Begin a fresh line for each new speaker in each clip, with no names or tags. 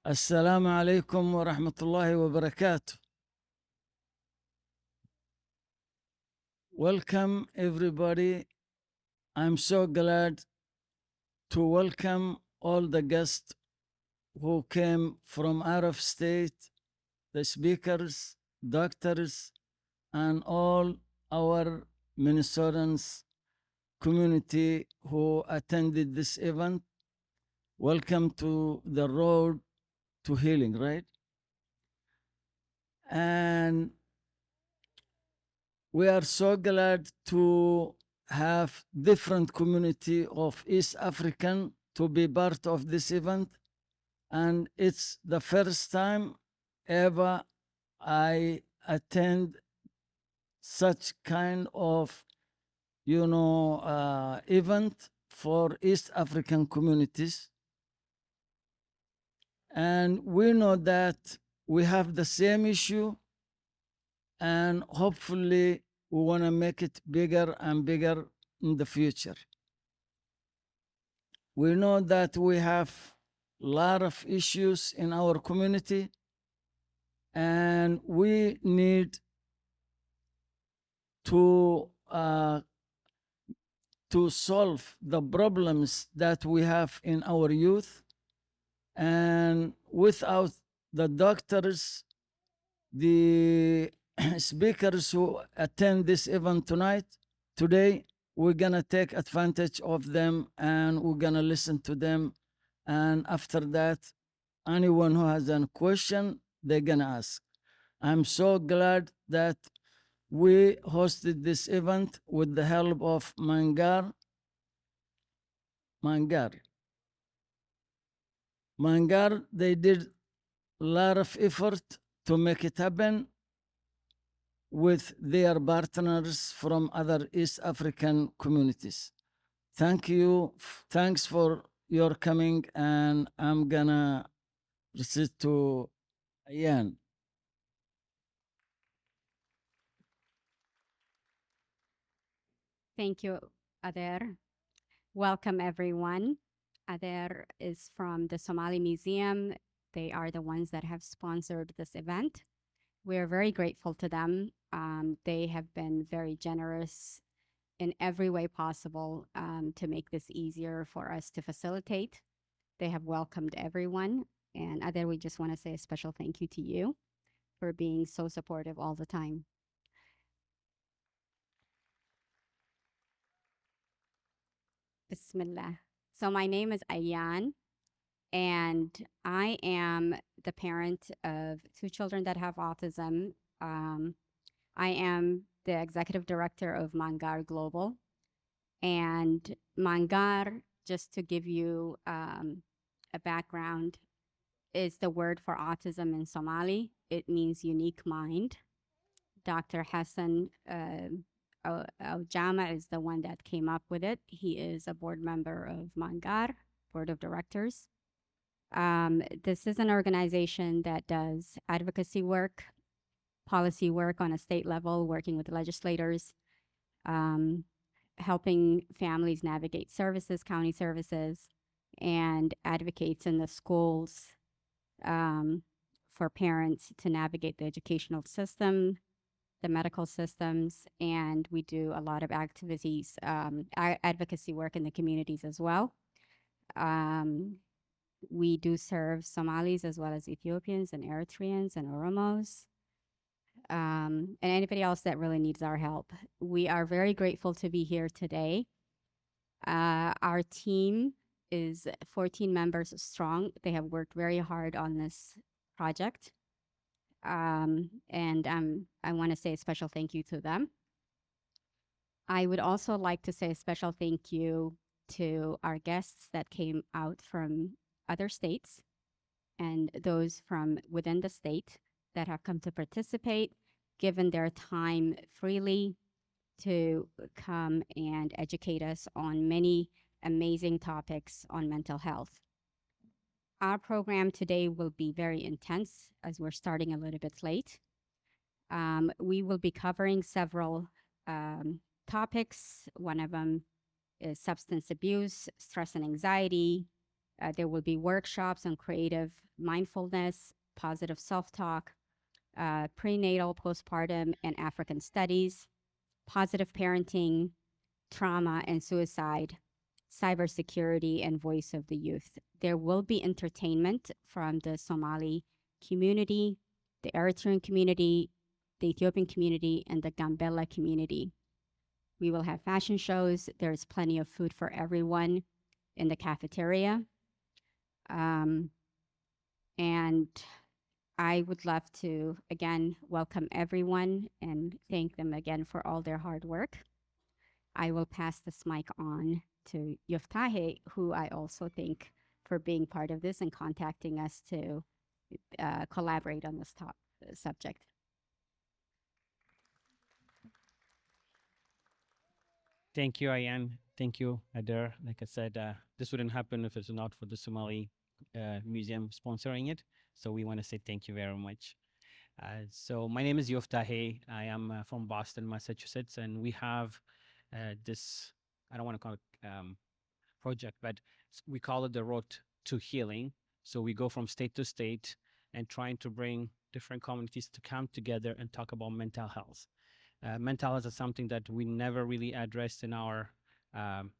Assalamu alaikum wa rahmatullahi wa barakatuh. Welcome, everybody. I'm so glad to welcome all the guests who came from out of state, the speakers, doctors, and all our Minnesotans community who attended this event. Welcome to the road to healing, right? And we are so glad to have different community of East African to be part of this event. And it's the first time ever I attend such kind of, event for East African communities. And we know that we have the same issue, and hopefully we want to make it bigger and bigger in the future. We know that we have a lot of issues in our community, and we need to solve the problems that we have in our youth. And without the doctors, the speakers who attend this event today, we're gonna take advantage of them and we're gonna listen to them. And after that, anyone who has a question, they're gonna ask. I'm so glad that we hosted this event with the help of Maangaar. They did a lot of effort to make it happen with their partners from other East African communities. Thank you. Thanks for your coming, and I'm gonna proceed to Ayan.
Thank you, Ader. Welcome, everyone. Ader is from the Somali Museum. They are the ones that have sponsored this event. We're very grateful to them. They have been very generous in every way possible to make this easier for us to facilitate. They have welcomed everyone. And Ader, we just want to say a special thank you to you for being so supportive all the time. Bismillah. So my name is Ayan, and I am the parent of two children that have autism. I am the executive director of Maangaar Global. And Maangaar, just to give you a background, is the word for autism in Somali. It means unique mind. Dr. Hassan Al-Jama is the one that came up with it. He is a board member of Maangaar, board of directors. This is an organization that does advocacy work, policy work on a state level, working with legislators, helping families navigate services, county services, and advocates in the schools for parents to navigate the educational system, the medical systems, and we do a lot of activities, advocacy work in the communities as well. We do serve Somalis as well as Ethiopians and Eritreans and Oromos, and anybody else that really needs our help. We are very grateful to be here today. Our team is 14 members strong. They have worked very hard on this project. And I want to say a special thank you to them. I would also like to say a special thank you to our guests that came out from other states and those from within the state that have come to participate, given their time freely to come and educate us on many amazing topics on mental health. Our program today will be very intense as we're starting a little bit late. We will be covering several topics. One of them is substance abuse, stress and anxiety, There will be workshops on creative mindfulness, positive self talk, prenatal, postpartum, and African studies, positive parenting, trauma and suicide, cybersecurity, and voice of the youth. There will be entertainment from the Somali community, the Eritrean community, the Ethiopian community, and the Gambella community. We will have fashion shows. There's plenty of food for everyone in the cafeteria. Um, and I would love to again welcome everyone and thank them again for all their hard work. I will pass this mic on to Yoftahe, who I also thank for being part of this and contacting us to collaborate on this subject.
Thank you, Ayan. Thank you, Adair. Like I said, this wouldn't happen if it's not for the Somali Museum sponsoring it. So we want to say thank you very much. So my name is Yoftahe. I am from Boston, Massachusetts, and we have this, I don't want to call it project, but we call it the Road to Healing. So we go from state to state and trying to bring different communities to come together and talk about mental health. Mental health is something that we never really addressed in our um,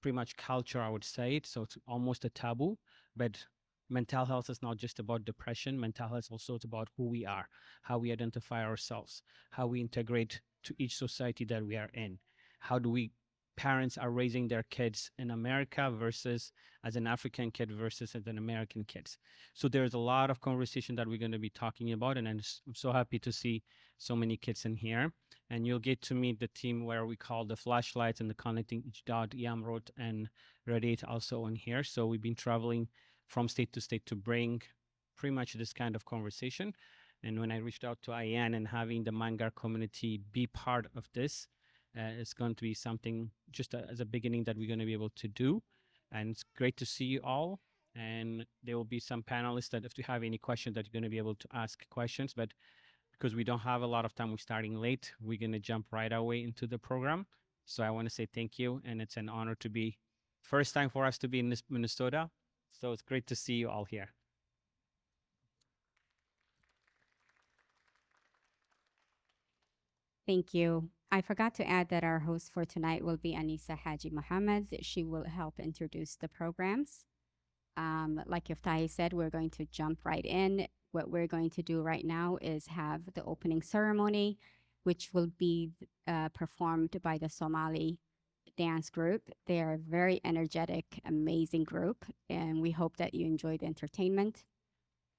pretty much culture, I would say it. So it's almost a taboo. But mental health is not just about depression. Mental health is also about who we are, how we identify ourselves, how we integrate to each society that we are in. How do we parents are raising their kids in America versus as an African kid versus as an American kids. So there's a lot of conversation that we're going to be talking about, and I'm so happy to see so many kids in here. And you'll get to meet the team where we call the flashlights and the connecting each dot, Yamrot and Radiate also on here. So we've been traveling from state to state to bring pretty much this kind of conversation. And when I reached out to Ayan and having the Maangaar community be part of this, it's going to be something just as a beginning that we're going to be able to do. And it's great to see you all. And there will be some panelists that if you have any questions that you're going to be able to ask questions. But because we don't have a lot of time, we're starting late, we're going to jump right away into the program. So I want to say thank you. And it's an honor to be first time for us to be in this Minnesota. So it's great to see you all here.
Thank you. I forgot to add that our host for tonight will be Anisa Haji Mohammed. She will help introduce the programs. Like Yoftahi said, we're going to jump right in. What we're going to do right now is have the opening ceremony, which will be performed by the Somali dance group. They are a very energetic, amazing group, and we hope that you enjoy the entertainment.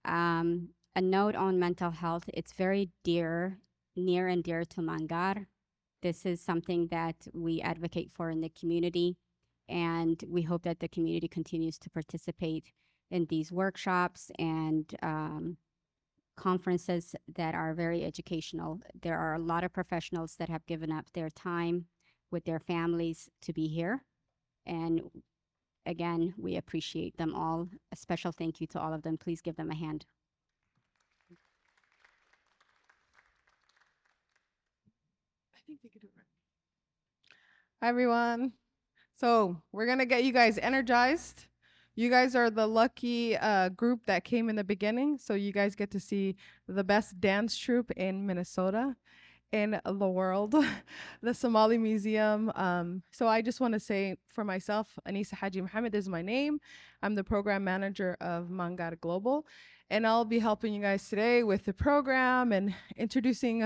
A note on mental health, it's very near and dear to Maangaar. This is something that we advocate for in the community, and we hope that the community continues to participate in these workshops and conferences that are very educational. There are a lot of professionals that have given up their time with their families to be here. And again, we appreciate them all. A special thank you to all of them. Please give them a hand.
I think they could do it right. Hi, everyone. So we're going to get you guys energized. You guys are the lucky group that came in the beginning. So you guys get to see the best dance troupe in Minnesota, in the world, the Somali Museum. So I just want to say for myself, Anisa Haji Mohammed is my name. I'm the program manager of Maangaar Global. And I'll be helping you guys today with the program and introducing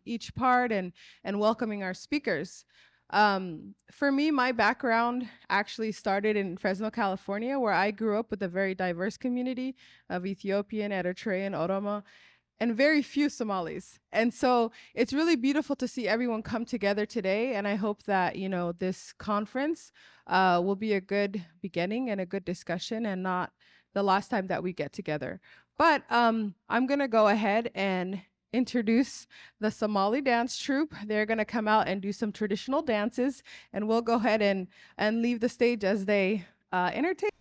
each part and welcoming our speakers. For me, my background actually started in Fresno, California, where I grew up with a very diverse community of Ethiopian, Eritrean, Oromo, and very few Somalis. And so it's really beautiful to see everyone come together today. And I hope that, you know, this conference will be a good beginning and a good discussion and not the last time that we get together. But I'm going to go ahead and introduce the Somali dance troupe. They're going to come out and do some traditional dances, and we'll go ahead and leave the stage as they entertain.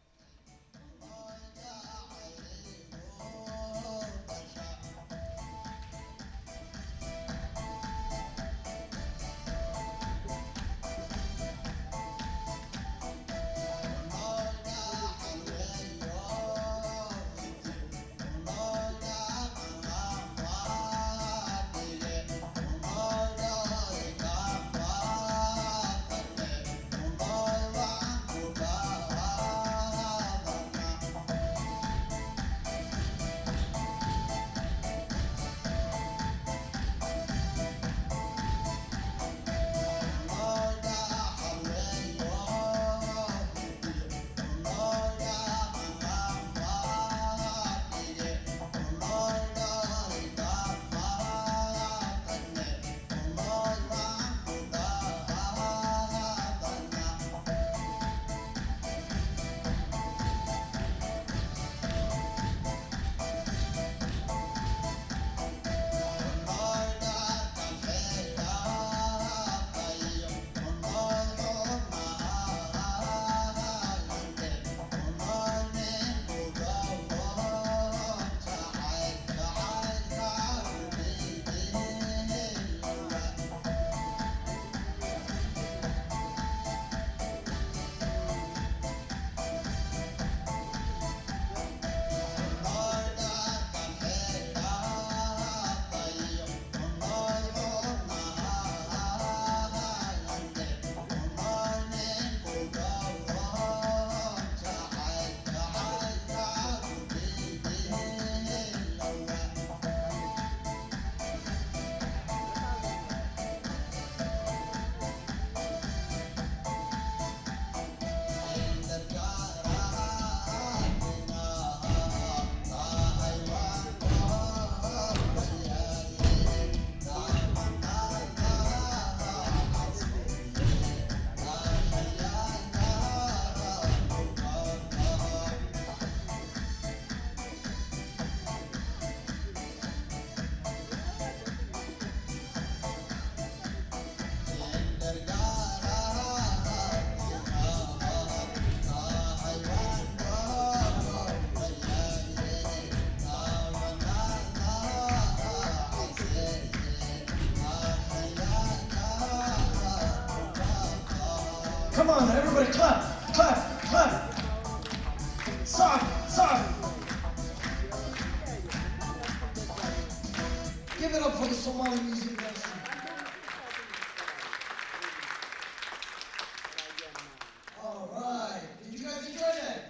come on, everybody clap, clap, clap. Sorry, sorry. Give it up for the Somali Museum of Minnesota. All right. Did you guys enjoy that?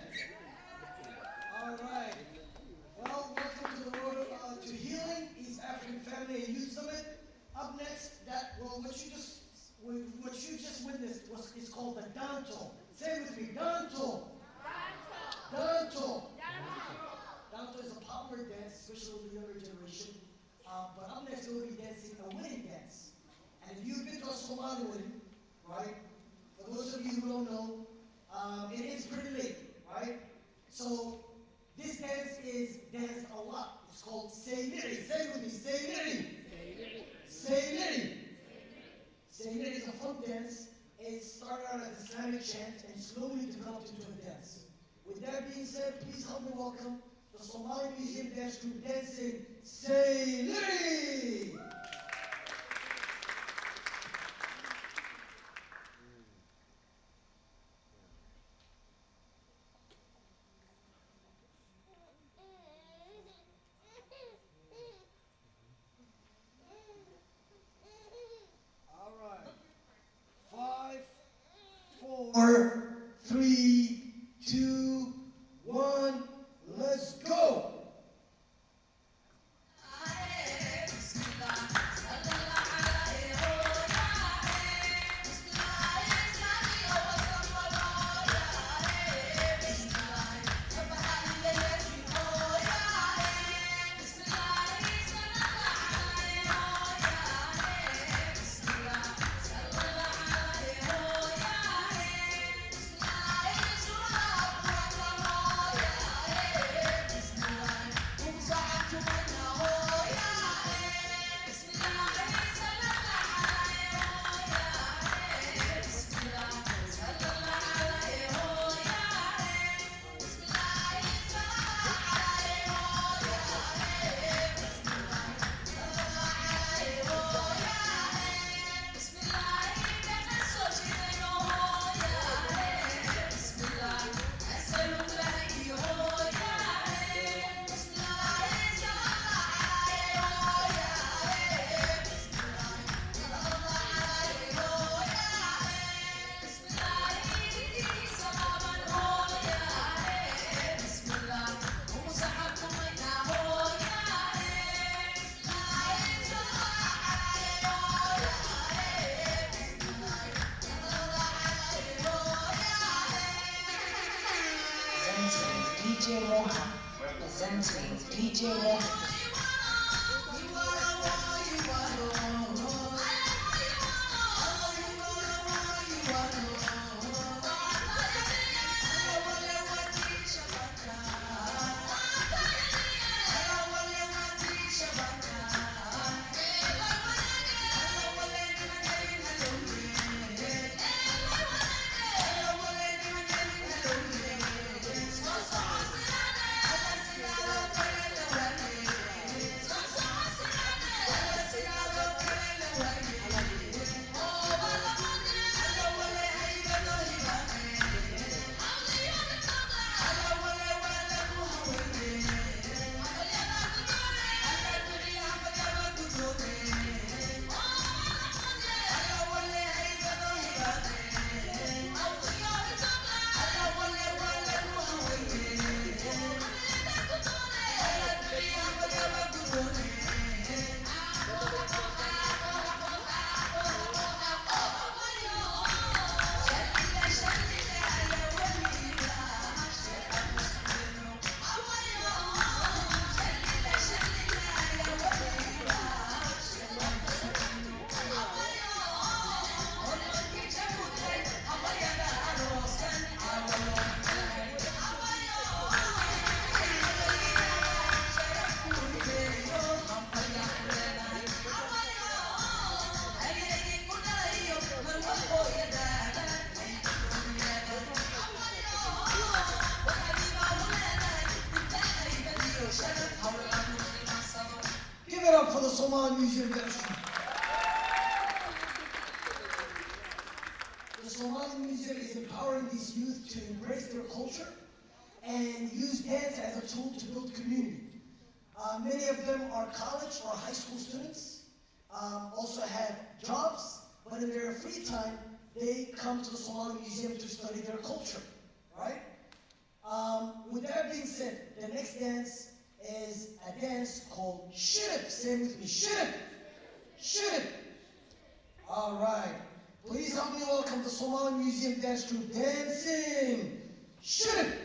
All right. Well, welcome to the world to Healing East African Family and Youth Summit. Up next, what you just witnessed is called the danto. Say it with me, danto. Danto. Danto is a popular dance, especially with the younger generation. But up next, we'll be dancing a wedding dance. And if you've been to a Somali wedding, right? For those of you who don't know, it is pretty late, right? So this dance is danced a lot. It's called Seyniri. Say it with me, Seyniri. Seyniri. Seyniri is a folk dance. It started out as an Islamic chant and slowly developed into a dance. With that being said, please help me welcome the Somali Museum Dance Group dancing Seyniri. All right. 5, 4, 3, 2, 1. Let's go.
DJ Moha, representing DJ Moha.
Give it up for the Somali Museum Dance Group. The Somali Museum is
encourages youth to embrace their culture and use dance as a tool to build community. Many of them are college or high school students, also have jobs, but in their free time, they come to the Somali Museum to study their culture, right? With that being said, the next dance is a dance called Shirip. Say it with me, Shirip. Shirip. All right. Please help me welcome the Somali Museum dance troupe dancing. Shirip.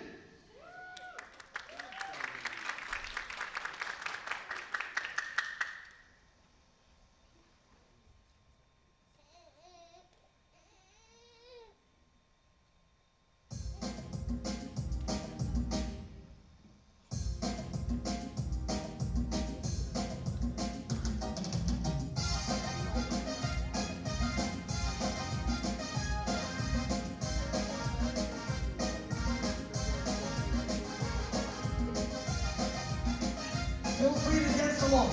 Feel free to dance along.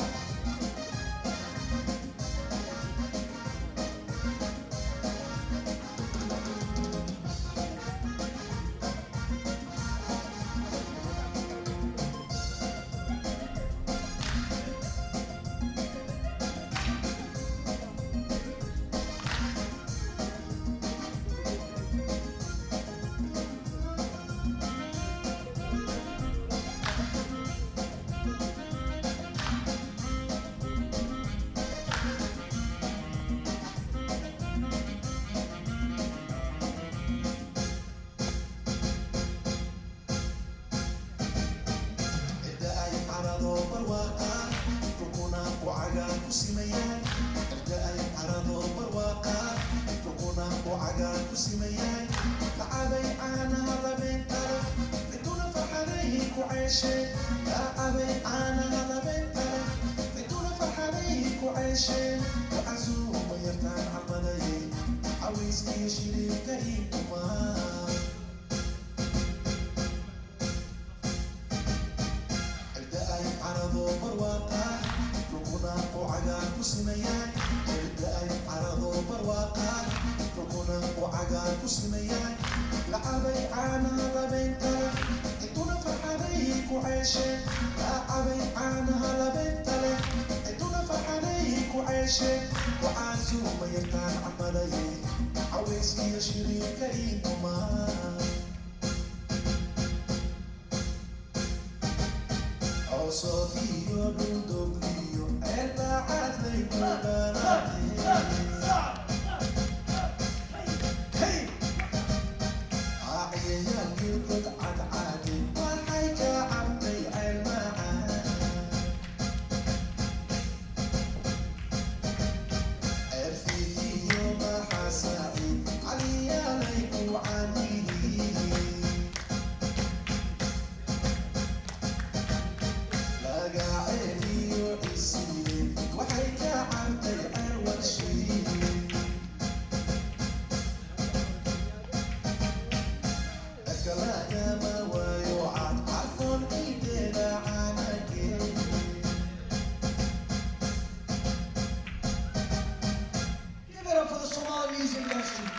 Give it up for the Somali Museum dance troupe.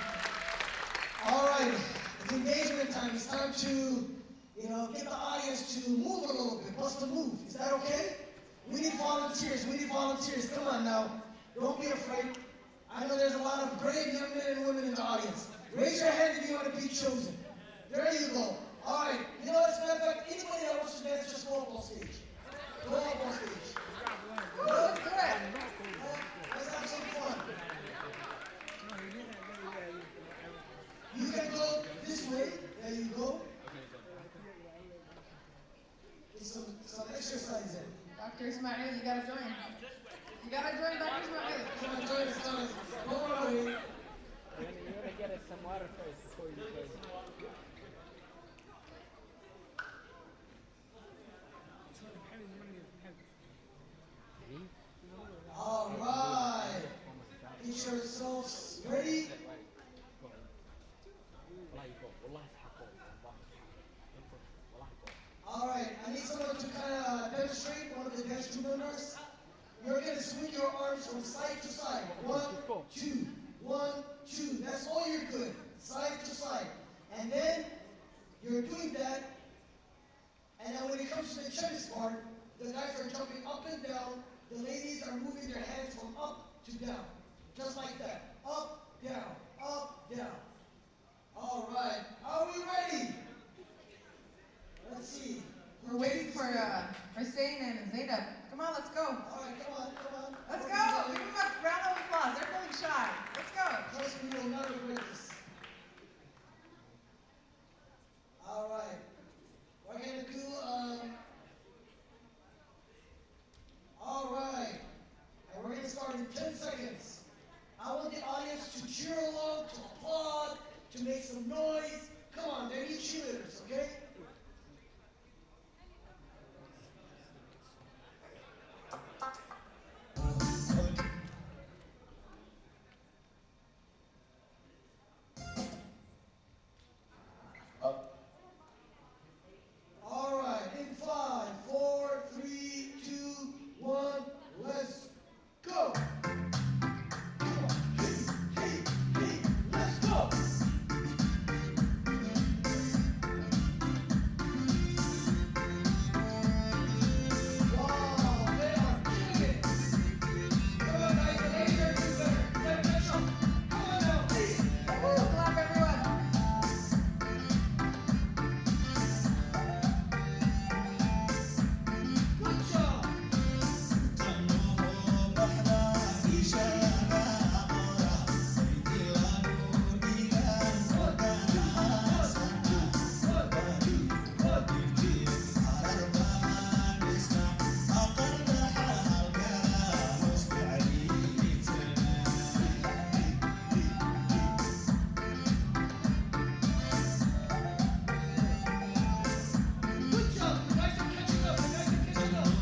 All right, it's engagement time. It's time to, get the audience to move a little bit, bust a move. Is that okay? We need volunteers. We need volunteers. Come on now. Don't be afraid. I know there's a lot of brave young men and women in the audience. Raise your hand if you want to be chosen. There you go. All right. As a matter of fact, anybody that wants to dance, just go up on stage. Go up on stage. Good. Let's have some fun. You can go this way. There you go. Get some exercise in.
Dr. Ismail, you gotta join. You gotta join Dr. Ismail.
Come on, join us, guys. Don't run away.
You gotta get us some water first before you play.
All right. Get yourselves ready. All right. I need someone to kind of demonstrate, one of the dance troupe members. You're going to swing your arms from side to side. 1, 2, 1, 2. That's all you're doing. Side to side. And then you're doing that, and then when it comes to the chest part, the guys are jumping up and down, the ladies are moving their hands from up to down. Just like that. Up, down, up, down. All right, are we ready? Let's see.
We're waiting for Hussein and Zainab. Come on, let's go.
All right, come on, come on.
Let's go. Give them a round of applause. They're feeling shy. Let's go.
Trust me, you'll not regret this. All right. We're going to do, all right. And we're going to start in 10 seconds. I want the audience to cheer along, to applaud, to make some noise. Come on, they need cheerleaders, okay? All right, in 5, 4, 3, 2, 1, let's go. Come on, hey, let's go. Wow, they are killing it. Come on, guys, the ladies are doing better. You better catch up. Come on now, hey.
Woo, clap, everyone.
Good job. Good job. You guys are catching up. You guys are catching up.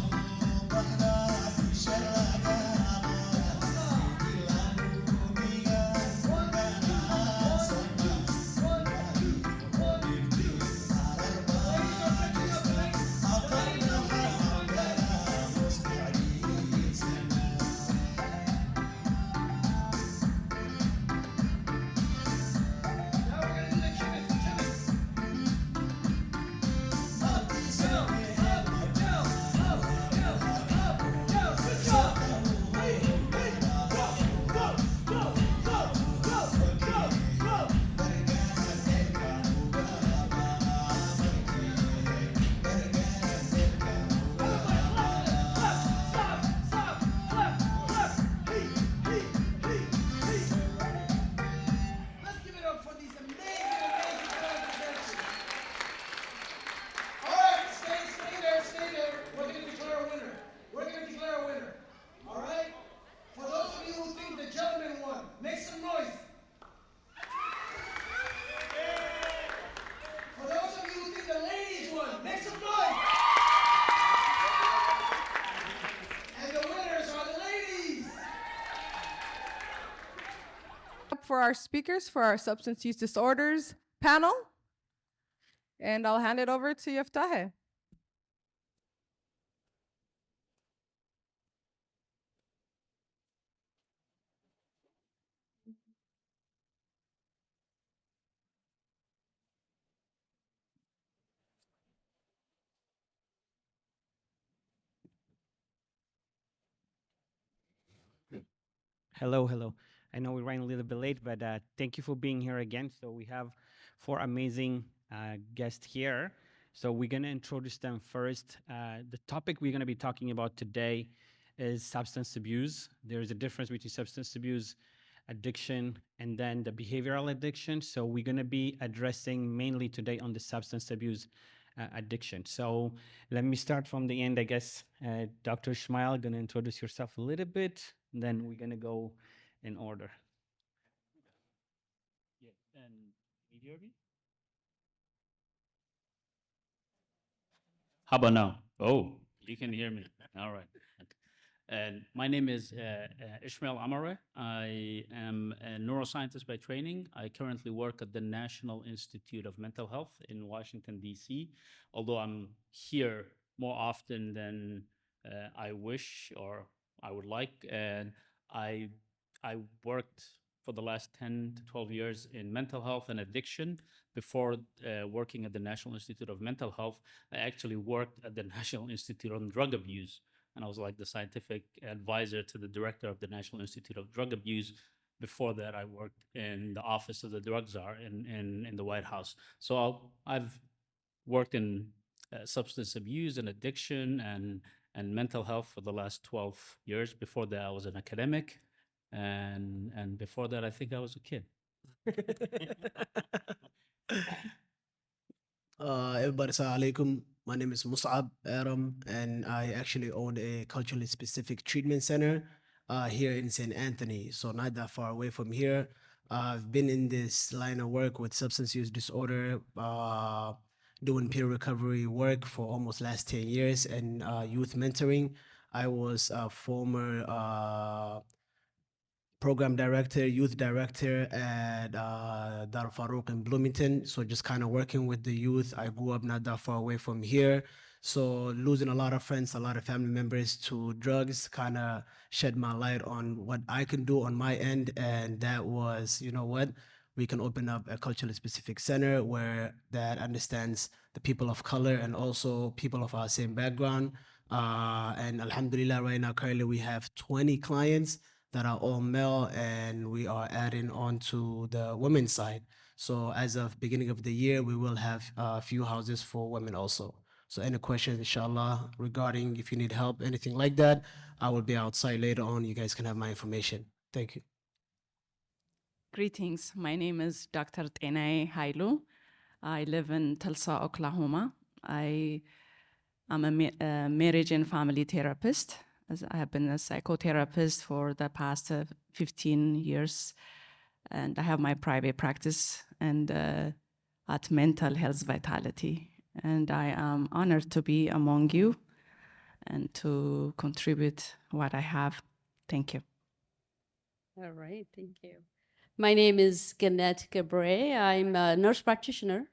Let's give it up for these amazing dancers. All right, stay there. We're going to declare a winner. All right? For those of you who think the gentleman won, make some noise. For those of you who think the ladies won, make some noise. And the winners are the ladies.
Up for our speakers for our substance use disorders panel. And I'll hand it over to Yeftahe.
Hello, hello. I know we ran a little bit late, but thank you for being here again. So we have four amazing guests here. So we're going to introduce them first. The topic we're going to be talking about today is substance abuse. There is a difference between substance abuse, addiction, and then the behavioral addiction. So we're going to be addressing mainly today on the substance abuse addiction. So let me start from the end, I guess. Dr. Ishmael, going to introduce yourself a little bit, and then we're going to go in order.
Yeah, and can you hear me? How about now? Oh, you can hear me. All right. And my name is Ishmael Amare. I am a neuroscientist by training. I currently work at the National Institute of Mental Health in Washington, D.C., although I'm here more often than I wish or I would like. And I worked for the last 10 to 12 years in mental health and addiction. Before working at the National Institute of Mental Health, I actually worked at the National Institute on Drug Abuse. And I was like the scientific advisor to the director of the National Institute of Drug Abuse. Before that, I worked in the office of the drug czar in the White House. So I've worked in substance abuse and addiction and mental health for the last 12 years. Before that, I was an academic. And before that, I think I was a kid.
Everybody, assalamu alaikum. My name is Mus'ab Aram, and I actually own a culturally specific treatment center here in St. Anthony, so not that far away from here. I've been in this line of work with substance use disorder, doing peer recovery work for almost last 10 years and youth mentoring. I was a former program director, youth director at Dar Farouk in Bloomington. So just kind of working with the youth. I grew up not that far away from here. So losing a lot of friends, a lot of family members to drugs kind of shed my light on what I can do on my end. And that was, you know what, we can open up a culturally specific center where that understands the people of color and also people of our same background. And Alhamdulillah, right now, currently we have 20 clients that are all male, and we are adding on to the women's side. So as of beginning of the year, we will have a few houses for women also. So any questions, inshallah, regarding if you need help, anything like that, I will be outside later on. You guys can have my information. Thank you.
Greetings. My name is Dr. Tenay Hailu. I live in Tulsa, Oklahoma. I am a marriage and family therapist. As I have been a psychotherapist for the past 15 years, and I have my private practice and at Mental Health Vitality. And I am honored to be among you and to contribute what I have. Thank you.
All right, thank you. My name is Gannett Gabre. I'm a nurse practitioner,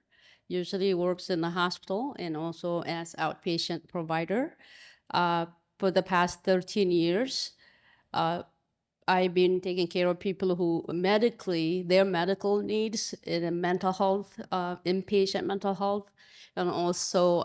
usually works in the hospital and also as outpatient provider. For the past 13 years, I've been taking care of people who their medical needs in mental health, inpatient mental health, and also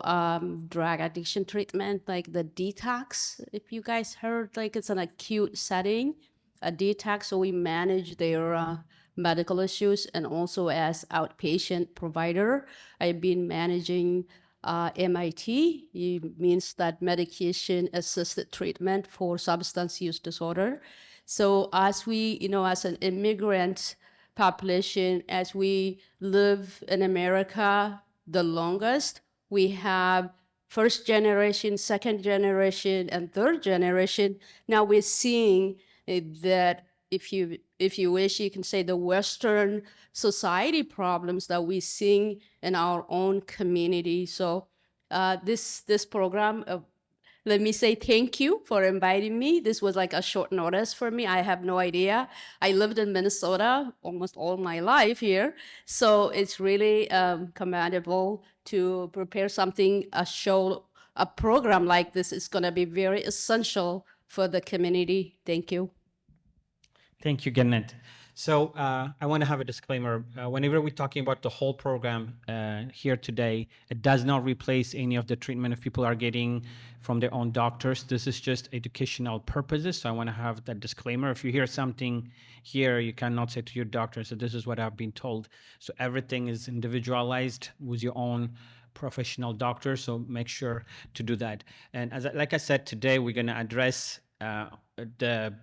drug addiction treatment, like the detox. If you guys heard, like it's an acute setting, a detox, so we manage their medical issues. And also as outpatient provider, I've been managing MIT. It means that medication assisted treatment for substance use disorder. So as we, as an immigrant population, as we live in America the longest, we have first generation, second generation, and third generation. Now we're seeing that if you wish, you can say the Western society problems that we're seeing in our own community. So this program, let me say thank you for inviting me. This was like a short notice for me. I have no idea. I lived in Minnesota almost all my life here. So it's really commendable to prepare something, a program like this is gonna be very essential for the community. Thank you.
Thank you, Gannett. So I want to have a disclaimer. Whenever we're talking about the whole program here today, it does not replace any of the treatment if people are getting from their own doctors. This is just educational purposes. So I want to have that disclaimer. If you hear something here, you cannot say to your doctor, so this is what I've been told. So everything is individualized with your own professional doctor. So make sure to do that. And like I said, today we're going to address the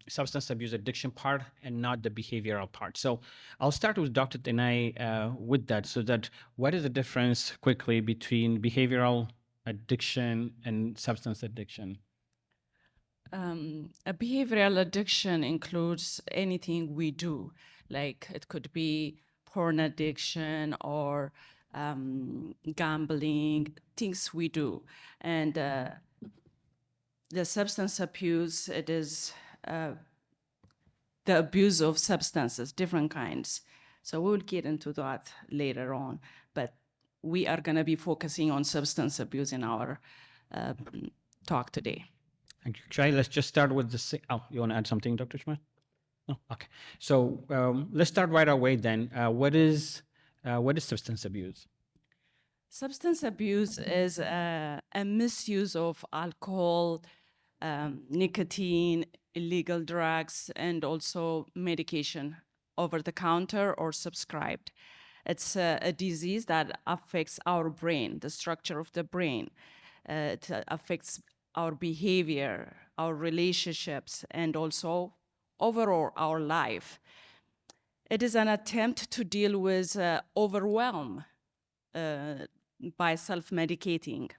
substance abuse addiction part and not the behavioral part. So I'll start with Dr. Tenay with that. So that what is the difference quickly between behavioral addiction and substance addiction?
A behavioral addiction includes anything we do, like it could be porn addiction or gambling, things we do. And the substance abuse, it is the abuse of substances, different kinds. So we'll get into that later on, but we are gonna be focusing on substance abuse in our talk today.
Thank you. Shai, let's just start with the, you wanna add something, Dr. Schmidt? Oh, okay. So let's start right away then. What is substance abuse?
Substance abuse is a misuse of alcohol, nicotine, illegal drugs, and also medication over the counter or subscribed. It's a disease that affects our brain, the structure of the brain. It affects our behavior, our relationships, and also overall our life. It is an attempt to deal with overwhelm by self-medicating.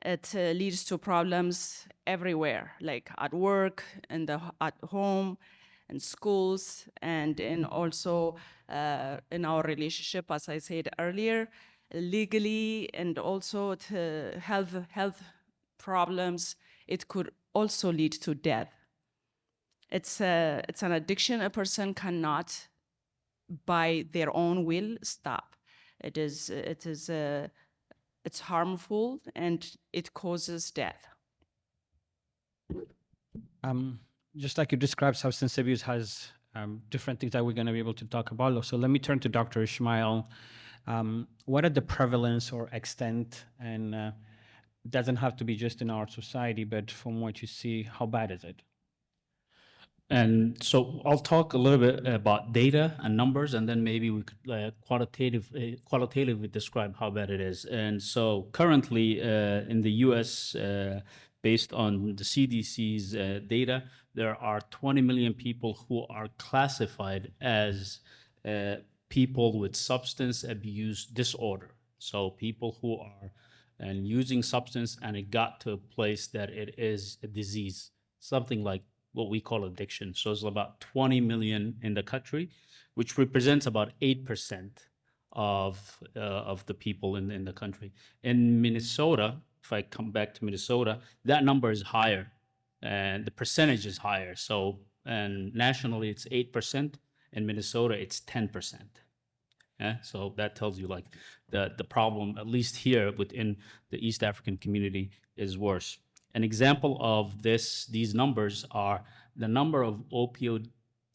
It leads to problems everywhere, like at work, at home, in schools, and in also in our relationship, as I said earlier, legally, and also to health problems. It could also lead to death. It's an addiction a person cannot, by their own will, stop. It's harmful and it causes death.
Just like you described, substance abuse has different things that we're going to be able to talk about. So let me turn to Dr. Ishmael. What are the prevalence or extent, and it doesn't have to be just in our society, but from what you see, how bad is it?
And so I'll talk a little bit about data and numbers, and then maybe we could qualitatively describe how bad it is. And so currently in the U.S., based on the CDC's data, there are 20 million people who are classified as people with substance abuse disorder. So people who are using substance and it got to a place that it is a disease, something like what we call addiction. So it's about 20 million in the country, which represents about 8% of the people in the country. In Minnesota, if I come back to Minnesota, that number is higher, and the percentage is higher. So, and nationally it's 8%. In Minnesota, it's 10%. Yeah, so that tells you like the problem, at least here within the East African community, is worse. An example of these numbers are the number of opioid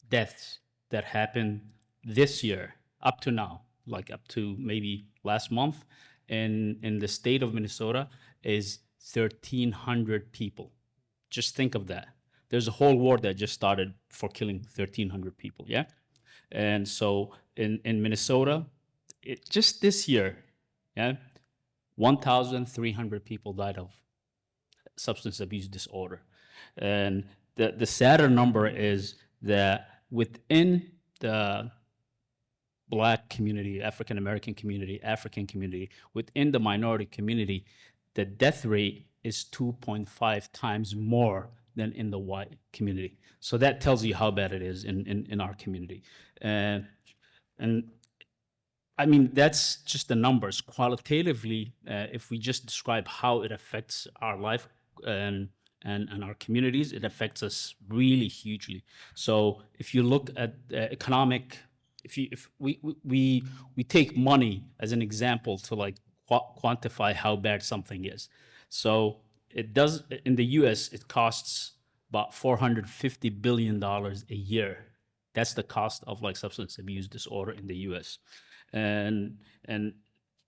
deaths that happened this year up to now, like up to maybe last month, in the state of Minnesota is 1,300 people. Just think of that. There's a whole war that just started for killing 1,300 people. Yeah. And so in Minnesota, just this year, yeah, 1,300 people died of substance abuse disorder. And the sadder number is that within the Black community, African American community, African community, within the minority community, the death rate is 2.5 times more than in the white community. So that tells you how bad it is in our community. And I mean, that's just the numbers. Qualitatively, if we just describe how it affects our life and our communities, it affects us really hugely. So if you look at economic, if we take money as an example to like quantify how bad something is. So it does in the U.S. It costs about $450 billion a year. That's the cost of like substance abuse disorder in the U.S. and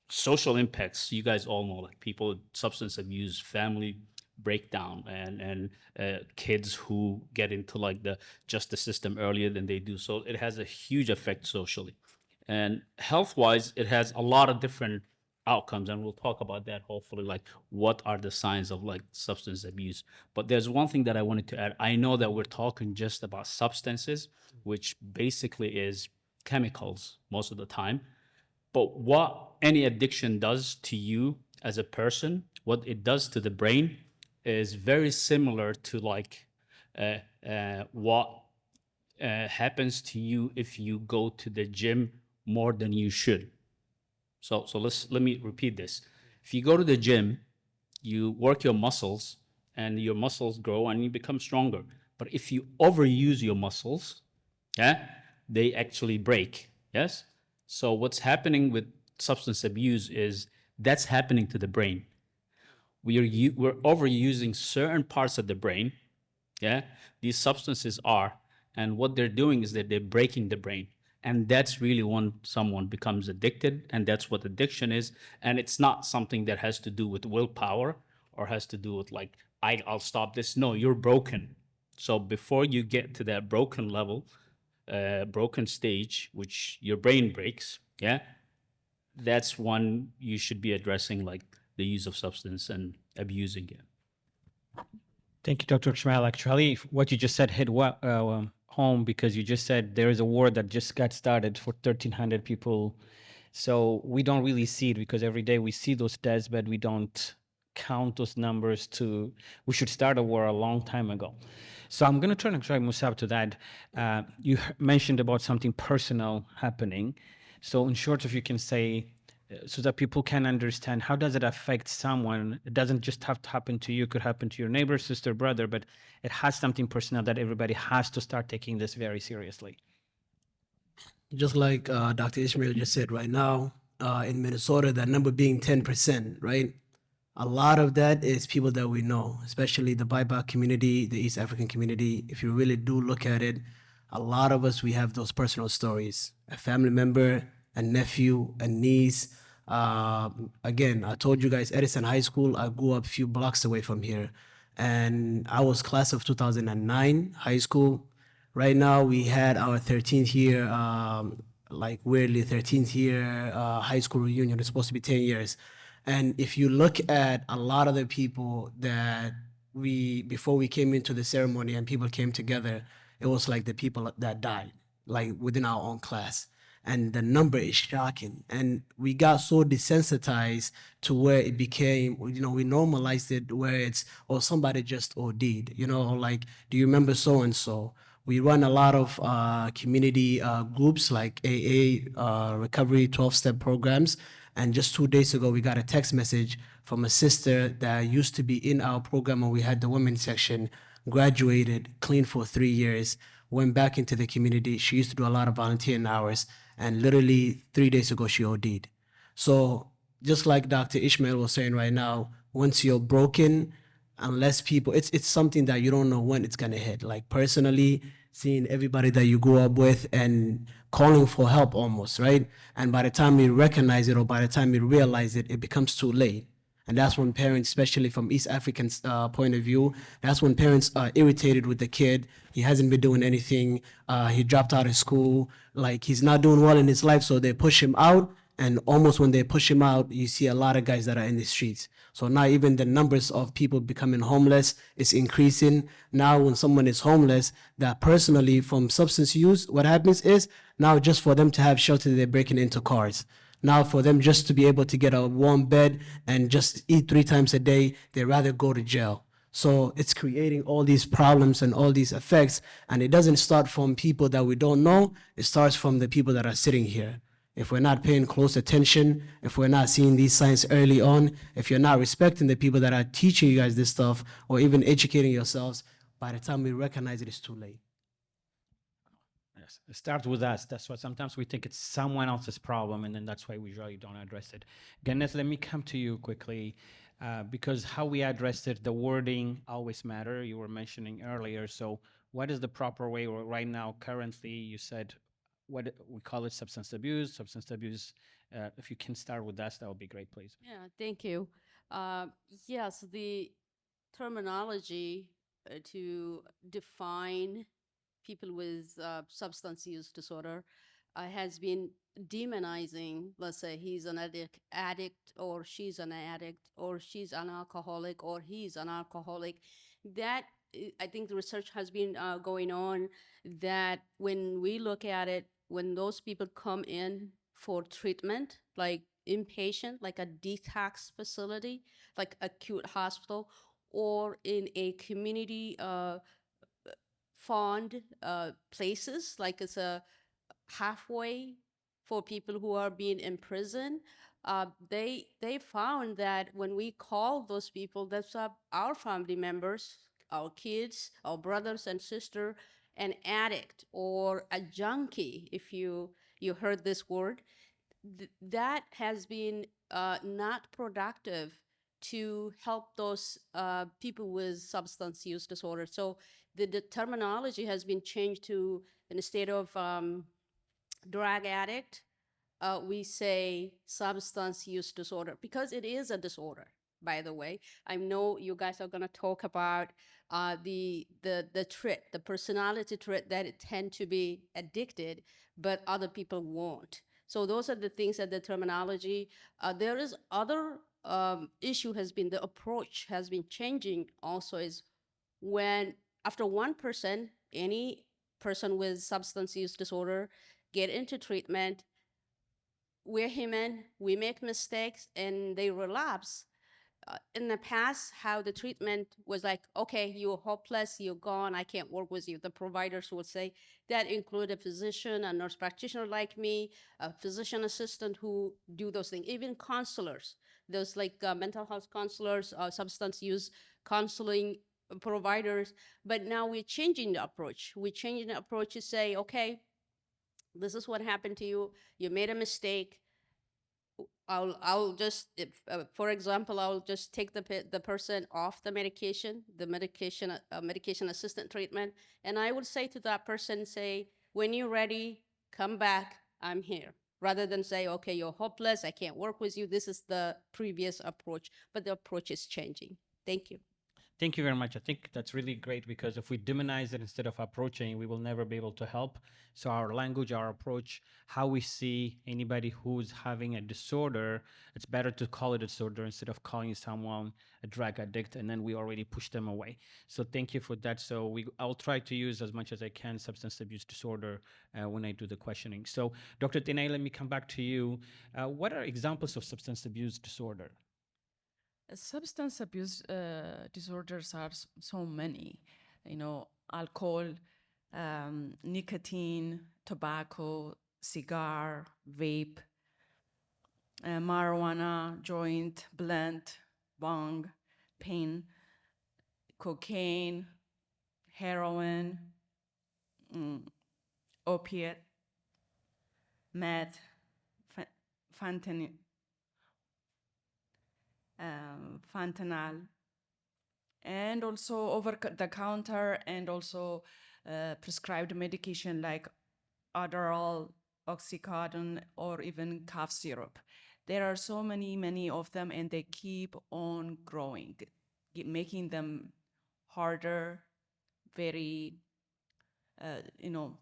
social impacts. You guys all know, like people with substance abuse, family breakdown, and kids who get into like the justice system earlier than they do. So it has a huge effect socially, and health-wise, it has a lot of different outcomes, and we'll talk about that hopefully, like what are the signs of like substance abuse. But there's one thing that I wanted to add. I know that we're talking just about substances, which basically is chemicals most of the time, but what any addiction does to you as a person, what it does to the brain, is very similar to like what happens to you if you go to the gym more than you should. So let me repeat this. If you go to the gym, you work your muscles and your muscles grow and you become stronger. But if you overuse your muscles, yeah, they actually break. Yes? So what's happening with substance abuse is that's happening to the brain. We're overusing certain parts of the brain. Yeah, these substances are And what they're doing is that they're breaking the brain. And that's really when someone becomes addicted. And that's what addiction is. And it's not something that has to do with willpower or has to do with like, I'll stop this. No, you're broken. So before you get to that broken level, broken stage, which your brain breaks, yeah, that's one you should be addressing, like the use of substance and abusing it.
Thank you, Dr. Ishmael. Actually, what you just said hit home, because you just said there is a war that just got started for 1,300 people. So we don't really see it because every day we see those deaths, but we don't count those numbers to, we should start a war a long time ago. So I'm going to turn actually Musab to that. You mentioned about something personal happening. So in short, if you can say, so that people can understand how does it affect someone. It doesn't just have to happen to you, it could happen to your neighbor, sister, brother, but it has something personal that everybody has to start taking this very seriously.
Just like Dr. Ishmael just said right now, in Minnesota, that number being 10%, right? A lot of that is people that we know, especially the BIPOC community, the East African community. If you really do look at it, a lot of us, we have those personal stories. A family member, a nephew, a niece. Again, I told you guys, Edison High School, I grew up a few blocks away from here. And I was class of 2009 high school. Right now, we had our 13th year, like weirdly 13th year high school reunion. It's supposed to be 10 years. And if you look at a lot of the people that before we came into the ceremony and people came together, it was like the people that died, like within our own class. And the number is shocking. And we got so desensitized to where it became, we normalized it where it's, oh, somebody just OD'd, like, do you remember so and so? We run a lot of community groups like AA, recovery 12-step programs. And just 2 days ago, we got a text message from a sister that used to be in our program when we had the women's section, graduated, clean for 3 years, went back into the community. She used to do a lot of volunteering hours, and literally 3 days ago, she OD'd. So just like Dr. Ishmael was saying right now, once you're broken, unless people, it's something that you don't know when it's gonna hit. Like personally, seeing everybody that you grew up with and calling for help almost, right? And by the time you recognize it or by the time you realize it, it becomes too late. And that's when parents, especially from East African point of view, that's when parents are irritated with the kid. He hasn't been doing anything. He dropped out of school. Like he's not doing well in his life, so they push him out. And almost when they push him out, you see a lot of guys that are in the streets. So now even the numbers of people becoming homeless is increasing. Now when someone is homeless, that personally from substance use, what happens is now just for them to have shelter, they're breaking into cars. Now for them just to be able to get a warm bed and just eat 3 times a day, they rather go to jail. So it's creating all these problems and all these effects. And it doesn't start from people that we don't know. It starts from the people that are sitting here. If we're not paying close attention, if we're not seeing these signs early on, if you're not respecting the people that are teaching you guys this stuff or even educating yourselves, by the time we recognize it, it's too late.
Yes, it starts with us. That's why sometimes we think it's someone else's problem, and then that's why we really don't address it. Ganesh, let me come to you quickly, because how we address it, the wording always matter. You were mentioning earlier. So what is the proper way right now, currently, you said, what we call it substance abuse, if you can start with that would be great, please.
Yeah, thank you. Yes, the terminology to define people with substance use disorder has been demonizing. Let's say he's an addict, or she's an addict, or she's an alcoholic, or he's an alcoholic. That I think the research has been going on, that when we look at it, when those people come in for treatment, like inpatient, like a detox facility, like acute hospital, or in a community fund places, like it's a halfway for people who are being imprisoned. They found that when we call those people, that's our family members, our kids, our brothers and sister, an addict or a junkie, if you heard this word, that has been not productive to help those people with substance use disorder. So the terminology has been changed to, instead of drug addict, we say substance use disorder, because it is a disorder, by the way. I know you guys are going to talk about the trait, the personality trait that it tend to be addicted, but other people won't. So those are the things that the terminology. There is other issue has been, the approach has been changing also, is when after one person, any person with substance use disorder get into treatment, we're human, we make mistakes, and they relapse. In the past, how the treatment was like, okay, you're hopeless, you're gone, I can't work with you. The providers would say that include a physician, a nurse practitioner like me, a physician assistant who do those things, even counselors, those like mental health counselors, substance use counseling providers. But now we're changing the approach. We're changing the approach to say, okay, this is what happened to you. You made a mistake. I'll just, if, for example, I'll just take the person off the medication, medication assistant treatment, and I would say to that person, say, when you're ready, come back, I'm here. Rather than say, okay, you're hopeless, I can't work with you. This is the previous approach, but the approach is changing. Thank you.
Thank you very much. I think that's really great, because if we demonize it instead of approaching, we will never be able to help. So our language, our approach, how we see anybody who's having a disorder, it's better to call it a disorder instead of calling someone a drug addict, and then we already push them away. So thank you for that. So I'll try to use as much as I can substance abuse disorder when I do the questioning. So Dr. Tinay, let me come back to you. What are examples of substance abuse disorder?
Substance abuse disorders are so many, alcohol, nicotine, tobacco, cigar, vape, marijuana, joint, blunt, bong, pen, cocaine, heroin, opiate, meth, fentanyl, fentanyl, and also over the counter, and also prescribed medication like Adderall, Oxycodone, or even cough syrup. There are so many of them, and they keep on growing, making them harder, very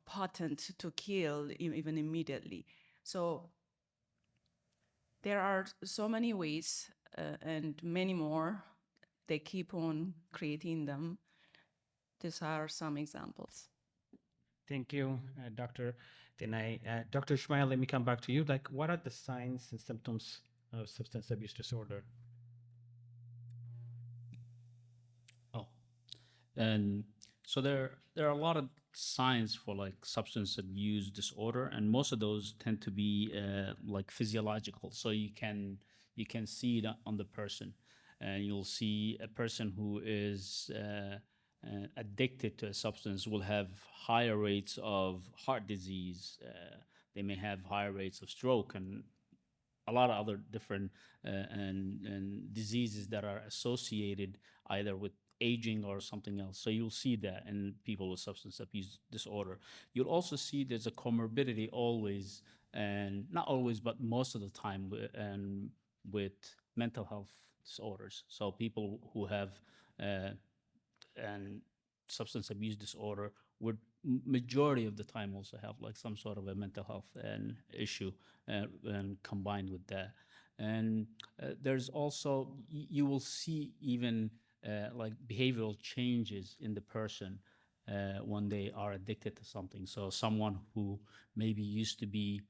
potent to kill even immediately. So there are so many ways and many more. They keep on creating them. These are some examples.
Thank you, Dr. Denai. Dr. Ishmael, let me come back to you. Like, what are the signs and symptoms of substance abuse disorder?
Oh, and so there are a lot of signs for like substance abuse disorder, and most of those tend to be like physiological. So you can see it on the person, and you'll see a person who is addicted to a substance will have higher rates of heart disease. They may have higher rates of stroke and a lot of other different and diseases that are associated either with aging or something else. So you'll see that in people with substance abuse disorder. You'll also see there's a comorbidity always, and not always, but most of the time, and with mental health disorders. So people who have and substance abuse disorder would majority of the time also have like some sort of a mental health and issue and combined with that. And there's also you will see even like behavioral changes in the person when they are addicted to something. So someone who maybe used to be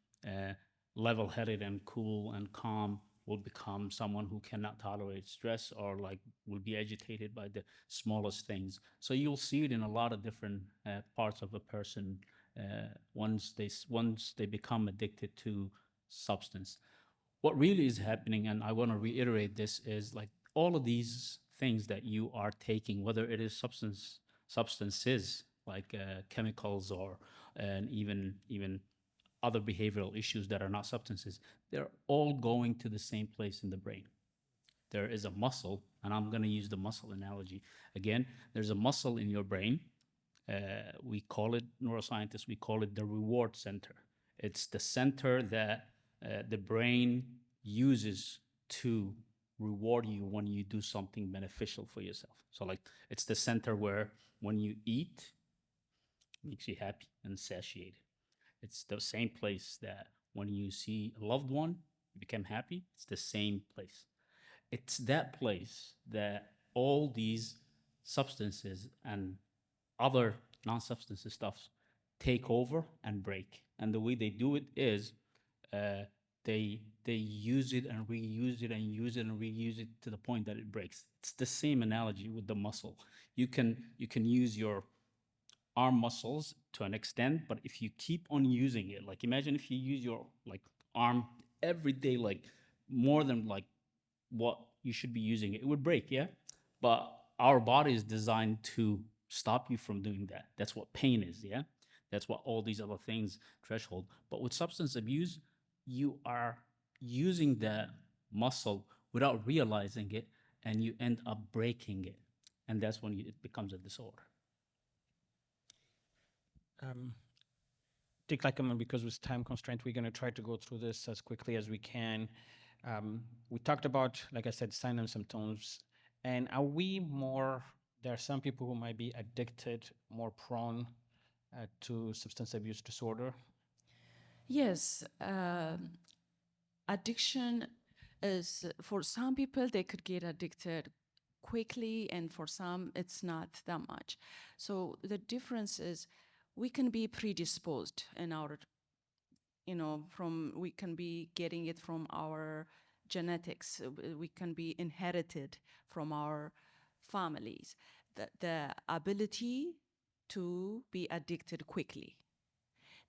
level-headed and cool and calm will become someone who cannot tolerate stress, or like will be agitated by the smallest things. So you'll see it in a lot of different parts of a person once they become addicted to substance. What really is happening, and I want to reiterate this, is like all of these things that you are taking, whether it is substances like chemicals, or and even other behavioral issues that are not substances, they're all going to the same place in the brain. there is a muscle, and I'm going to use the muscle analogy again. There's a muscle in your brain. We call it, neuroscientists, we call it the reward center. It's the center that the brain uses to reward you when you do something beneficial for yourself. So like it's the center where when you eat, it makes you happy and satiated. It's the same place that when you see a loved one, you become happy. It's the same place. It's that place that all these substances and other non-substance stuffs take over and break. And the way they do it is they use it and reuse it and use it and reuse it to the point that it breaks. It's the same analogy with the muscle. You can use your arm muscles to an extent, but if you keep on using it, like imagine if you use your like arm every day, like more than like what you should be using it, it would break, yeah? But our body is designed to stop you from doing that. That's what pain is, yeah? That's what all these other things threshold. But with substance abuse, you are using that muscle without realizing it, and you end up breaking it. And that's when it becomes a disorder.
Take like a moment because with time constraint, we're going to try to go through this as quickly as we can. We talked about, like I said, signs and symptoms. And are we more, there are some people who might be addicted, more prone to substance abuse disorder?
Yes, addiction is, for some people, they could get addicted quickly, and for some, it's not that much. So the difference is we can be predisposed in our, we can be getting it from our genetics, we can be inherited from our families, the ability to be addicted quickly.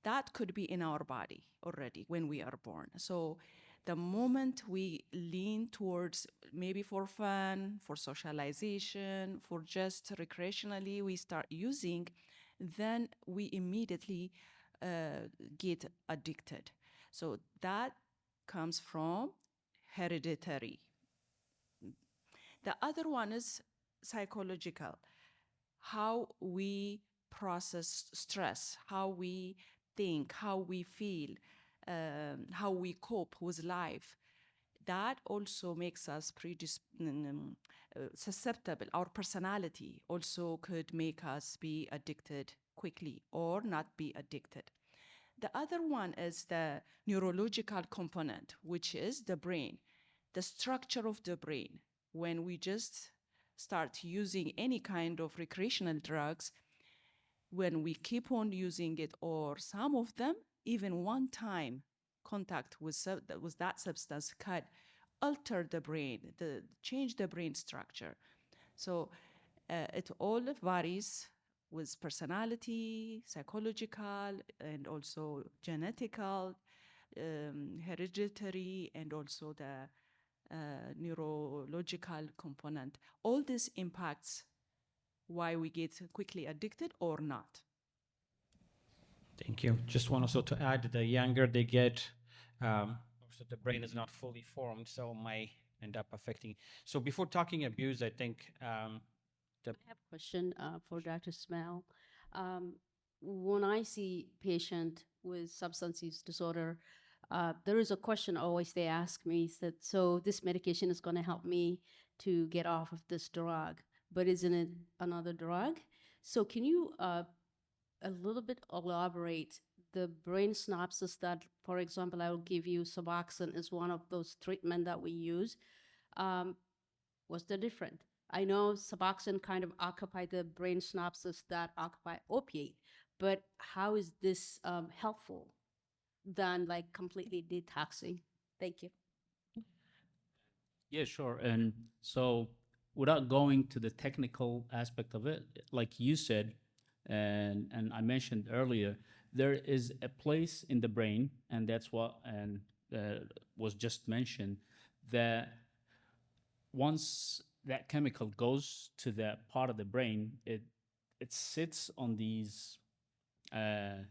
That could be in our body already when we are born. So the moment we lean towards maybe for fun, for socialization, for just recreationally, we start using, then we immediately get addicted. So that comes from hereditary. The other one is psychological, how we process stress, how we think, how we feel, how we cope with life. That also makes us susceptible. Our personality also could make us be addicted quickly or not be addicted. The other one is the neurological component, which is the brain, the structure of the brain. When we just start using any kind of recreational drugs, when we keep on using it, or some of them, even one time contact with that substance could alter the brain, change the brain structure. So it all varies with personality, psychological, and also genetical, hereditary, and also the neurological component. All this impacts why we get quickly addicted or not.
Thank you. Just want also to add, the younger they get, also the brain is not fully formed, so might end up affecting. So before talking abuse, I think
I have a question for Dr. Smell. When I see patient with substance use disorder, there is a question always they ask me, said, so this medication is going to help me to get off of this drug, but isn't it another drug? So can you a little bit elaborate the brain synapses that, for example, I will give you Suboxone is one of those treatment that we use. What's the difference? I know Suboxone kind of occupy the brain synapses that occupy opiate, but how is this helpful than like completely detoxing? Thank you.
Yeah, sure. And so, without going to the technical aspect of it, like you said, and I mentioned earlier, there is a place in the brain, and that's what and was just mentioned, that once that chemical goes to that part of the brain, it sits on these uh,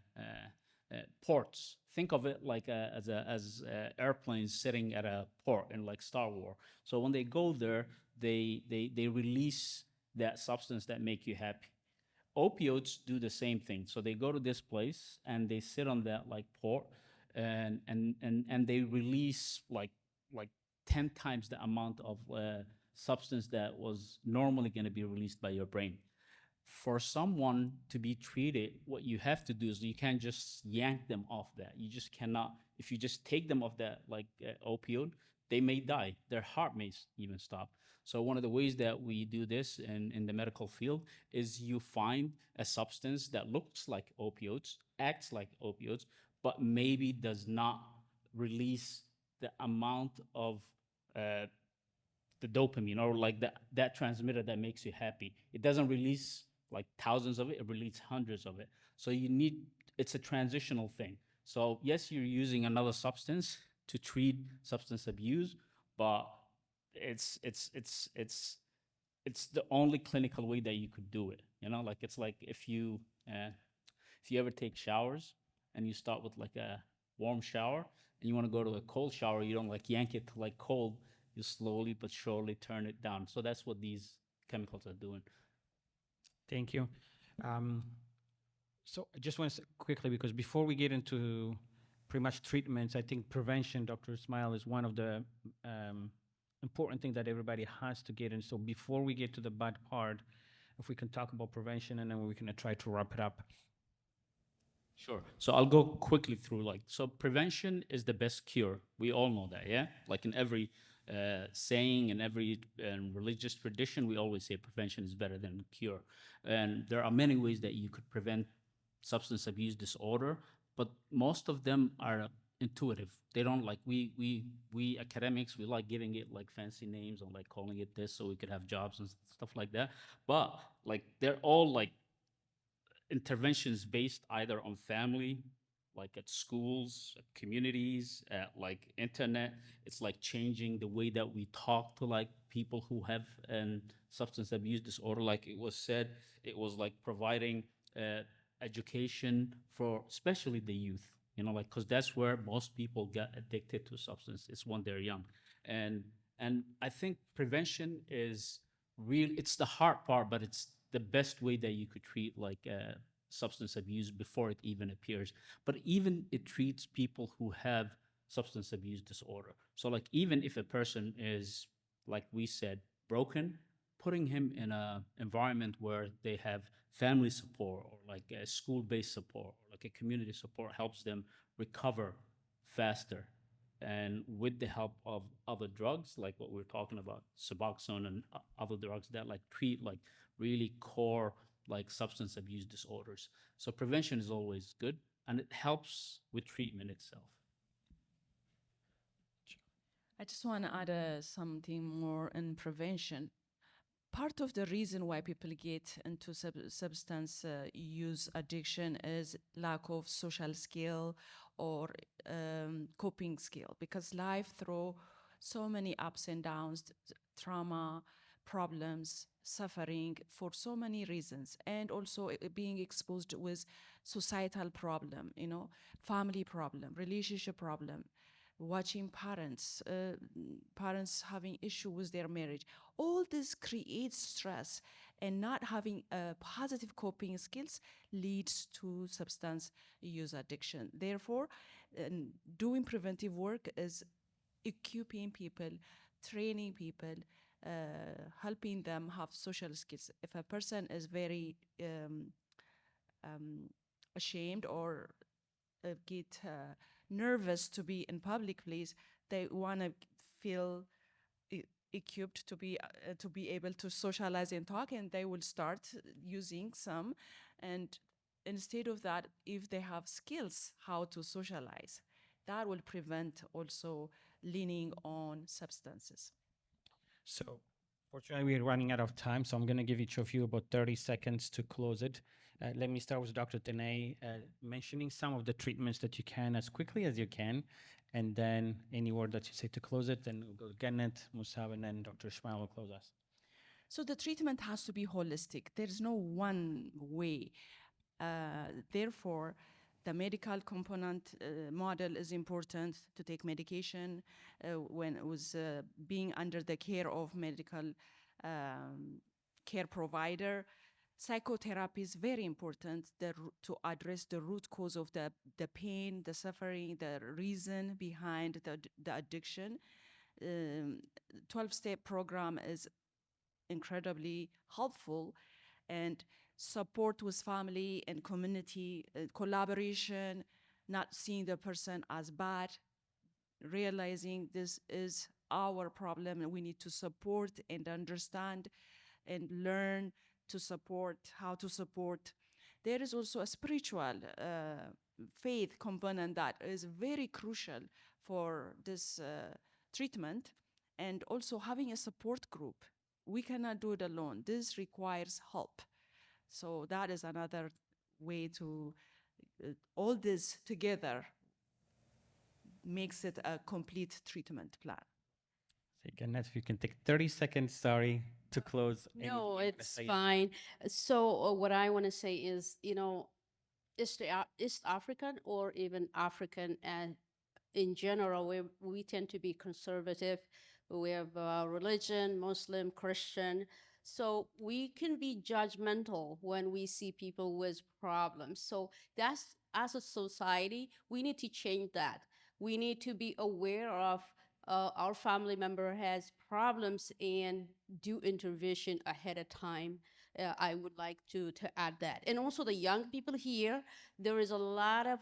ports, think of it like as airplanes sitting at a port in like Star Wars. So when they go there, they release that substance that make you happy. Opioids do the same thing. So they go to this place and they sit on that like port, and they release like 10 times the amount of substance that was normally going to be released by your brain. For someone to be treated, what you have to do is you can't just yank them off that. You just cannot. If you just take them off that like opioid, they may die. Their heart may even stop. So one of the ways that we do this in the medical field is you find a substance that looks like opioids, acts like opioids, but maybe does not release the amount of uh, the dopamine or like that transmitter that makes you happy. It doesn't release like thousands of it, it releases hundreds of it. So you need, it's a transitional thing. So yes, you're using another substance to treat substance abuse, but it's the only clinical way that you could do it. You know, like it's like if you ever take showers and you start with like a warm shower and you want to go to a cold shower, you don't like yank it to like cold, you slowly but surely turn it down. So that's what these chemicals are doing.
Thank you. So I just want to say quickly, because before we get into pretty much treatments, I think prevention, Dr. Ismail, is one of the important things that everybody has to get in. So before we get to the bad part, if we can talk about prevention, and then we can try to wrap it up.
Sure. So I'll go quickly through like, so prevention is the best cure. We all know that, yeah? Like in every saying, in every religious tradition, we always say prevention is better than cure. And there are many ways that you could prevent substance abuse disorder, but most of them are intuitive. They don't like, we academics, we like giving it like fancy names and like calling it this so we could have jobs and stuff like that. But like, they're all like interventions based either on family, like at schools, at communities, at like internet. It's like changing the way that we talk to like people who have an substance abuse disorder. Like it was said, it was like providing education for especially the youth, you know, like, because that's where most people get addicted to substance, is when they're young. And I think prevention is real, it's the hard part, but it's the best way that you could treat like substance abuse before it even appears. But even it treats people who have substance abuse disorder. So like even if a person is, like we said, broken, putting him in a environment where they have family support or like a school-based support or like a community support helps them recover faster. And with the help of other drugs, like what we're talking about, Suboxone and other drugs that like treat like really core like substance abuse disorders. So prevention is always good, and it helps with treatment itself.
I just want to add something more in prevention. Part of the reason why people get into substance use addiction is lack of social skill or coping skill, because life throw so many ups and downs, trauma, problems, suffering for so many reasons, and also being exposed with societal problem, you know, family problem, relationship problem, watching parents having issue with their marriage. All this creates stress, and not having positive coping skills leads to substance use addiction. Therefore, doing preventive work is equipping people, training people, helping them have social skills. If a person is very ashamed or get nervous to be in public place, they want to feel equipped to be able to socialize and talk, and they will start using some. And instead of that, if they have skills how to socialize, that will prevent also leaning on substances.
So, fortunately, we're running out of time, so I'm going to give each of you about 30 seconds to close it. Let me start with Dr. Tanay, mentioning some of the treatments that you can as quickly as you can, and then any word that you say to close it, then we'll go to Gannet, Musab, and then Dr. Ishmael will close us.
So the treatment has to be holistic. There is no one way. Therefore, The medical component model is important to take medication when it was being under the care of medical care provider. Psychotherapy is very important to address the root cause of the pain, the suffering, the reason behind the addiction. 12-step program is incredibly helpful, and support with family and community, collaboration, not seeing the person as bad, realizing this is our problem and we need to support and understand and learn to support, how to support. There is also a spiritual faith component that is very crucial for this treatment, and also having a support group. We cannot do it alone. This requires help. So that is another way to, all this together makes it a complete treatment plan.
So Gannet, if you can take 30 seconds, sorry, to close. anything you
No,
wanna
it's
say.
fine. So what I want to say is, East African or even African and in general, we tend to be conservative. We have religion, Muslim, Christian. So we can be judgmental when we see people with problems. So that's, as a society, we need to change that. We need to be aware of our family member has problems and do intervention ahead of time. I would like to add that. And also the young people here, there is a lot of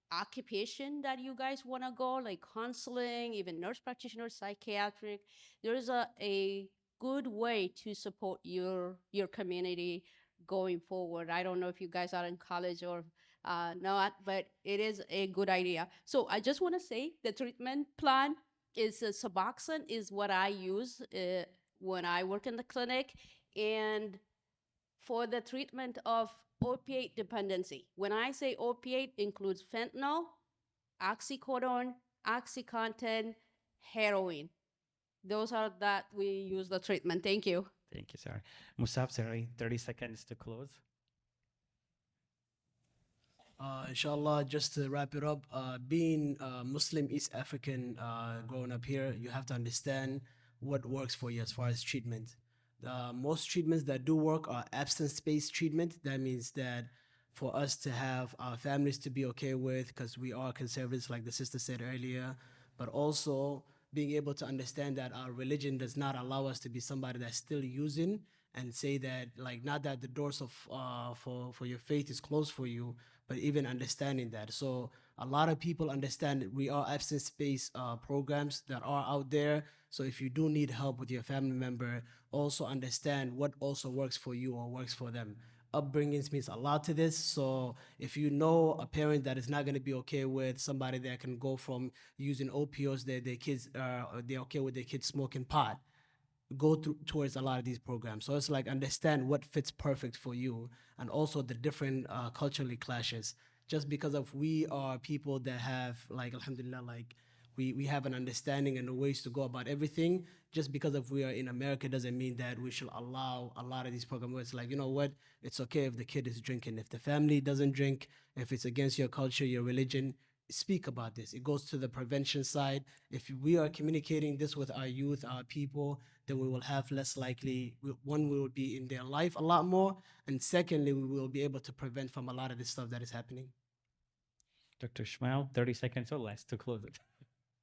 occupation that you guys want to go, like counseling, even nurse practitioner, psychiatric. There is a good way to support your community going forward. I don't know if you guys are in college or not, but it is a good idea. So I just want to say the treatment plan is Suboxone is what I use when I work in the clinic, and for the treatment of opiate dependency. When I say opiate, includes fentanyl, oxycodone, OxyContin, heroin. Those are that we use the treatment. Thank you.
Thank you, sorry. Musab, sorry, 30 seconds to close.
Inshallah, just to wrap it up, being Muslim East African, growing up here, you have to understand what works for you as far as treatment. Most treatments that do work are abstinence-based treatment. That means that for us to have our families to be okay with, because we are conservatives, like the sister said earlier, but also being able to understand that our religion does not allow us to be somebody that's still using and say that, like, not that the doors of for your faith is closed for you, but even understanding that. So a lot of people understand that we are abstinence-based programs that are out there. So if you do need help with your family member, also understand what also works for you or works for them. Upbringings means a lot to this. So if you know a parent that is not going to be okay with somebody that can go from using opioids, their kids they're okay with their kids smoking pot, go through towards a lot of these programs. So it's like understand what fits perfect for you, and also the different culturally clashes. Just because of we are people that have, like, alhamdulillah, like we have an understanding and the ways to go about everything. Just because of we are in America doesn't mean that we should allow a lot of these programs where it's like, you know what, it's okay if the kid is drinking. If the family doesn't drink, if it's against your culture, your religion, speak about this. It goes to the prevention side. If we are communicating this with our youth, our people, then we will have less likely, one, we will be in their life a lot more, and secondly, we will be able to prevent from a lot of this stuff that is happening.
Dr. Shmail, 30 seconds or less to close it.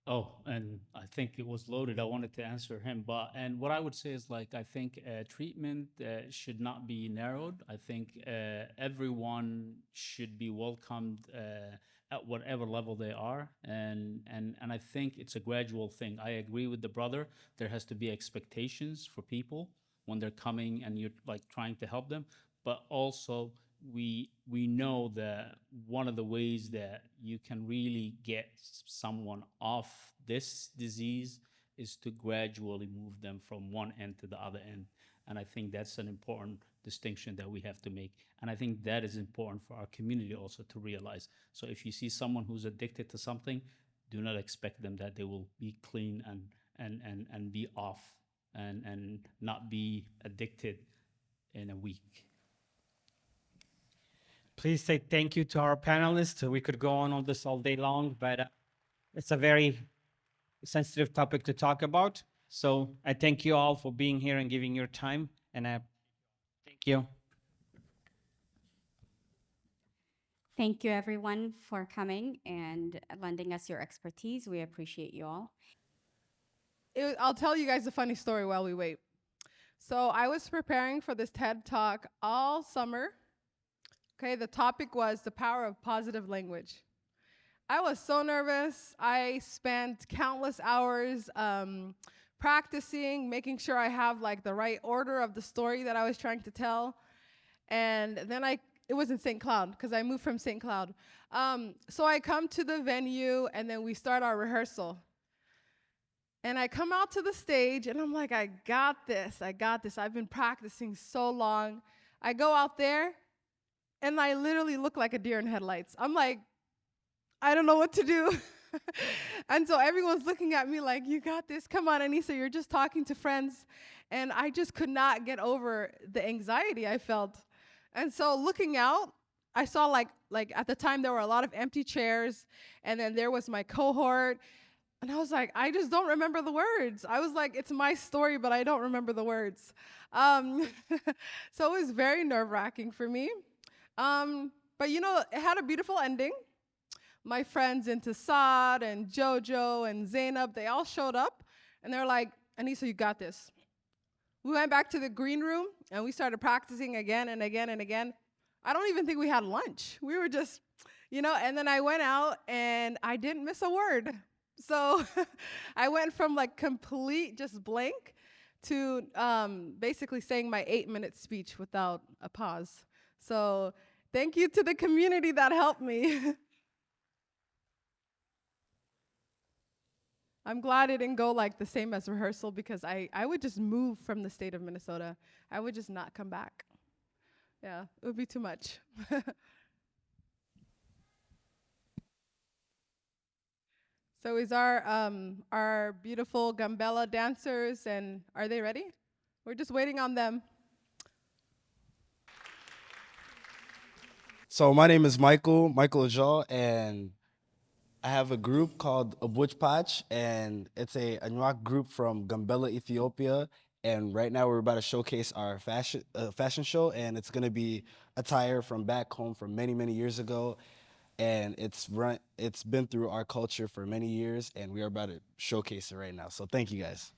Oh, and I think it was loaded. I wanted to answer him, but and what I would say is, like, I think treatment should not be narrowed. I think everyone should be welcomed at whatever level they are, and I think it's a gradual thing. I agree with the brother. There has to be expectations for people when they're coming and you're like trying to help them, but also we know that one of the ways that you can really get someone off this disease is to gradually move them from one end to the other end. And I think that's an important distinction that we have to make. And I think that is important for our community also to realize. So if you see someone who's addicted to something, do not expect them that they will be clean and be off and not be addicted in a week.
Please say thank you to our panelists. We could go on this all day long, but it's a very sensitive topic to talk about. So I thank you all for being here and giving your time. And I thank you.
Thank you, everyone, for coming and lending us your expertise. We appreciate you all.
I'll tell you guys a funny story while we wait. So I was preparing for this TED Talk all summer. Okay, the topic was the power of positive language. I was so nervous. I spent countless hours practicing, making sure I have like the right order of the story that I was trying to tell. And then it was in St. Cloud, because I moved from St. Cloud. So I come to the venue, and then we start our rehearsal. And I come out to the stage, and I'm like, I got this. I've been practicing so long. I go out there, and I literally look like a deer in headlights. I'm like, I don't know what to do. And so everyone's looking at me like, you got this. Come on, Anissa, you're just talking to friends. And I just could not get over the anxiety I felt. And so looking out, I saw like at the time there were a lot of empty chairs, and then there was my cohort, and I was like, I just don't remember the words. I was like, it's my story, but I don't remember the words. So it was very nerve-wracking for me. But you know, it had a beautiful ending. My friends Intisad and Jojo and Zainab, they all showed up, and they're like, Anissa, you got this. We went back to the green room, and we started practicing again and again and again. I don't even think we had lunch. We were just, and then I went out, and I didn't miss a word. So I went from like complete just blank to basically saying my 8-minute speech without a pause. So thank you to the community that helped me. I'm glad it didn't go like the same as rehearsal, because I would just move from the state of Minnesota. I would just not come back. Yeah, it would be too much. So is our beautiful Gambella dancers, and are they ready? We're just waiting on them.
So my name is Michael Ajal, and I have a group called Abuj Patch, and it's a Anuak group from Gambella, Ethiopia. And right now we're about to showcase our fashion show, and it's gonna be attire from back home from many, many years ago. And it's been through our culture for many years, and we are about to showcase it right now. So thank you guys.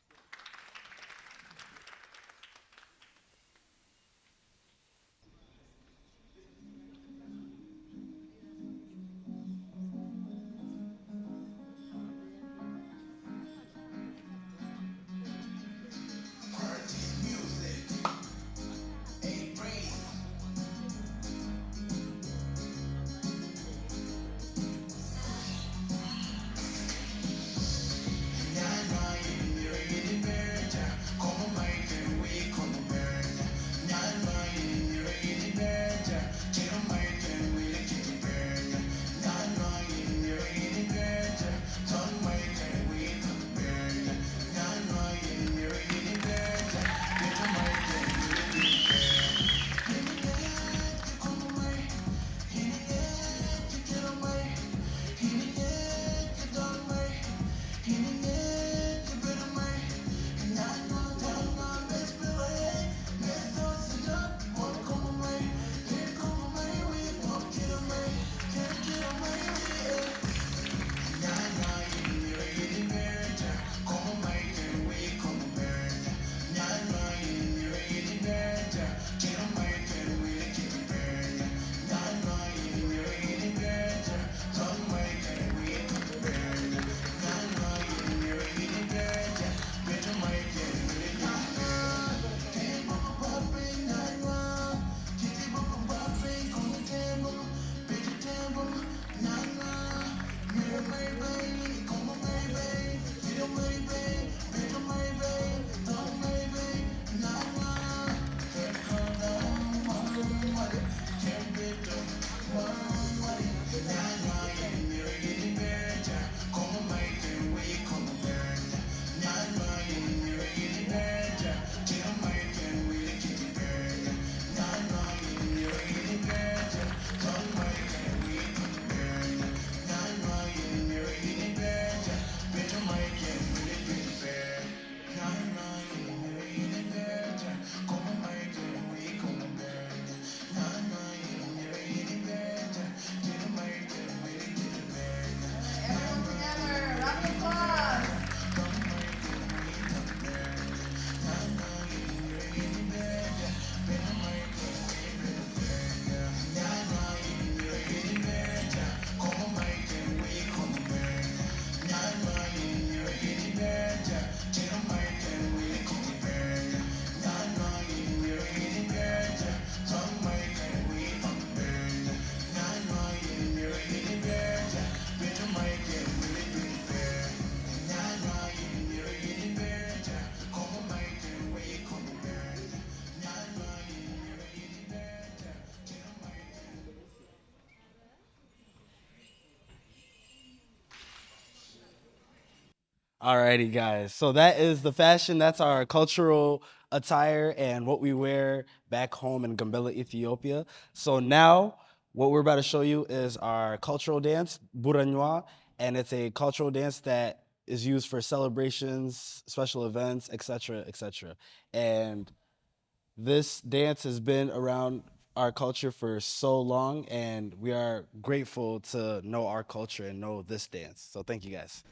You're
Alrighty, guys. So that is the fashion. That's our cultural attire and what we wear back home in Gambela, Ethiopia. So now, what we're about to show you is our cultural dance, Buranywa, and it's a cultural dance that is used for celebrations, special events, etc., etc. And this dance has been around our culture for so long, and we are grateful to know our culture and know this dance. So thank you, guys.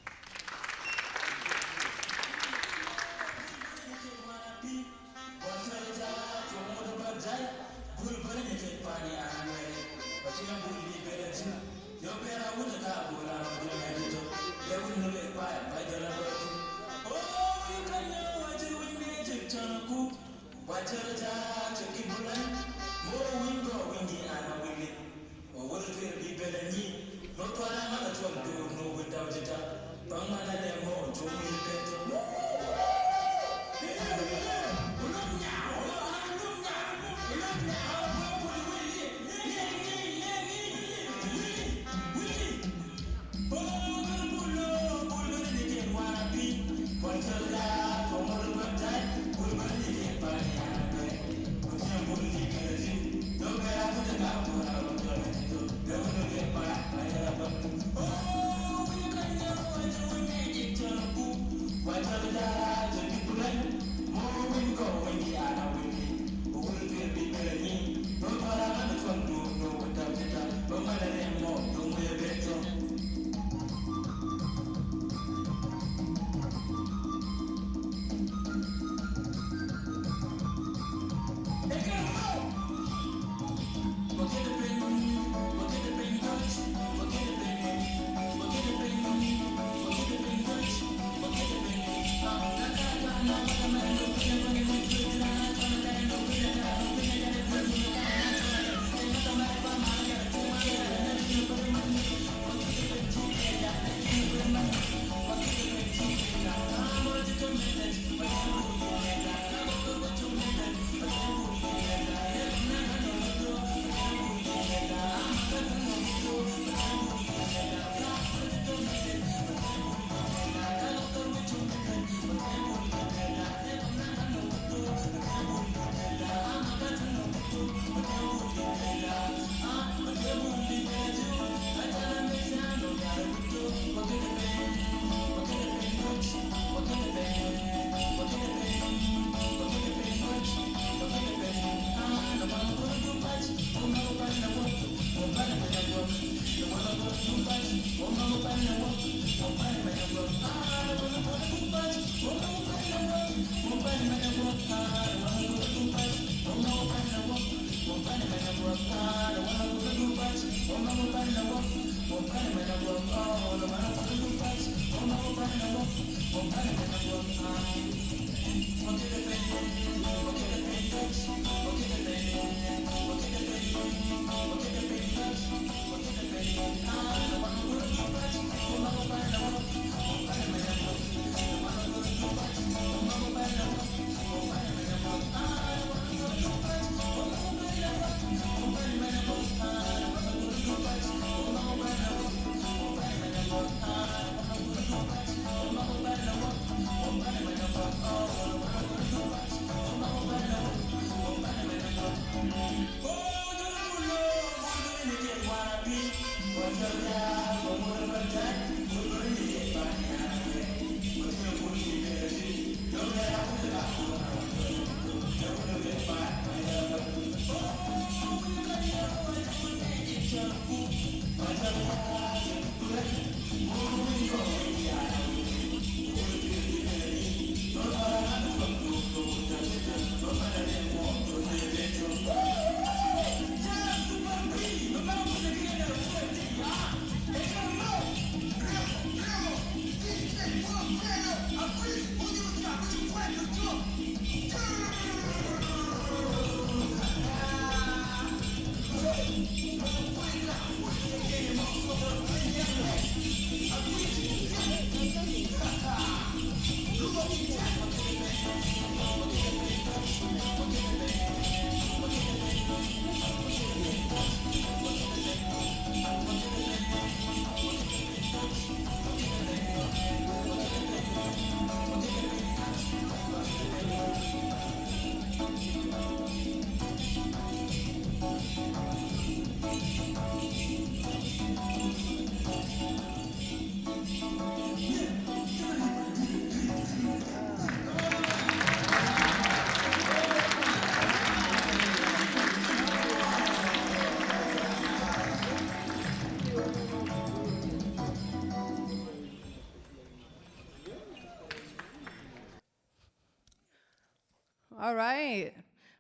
All right.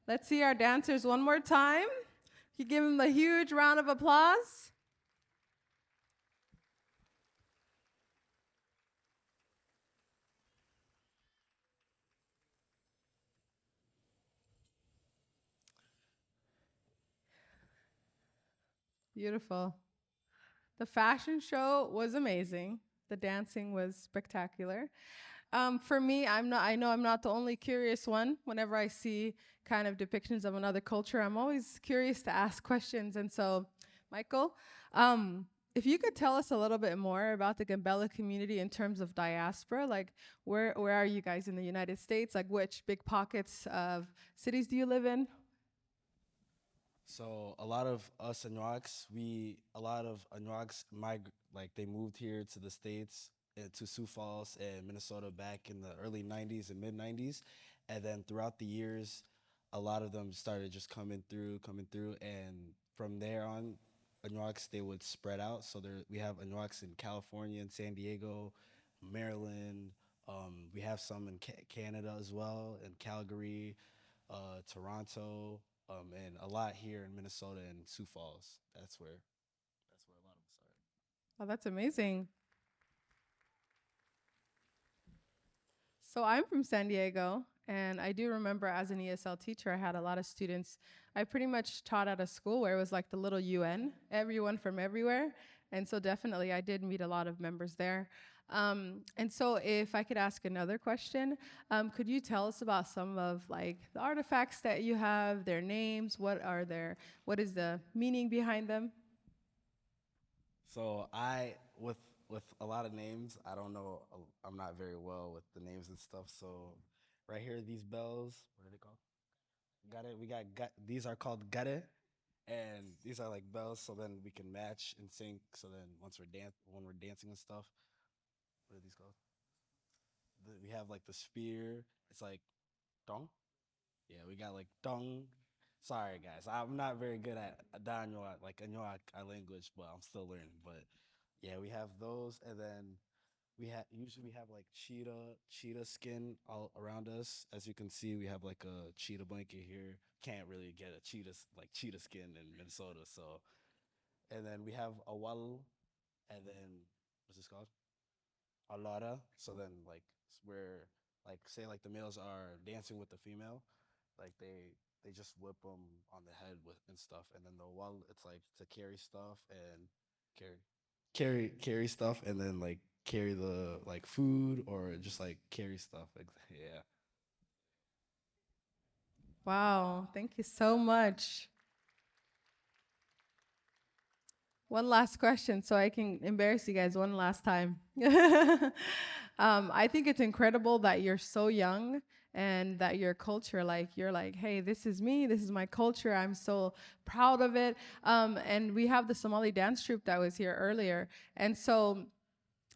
Let's see our dancers one more time. You give them a huge round of applause. Beautiful. The fashion show was amazing. The dancing was spectacular. For me, I know I'm not the only curious one. Whenever I see kind of depictions of another culture, I'm always curious to ask questions. And so, Michael, if you could tell us a little bit more about the Gambella community in terms of diaspora, like where are you guys in the United States? Like which big pockets of cities do you live in?
So a lot of us Anuaks, a lot of Anuaks like they moved here to the States, to Sioux Falls and Minnesota back in the early 90s and mid 90s. And then throughout the years, a lot of them started just coming through. And from there on, Anuaks, they would spread out. So we have Anuaks in California and San Diego, Maryland. We have some in Canada as well, in Calgary, Toronto, and a lot here in Minnesota and Sioux Falls. That's where a lot of them started.
Oh, that's amazing. So I'm from San Diego, and I do remember as an ESL teacher, I had a lot of students. I pretty much taught at a school where it was like the little UN, everyone from everywhere. And so definitely I did meet a lot of members there. And so if I could ask another question, could you tell us about some of like the artifacts that you have, their names, what is the meaning behind them?
So with a lot of names, I don't know. I'm not very well with the names and stuff. So right here, these bells, what are they called? Got it. These are called gare, and these are like bells. So then we can match and sync. So then when we're dancing and stuff, what are these called? We have like the spear. It's like dong. Yeah, we got like dong. Sorry guys, I'm not very good at Danoa, like Anuak language, but I'm still learning. But yeah, we have those, and then we have like cheetah skin all around us. As you can see, we have like a cheetah blanket here. Can't really get a cheetah skin in Minnesota, so. And then we have a wall, and then what's this called? A lada. So then we're like say like the males are dancing with the female, like they just whip them on the head with and stuff, and then the wall it's like to carry stuff and carry carry stuff, and then like carry the like food or just like carry stuff. Like, yeah.
Wow, thank you so much. One last question so I can embarrass you guys one last time. I think it's incredible that you're so young and that your culture, like, you're like, hey, this is me, this is my culture, I'm so proud of it. And we have the Somali dance troupe that was here earlier. And so,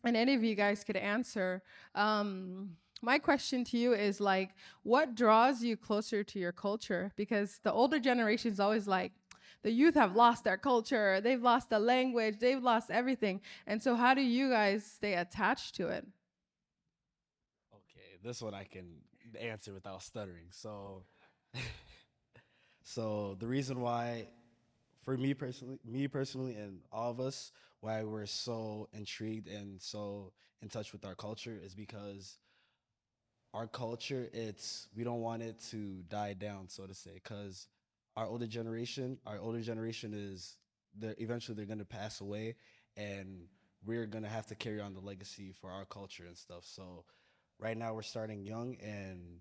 and any of you guys could answer. My question to you is like, what draws you closer to your culture? Because the older generation is always like, the youth have lost their culture, they've lost the language, they've lost everything. And so how do you guys stay attached to it?
Okay, this one I can answer without stuttering. So, so the reason why, for me personally, and all of us, why we're so intrigued and so in touch with our culture is because our culture, we don't want it to die down, so to say, because our older generation eventually they're gonna pass away, and we're gonna have to carry on the legacy for our culture and stuff. So right now we're starting young, and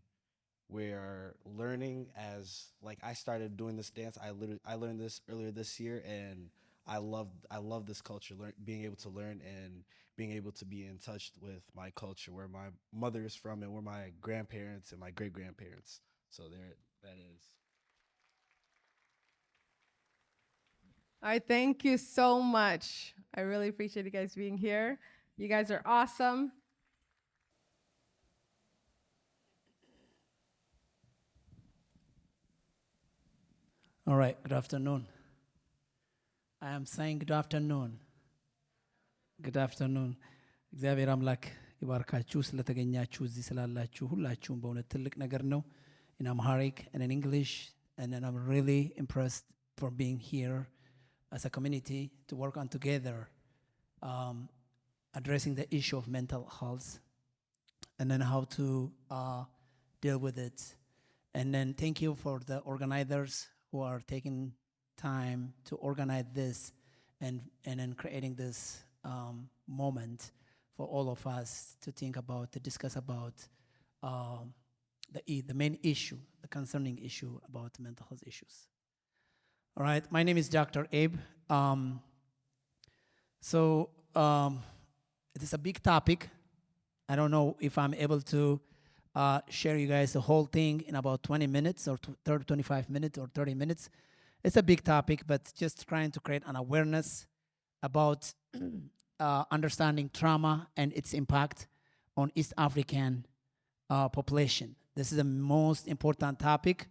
we're learning as like I started doing this dance. I learned this earlier this year, and I love this culture. Being able to learn and being able to be in touch with my culture, where my mother is from, and where my grandparents and my great grandparents. So That is.
I thank you so much. I really appreciate you guys being here. You guys are awesome.
All right, good afternoon. I am saying good afternoon. Good afternoon. እግዚአብሔር አምላክ ይባርካችሁ ስለተገኛችሁ እዚህ ስላላችሁ ሁላችሁም በእውነት ትልቅ ነገር ነው። In Amharic and in English, and then I'm really impressed for being here as a community to work on together, addressing the issue of mental health, and then how to deal with it. And then thank you for the organizers who are taking time to organize this and then creating this moment for all of us to think about, to discuss about the main issue, the concerning issue about mental health issues. All right, my name is Dr. Abe. It is a big topic. I don't know if I'm able to share you guys the whole thing in about 20 minutes or 30, 25 minutes or 30 minutes. It's a big topic, but just trying to create an awareness about understanding trauma and its impact on East African population. This is the most important topic.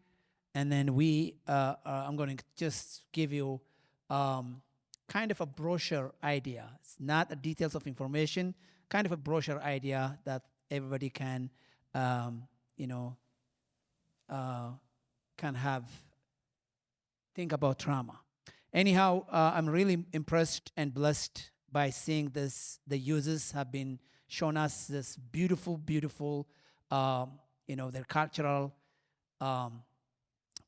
And then I'm going to just give you kind of a brochure idea. It's not the details of information, kind of a brochure idea that everybody can, can have, think about trauma. Anyhow, I'm really impressed and blessed by seeing this. The users have been shown us this beautiful, beautiful, their cultural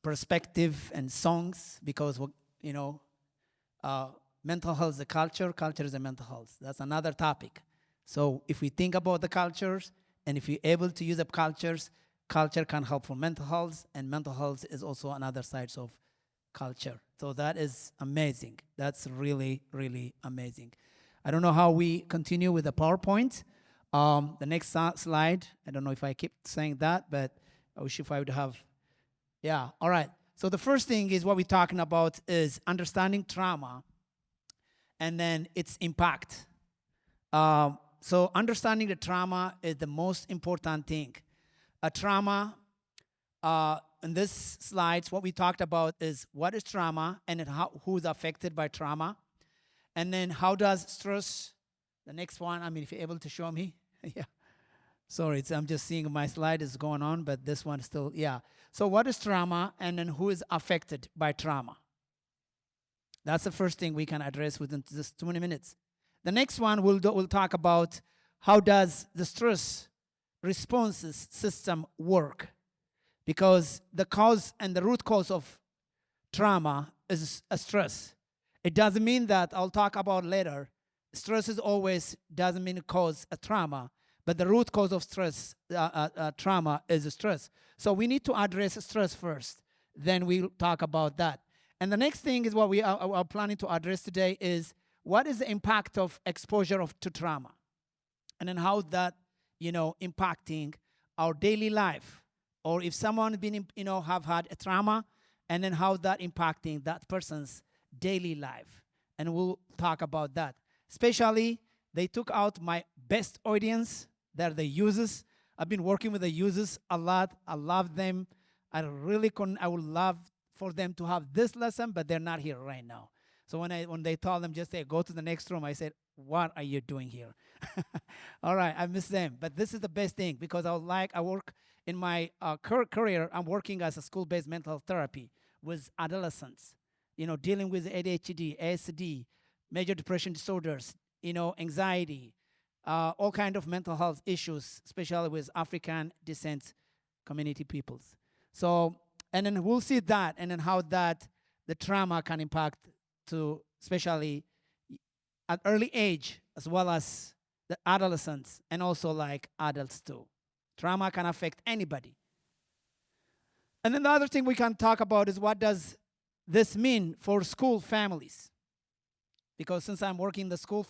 perspective and songs, because mental health is a culture, culture is a mental health. That's another topic. So if we think about the cultures, and if you're able to use up cultures, culture can help for mental health, and mental health is also another side of culture. So that is amazing. That's really, really amazing. I don't know how we continue with the PowerPoint. The next slide, I don't know if I keep saying that, but I wish if I would have, yeah, all right. So the first thing is what we're talking about is understanding trauma and then its impact. So understanding the trauma is the most important thing. A trauma, in this slides, what we talked about is what is trauma and then who's affected by trauma. And then how does stress, the next one, I mean, if you're able to show me. Yeah. Sorry, I'm just seeing my slide is going on, but this one still, yeah. So what is trauma and then who is affected by trauma? That's the first thing we can address within just 20 minutes. The next one, we'll talk about how does the stress responses system work? Because the cause and the root cause of trauma is a stress. It doesn't mean that, I'll talk about later, stress is always doesn't mean cause a trauma, but the root cause of stress, trauma is stress. So we need to address stress first, then we'll talk about that. And the next thing is what we are planning to address today is what is the impact of exposure to trauma? And then how that, impacting our daily life. Or if someone been, have had a trauma, and then how that impacting that person's daily life. And we'll talk about that. Especially, they took out my best audience. They're the users. I've been working with the users a lot. I love them. I would love for them to have this lesson, but they're not here right now. So when they told them just say, go to the next room, I said, what are you doing here? All right, I miss them. But this is the best thing because I work in my career, I'm working as a school-based mental health therapy with adolescents, dealing with ADHD, ASD, major depression disorders, anxiety, all kind of mental health issues, especially with African descent community peoples. So, and then we'll see that, and then how that the trauma can impact to, especially at early age, as well as the adolescents, and also like adults too. Trauma can affect anybody. And then the other thing we can talk about is what does this mean for school families? Because since I'm working in the school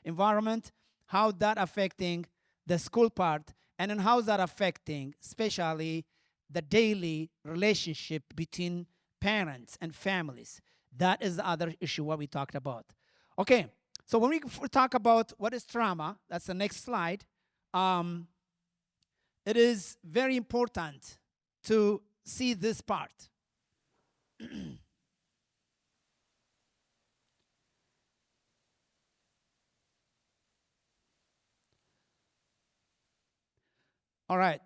environment, how that affecting the school part, and then how's that affecting especially the daily relationship between parents and families. That is the other issue what we talked about. Okay, so when we talk about what is trauma, that's the next slide. It is very important to see this part. All right.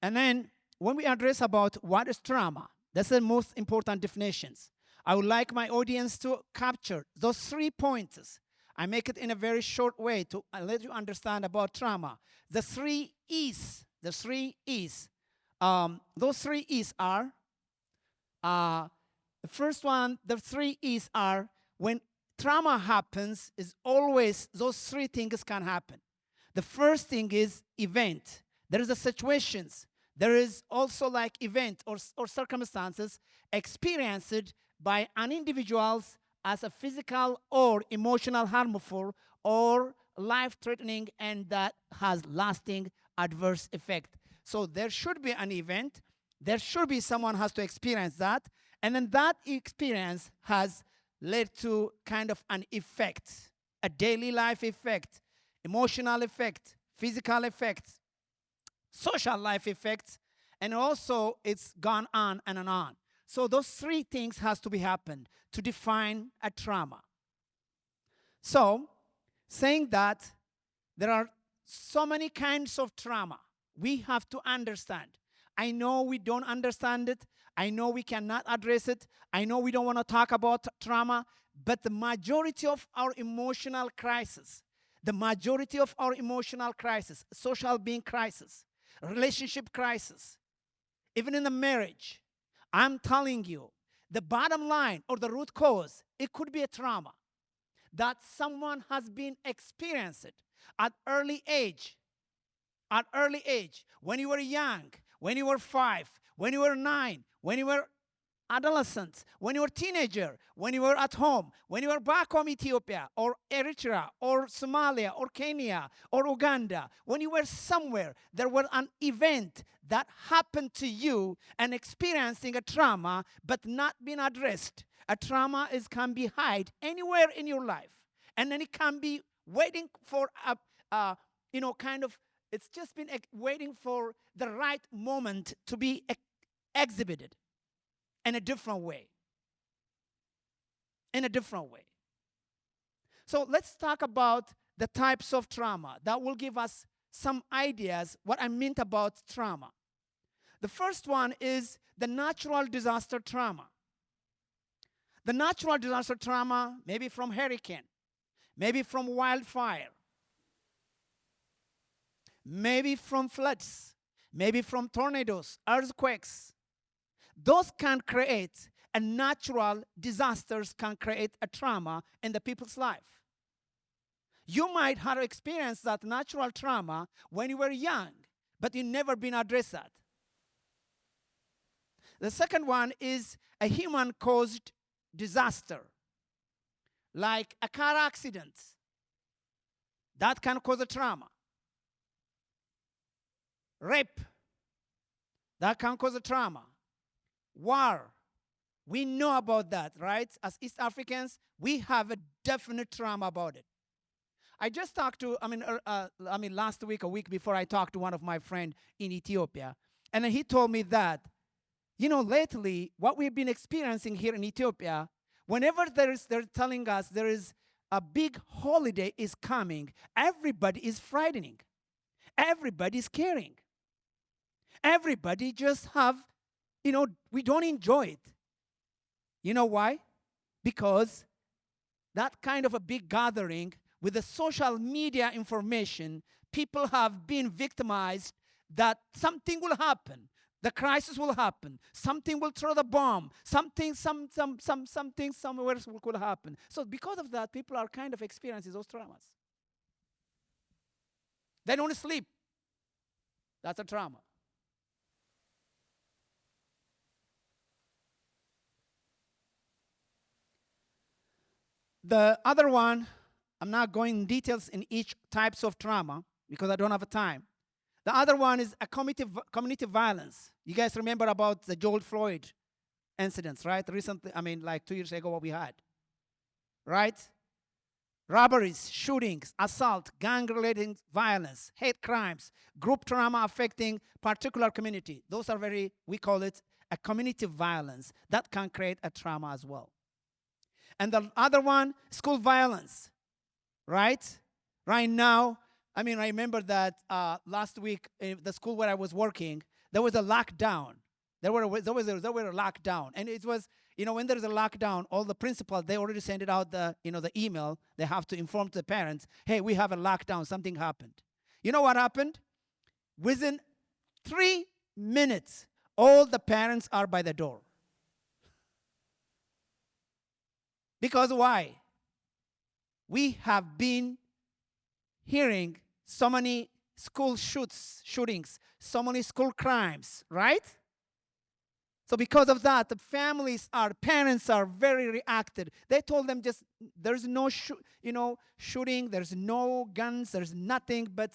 And then when we address about what is trauma, that's the most important definitions. I would like my audience to capture those 3 points. I make it in a very short way to let you understand about trauma. The 3 E's. The 3 E's. Those 3 E's are, the first one, the 3 E's are when trauma happens is always those 3 things can happen. The first thing is event. There is a situations. There is also like event or circumstances experienced by an individual as a physical or emotional harmful or life-threatening, and that has lasting adverse effect. So there should be an event. There should be someone has to experience that. And then that experience has led to kind of an effect, a daily life effect, emotional effect, physical effect, social life effects, and also it's gone on and on. So those 3 things has to be happened to define a trauma. So saying that there are so many kinds of trauma, we have to understand. I know we don't understand it. I know we cannot address it. I know we don't want to talk about trauma, but the majority of our emotional crisis, social being crisis, relationship crisis, even in the marriage, I'm telling you, the bottom line or the root cause, it could be a trauma that someone has been experienced at early age, when you were young, when you were 5, when you were 9, when you were adolescent, when you were teenager, when you were at home, when you were back home Ethiopia or Eritrea or Somalia or Kenya or Uganda, when you were somewhere, there was an event that happened to you and experiencing a trauma but not being addressed. A trauma can be hide anywhere in your life, and then it can be waiting for it's just been waiting for the right moment to be exhibited in a different way. So let's talk about the types of trauma that will give us some ideas what I meant about trauma. The first one is the natural disaster trauma. The natural disaster trauma, maybe from hurricane, maybe from wildfire, maybe from floods, maybe from tornadoes, earthquakes. Those can create, and natural disasters can create a trauma in the people's life. You might have experienced that natural trauma when you were young, but you never been addressed that. The second one is a human-caused disaster, like a car accident. That can cause a trauma. Rape, that can cause a trauma. War, we know about that, right? As East Africans, we have a definite trauma about it. I just talked to, last week, a week before, I talked to one of my friends in Ethiopia, and he told me that, lately, what we've been experiencing here in Ethiopia, whenever they're telling us there is a big holiday is coming, everybody is frightening. Everybody is caring. Everybody just have, we don't enjoy it. You know why? Because that kind of a big gathering with the social media information, people have been victimized that something will happen. The crisis will happen. Something will throw the bomb. Something somewhere could happen. So because of that, people are kind of experiencing those traumas. They don't sleep. That's a trauma. The other one, I'm not going in details in each types of trauma because I don't have time. The other one is a community violence. You guys remember about the George Floyd incidents, right? Recently, I mean, like 2 years ago, what we had, right? Robberies, shootings, assault, gang-related violence, hate crimes, group trauma affecting particular community. Those are we call it a community violence that can create a trauma as well. And the other one, school violence, right? Right now, I mean, I remember that last week in the school where I was working, there was a lockdown. There were a lockdown, and it was, when there's a lockdown, all the principals, they already sent it out the email. They have to inform the parents, hey, we have a lockdown, something happened. You know what happened? Within 3 minutes, all the parents are by the door. Because why? We have been hearing so many school shootings, so many school crimes, right? So because of that, the parents are very reacted. They told them there's no shooting, there's no guns, there's nothing, but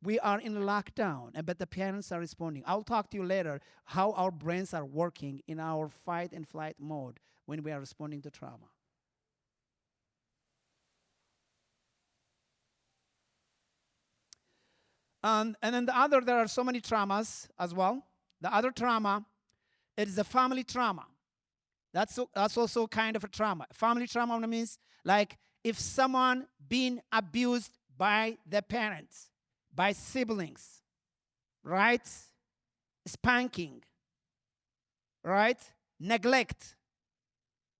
we are in lockdown. But the parents are responding. I'll talk to you later how our brains are working in our fight and flight mode when we are responding to trauma. And then there are so many traumas as well. The other trauma, it is a family trauma. That's also kind of a trauma. Family trauma means like if someone being abused by their parents, by siblings, right? Spanking, right? Neglect.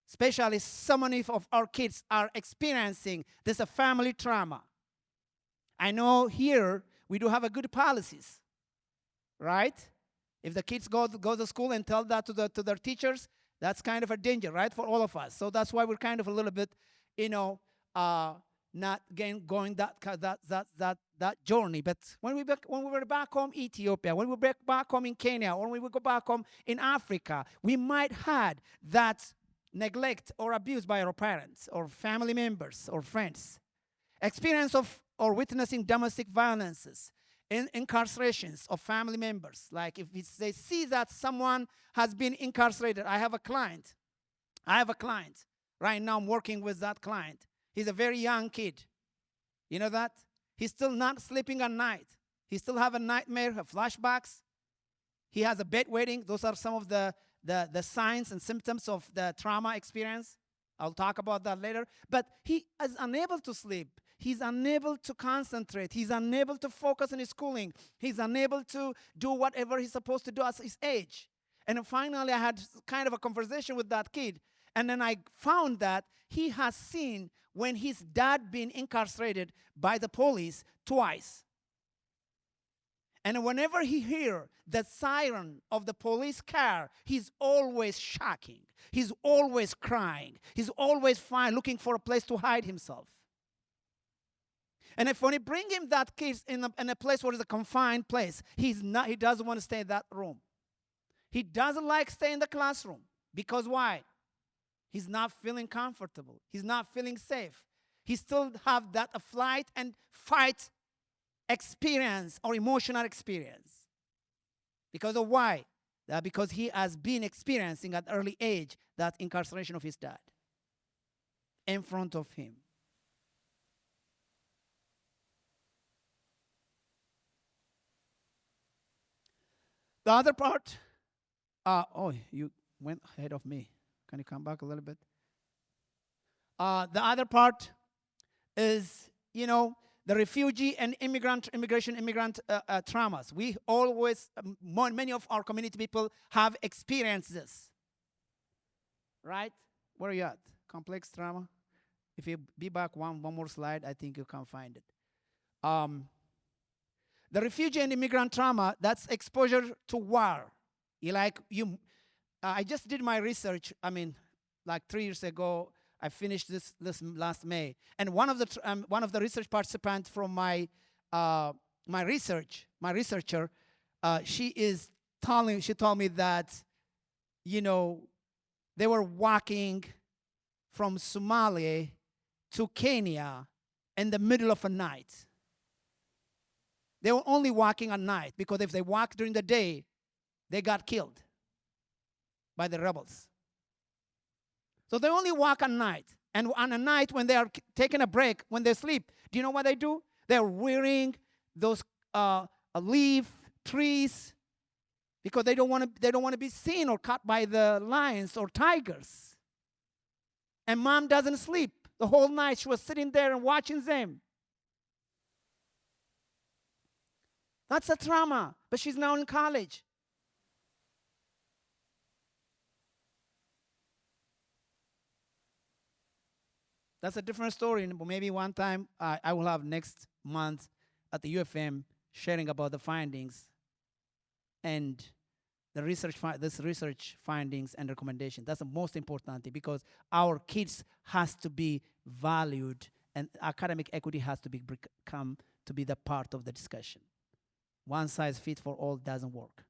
Especially so many of our kids are experiencing this a family trauma. I know here we do have a good policies, right? If the kids go to school and tell that to their teachers, that's kind of a danger, right, for all of us. So that's why we're kind of a little bit, not going that journey. But when we were back home in Ethiopia, when we were back home in Kenya, or when we go back home in Africa, we might had that neglect or abuse by our parents or family members or friends. Experience of or witnessing domestic violences, incarcerations of family members. Like if they see that someone has been incarcerated, I have a client right now. I'm working with that client. He's a very young kid. You know that? He's still not sleeping at night. He still have a nightmare, flashbacks. He has a bedwetting. Those are some of the signs and symptoms of the trauma experience. I'll talk about that later. But he is unable to sleep. He's unable to concentrate. He's unable to focus on his schooling. He's unable to do whatever he's supposed to do at his age. And then finally, I had kind of a conversation with that kid. And then I found that he has seen when his dad been incarcerated by the police twice. And whenever he hears the siren of the police car, he's always shocking. He's always crying. He's always looking for a place to hide himself. And when you bring him that kid in a place where it's a confined place, he doesn't want to stay in that room. He doesn't like staying in the classroom. Because why? He's not feeling comfortable. He's not feeling safe. He still have that flight and fight experience or emotional experience. Because of why? Because he has been experiencing at early age that incarceration of his dad in front of him. The other part, you went ahead of me. Can you come back a little bit? The other part is, the refugee and immigrant traumas. We always, many of our community people have experienced this. Right? Where are you at? Complex trauma? If you be back one more slide, I think you can find it. The refugee and immigrant trauma, that's exposure to war. I just did my research, like 3 years ago. I finished this last May. And one of the research participants from my researcher, she told me that, they were walking from Somalia to Kenya in the middle of a night. They were only walking at night because if they walked during the day, they got killed by the rebels. So they only walk at night. And on a night when they are taking a break, when they sleep, do you know what they do? They're wearing those leaf trees because they don't want to be seen or caught by the lions or tigers. And mom doesn't sleep the whole night. She was sitting there and watching them. That's a trauma, but she's now in college. That's a different story. But maybe one time I will have next month at the UFM sharing about the findings and the research findings and recommendations. That's the most important thing because our kids has to be valued and academic equity has to become to be the part of the discussion. One size fits for all doesn't work.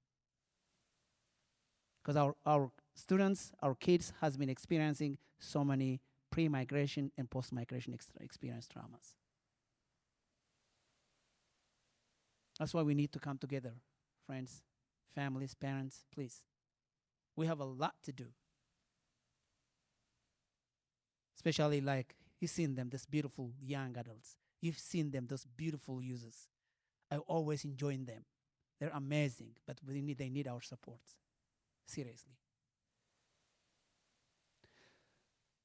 Because our students, our kids has been experiencing so many pre-migration and post-migration experience traumas. That's why we need to come together, friends, families, parents, please. We have a lot to do. Especially like you've seen them, these beautiful young adults. You've seen them, those beautiful users. I always enjoy them. They're amazing, but they need our support. Seriously.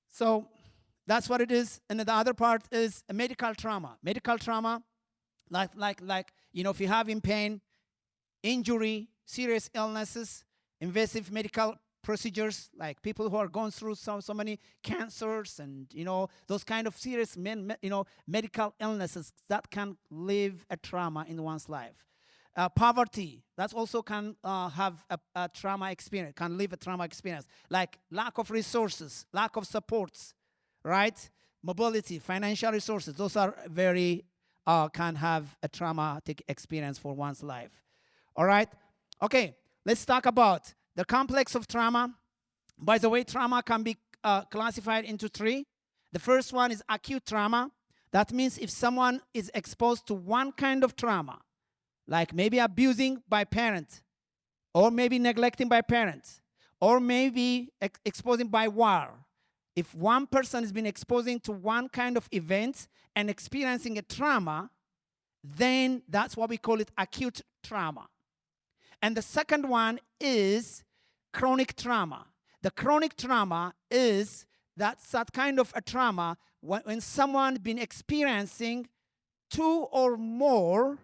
So that's what it is. And the other part is a medical trauma. Medical trauma, like if you have in pain, injury, serious illnesses, invasive medical procedures, like people who are going through so many cancers and those kind of serious medical illnesses that can leave a trauma in one's life. Poverty, that also can have a trauma experience, can leave a trauma experience, like lack of resources, lack of supports, right? Mobility, financial resources, those are very, can have a traumatic experience for one's life. All right? Okay, let's talk about the complex of trauma. By the way, trauma can be classified into three. The first one is acute trauma. That means if someone is exposed to one kind of trauma, like maybe abusing by parent, or maybe neglecting by parents, or maybe exposing by war. If one person has been exposing to one kind of event and experiencing a trauma, then that's what we call it acute trauma. And the second one is chronic trauma. The chronic trauma is that kind of a trauma when someone's been experiencing two or more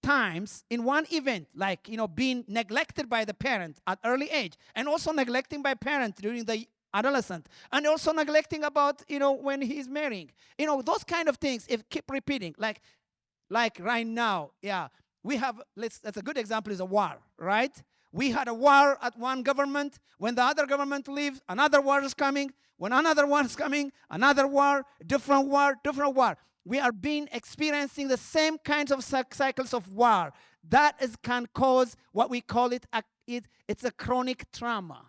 times in one event, like being neglected by the parent at early age, and also neglecting by parent during the adolescent, and also neglecting about when he's marrying. Those kind of things, if keep repeating, like right now, yeah, we have, that's a good example is a war, right? We had a war at one government. When the other government leaves, another war is coming. When another one is coming, another war, different war, different war. We are experiencing the same kinds of cycles of war. That can cause what we call it's a chronic trauma.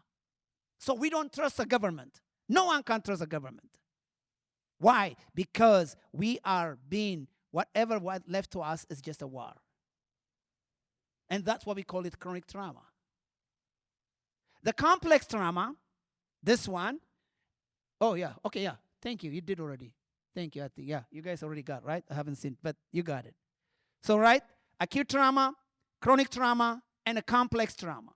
So we don't trust the government. No one can trust the government. Why? Because we are whatever left to us is just a war. And that's why we call it chronic trauma. The complex trauma, this one, oh yeah, okay, yeah, thank you, you did already. Thank you, I think, yeah, you guys already got, right? I haven't seen, but you got it. So, right, acute trauma, chronic trauma, and a complex trauma.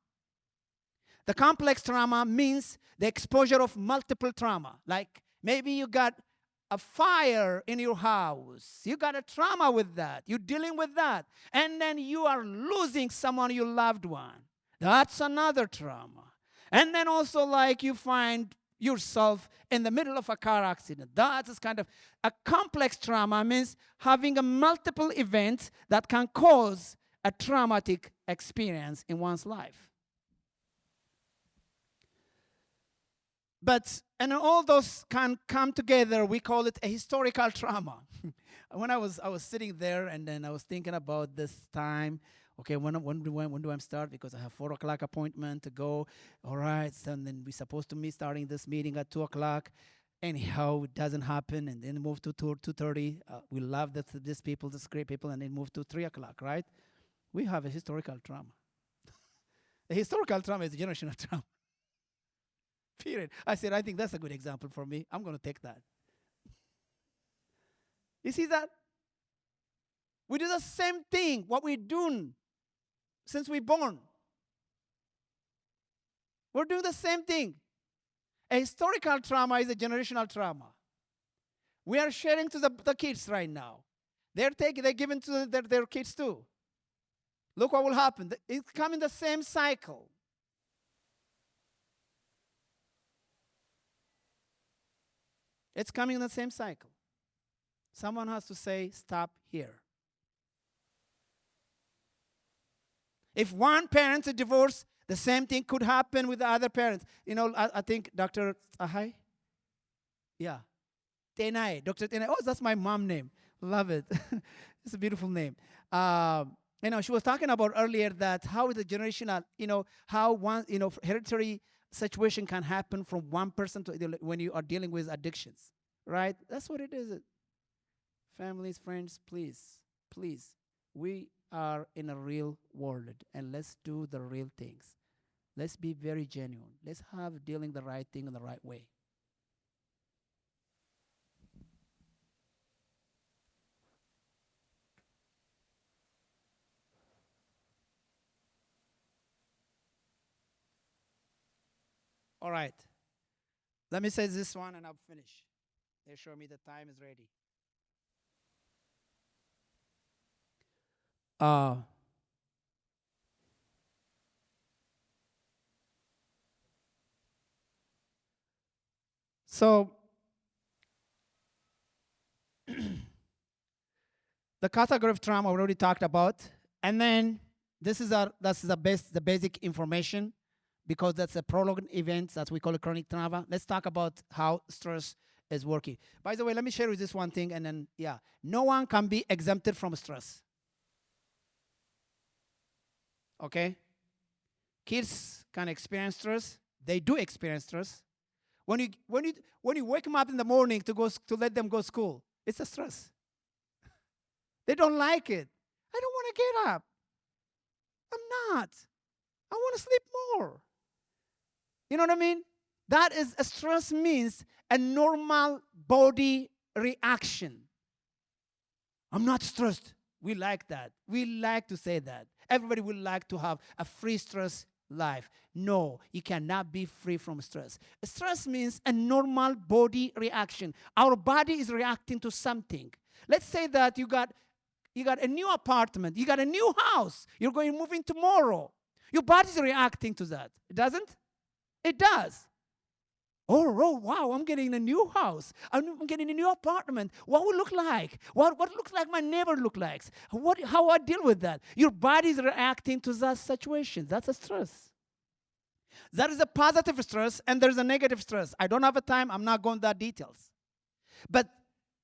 The complex trauma means the exposure of multiple trauma. Like maybe you got a fire in your house. You got a trauma with that. You're dealing with that. And then you are losing someone you loved one. That's another trauma. And then also like you find yourself in the middle of a car accident. That is kind of a complex trauma, means having a multiple events that can cause a traumatic experience in one's life. And all those can come together. We call it a historical trauma. When I was sitting there and then I was thinking about this time. Okay, when do I start? Because I have 4 o'clock appointment to go. All right, so then we're supposed to be starting this meeting at 2 o'clock. Anyhow, it doesn't happen, and then move to 2:30. We love these people, these great people, and then move to 3 o'clock, right? We have a historical trauma. The historical trauma is a generational trauma. Period. I said, I think that's a good example for me. I'm going to take that. You see that? We do the same thing, what we're doing since we're born. We're doing the same thing. A historical trauma is a generational trauma. We are sharing to the kids right now. They're giving to their kids too. Look what will happen. It's coming the same cycle. It's coming in the same cycle. Someone has to say, stop here. If one parent is divorced, the same thing could happen with the other parents. You know, I think Dr. Ahai? Yeah. Tenai, Dr. Tenai. Oh, that's my mom name. Love it. It's a beautiful name. You know, she was talking about earlier that how the generational, how one, hereditary situation can happen from one person to when you are dealing with addictions, right? That's what it is. Families, friends, please, please, we are in a real world, and let's do the real things. Let's be very genuine. Let's have dealing the right thing in the right way. All right. Let me say this one and I'll finish. They show me the time is ready. So the category of trauma we already talked about, and then that's the basic information, because that's a prolonged event that we call a chronic trauma. Let's talk about how stress is working. By the way, let me share with this one thing, and then no one can be exempted from stress. Okay? Kids can experience stress. They do experience stress. When you wake them up in the morning to let them go to school, it's a stress. They don't like it. I don't want to get up. I'm not. I want to sleep more. You know what I mean? That is, a stress means a normal body reaction. I'm not stressed. We like that. We like to say that. Everybody would like to have a free stress life. No, you cannot be free from stress. Stress means a normal body reaction. Our body is reacting to something. Let's say that you got a new apartment, you got a new house, you're going to move in tomorrow. Your body's reacting to that. It doesn't? It does. Oh, wow, I'm getting a new house. I'm getting a new apartment. What will it look like? What looks like my neighbor look like? How I deal with that? Your body is reacting to that situation. That's a stress. That is a positive stress, and there's a negative stress. I don't have a time. I'm not going to that details. But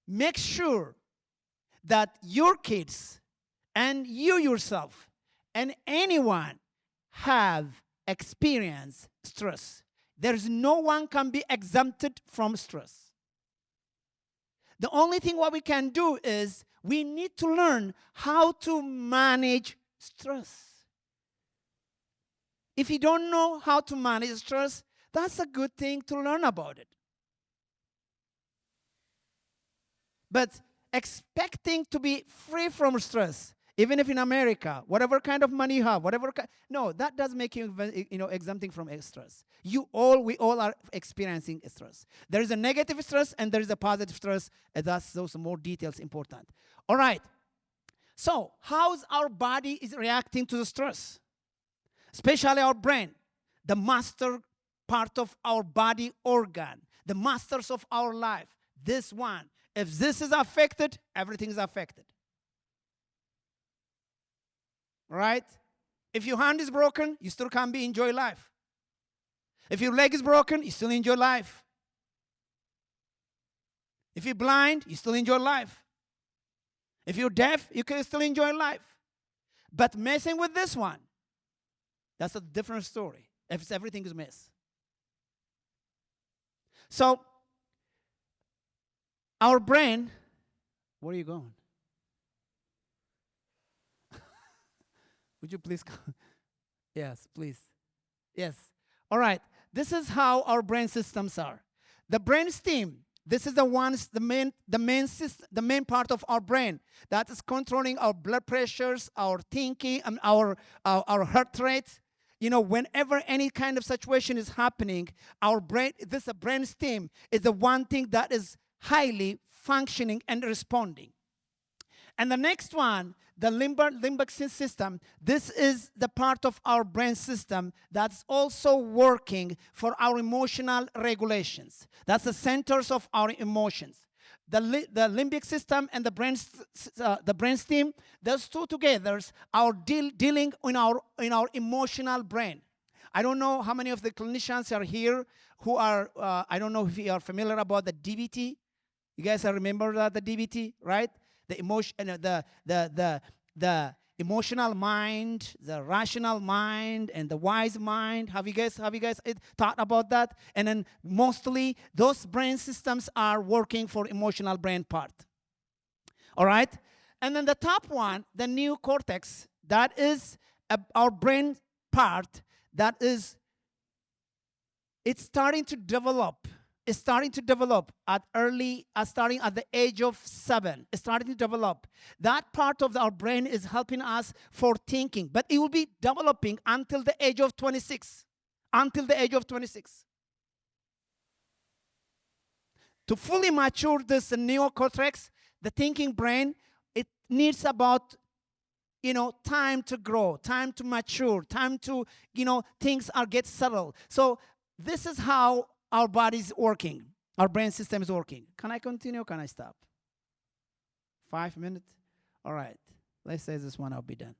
make sure that your kids and you yourself and anyone have experienced stress. There's no one can be exempted from stress. The only thing what we can do is we need to learn how to manage stress. If you don't know how to manage stress, that's a good thing to learn about it. But expecting to be free from stress, even if in America, whatever kind of money you have, no, that doesn't make you exempting from stress. We all are experiencing stress. There is a negative stress and there is a positive stress, and those more details important. All right. So, how's our body is reacting to the stress? Especially our brain, the master part of our body organ, the masters of our life. This one, if this is affected, everything is affected. Right? If your hand is broken, you still can't enjoy life. If your leg is broken, you still enjoy life. If you're blind, you still enjoy life. If you're deaf, you can still enjoy life. But messing with this one, that's a different story. If everything is mess. So, Our brain, where are you going? Would you please come? Yes, please. Yes. All right. This is how our brain systems are. The brain stem. This is the main part of our brain that is controlling our blood pressures, our thinking, and our heart rate. You know, whenever any kind of situation is happening, our brain, this brain stem is the one thing that is highly functioning and responding. And the next one, the limbic system, this is the part of our brain system that's also working for our emotional regulations. That's the centers of our emotions. The limbic system and the brainstem, those two together are dealing in our emotional brain. I don't know how many of the clinicians are here who are, I don't know if you are familiar about the DBT. You guys remember that, the DBT, right? The emotion, the emotional mind, the rational mind, and the wise mind. Have you guys thought about that? And then mostly those brain systems are working for emotional brain part. All right, and then the top one, the neocortex, that is our brain part that is, it's starting to develop. Is starting to develop starting at the age of 7. It's starting to develop. That part of our brain is helping us for thinking, but it will be developing until the age of 26. Until the age of 26. To fully mature this neocortex, the thinking brain, it needs about, time to grow, time to mature, time to, things get settled. So this is how our body is working. Our brain system is working. Can I continue or can I stop? 5 minutes? All right. Let's say this one, I'll be done.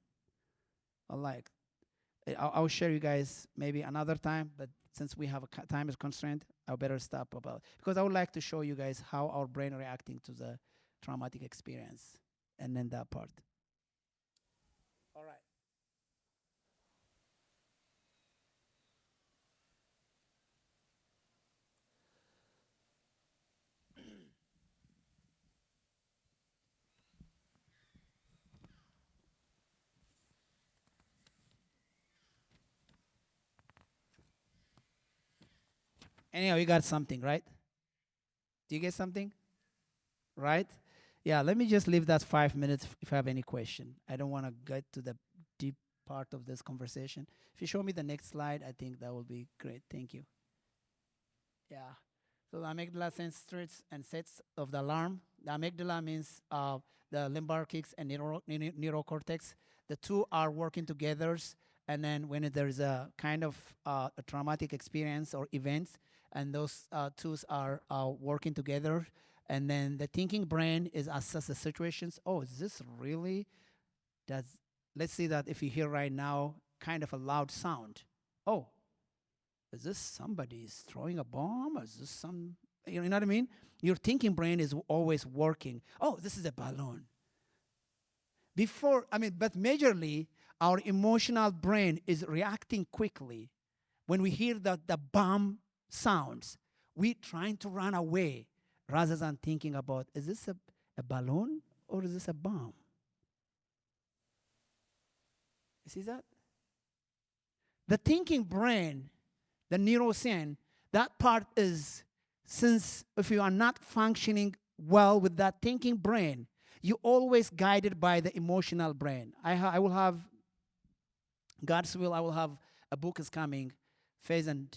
I'll share you guys maybe another time, but since we have a time is constraint, I better stop because I would like to show you guys how our brain reacting to the traumatic experience and then that part. All right. Anyhow, you got something, right? Do you get something? Right? Yeah, let me just leave that 5 minutes if I have any question. I don't want to get to the deep part of this conversation. If you show me the next slide, I think that will be great. Thank you. Yeah. So the amygdala sets of the alarm. The amygdala means the limbic and neurocortex. The two are working together, and then when there is a kind of a traumatic experience or events, and those two are working together, and then the thinking brain is assess the situations. Oh, is this really? Let's see that if you hear right now kind of a loud sound. Oh, is this somebody's throwing a bomb? Or is this some, you know what I mean? Your thinking brain is always working. Oh, this is a balloon. But majorly, our emotional brain is reacting quickly. When we hear the bomb sounds, we trying to run away rather than thinking about, is this a balloon or is this a bomb? You see that? The thinking brain, the neuroscience, that part is, since if you are not functioning well with that thinking brain, you always guided by the emotional brain. I will have, God's will, I will have a book is coming, Phase and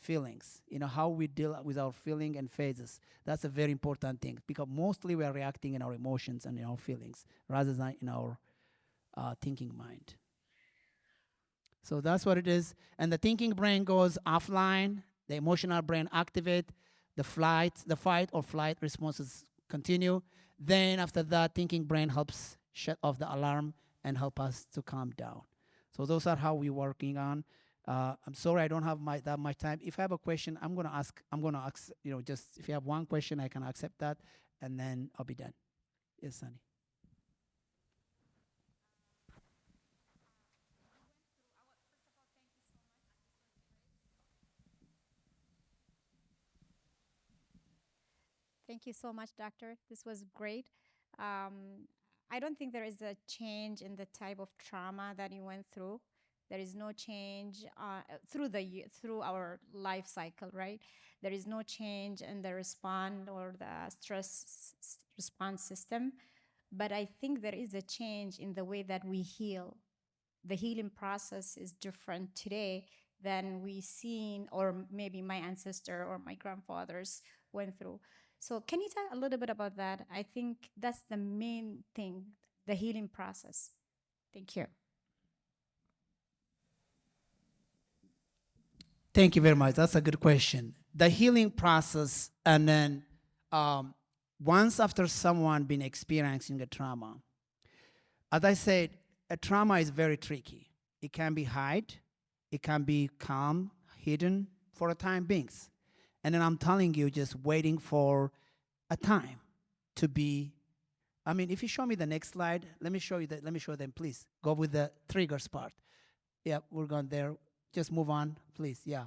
Feelings. How we deal with our feeling and phases. That's a very important thing because mostly we are reacting in our emotions and in our feelings rather than in our thinking mind. So that's what it is. And the thinking brain goes offline, the emotional brain activate, the fight or flight responses continue. Then after that, thinking brain helps shut off the alarm and help us to calm down. So those are how we're working on. I'm sorry I don't have that much time. If I have a question, I'm gonna ask, just if you have one question, I can accept that, and then I'll be done. Yes, Sunny.
Thank you so much, doctor. This was great. I don't think there is a change in the type of trauma that you went through. There is no change through our life cycle, right? There is no change in the response or the response system. But I think there is a change in the way that we heal. The healing process is different today than we seen, or maybe my ancestor or my grandfathers went through. So can you talk a little bit about that? I think that's the main thing, the healing process. Thank you.
Thank you very much. That's a good question. The healing process, and then once after someone been experiencing a trauma, as I said, a trauma is very tricky. It can be hide, it can be calm, hidden for a time being. And then I'm telling you, just waiting for a time to be. I mean, if you show me the next slide, let me show you that. Let me show them, please. Go with the triggers part. Yeah, we're going there. Just move on, please. Yeah,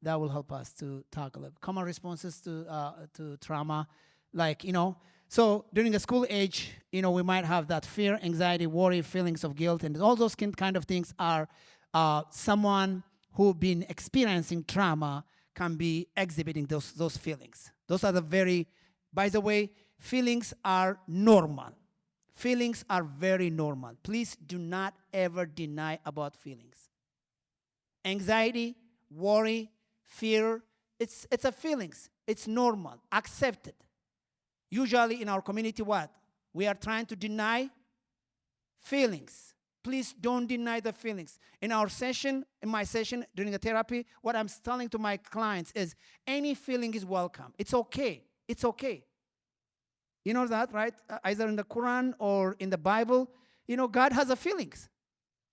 that will help us to talk a little. Common responses to trauma, like, you know. So during the school age, you know, we might have that fear, anxiety, worry, feelings of guilt, and all those kind of things are someone who been experiencing trauma can be exhibiting those feelings. Those are the very, by the way, feelings are normal. Feelings are very normal. Please do not ever deny about feelings. Anxiety, worry, fear, it's a feelings. It's normal, accepted. Usually in our community, what? We are trying to deny feelings. Please don't deny the feelings. In our session, in my session during the therapy, what I'm telling to my clients is any feeling is welcome. It's okay. It's okay. You know that, right? Either in the Quran or in the Bible, you know, God has a feelings.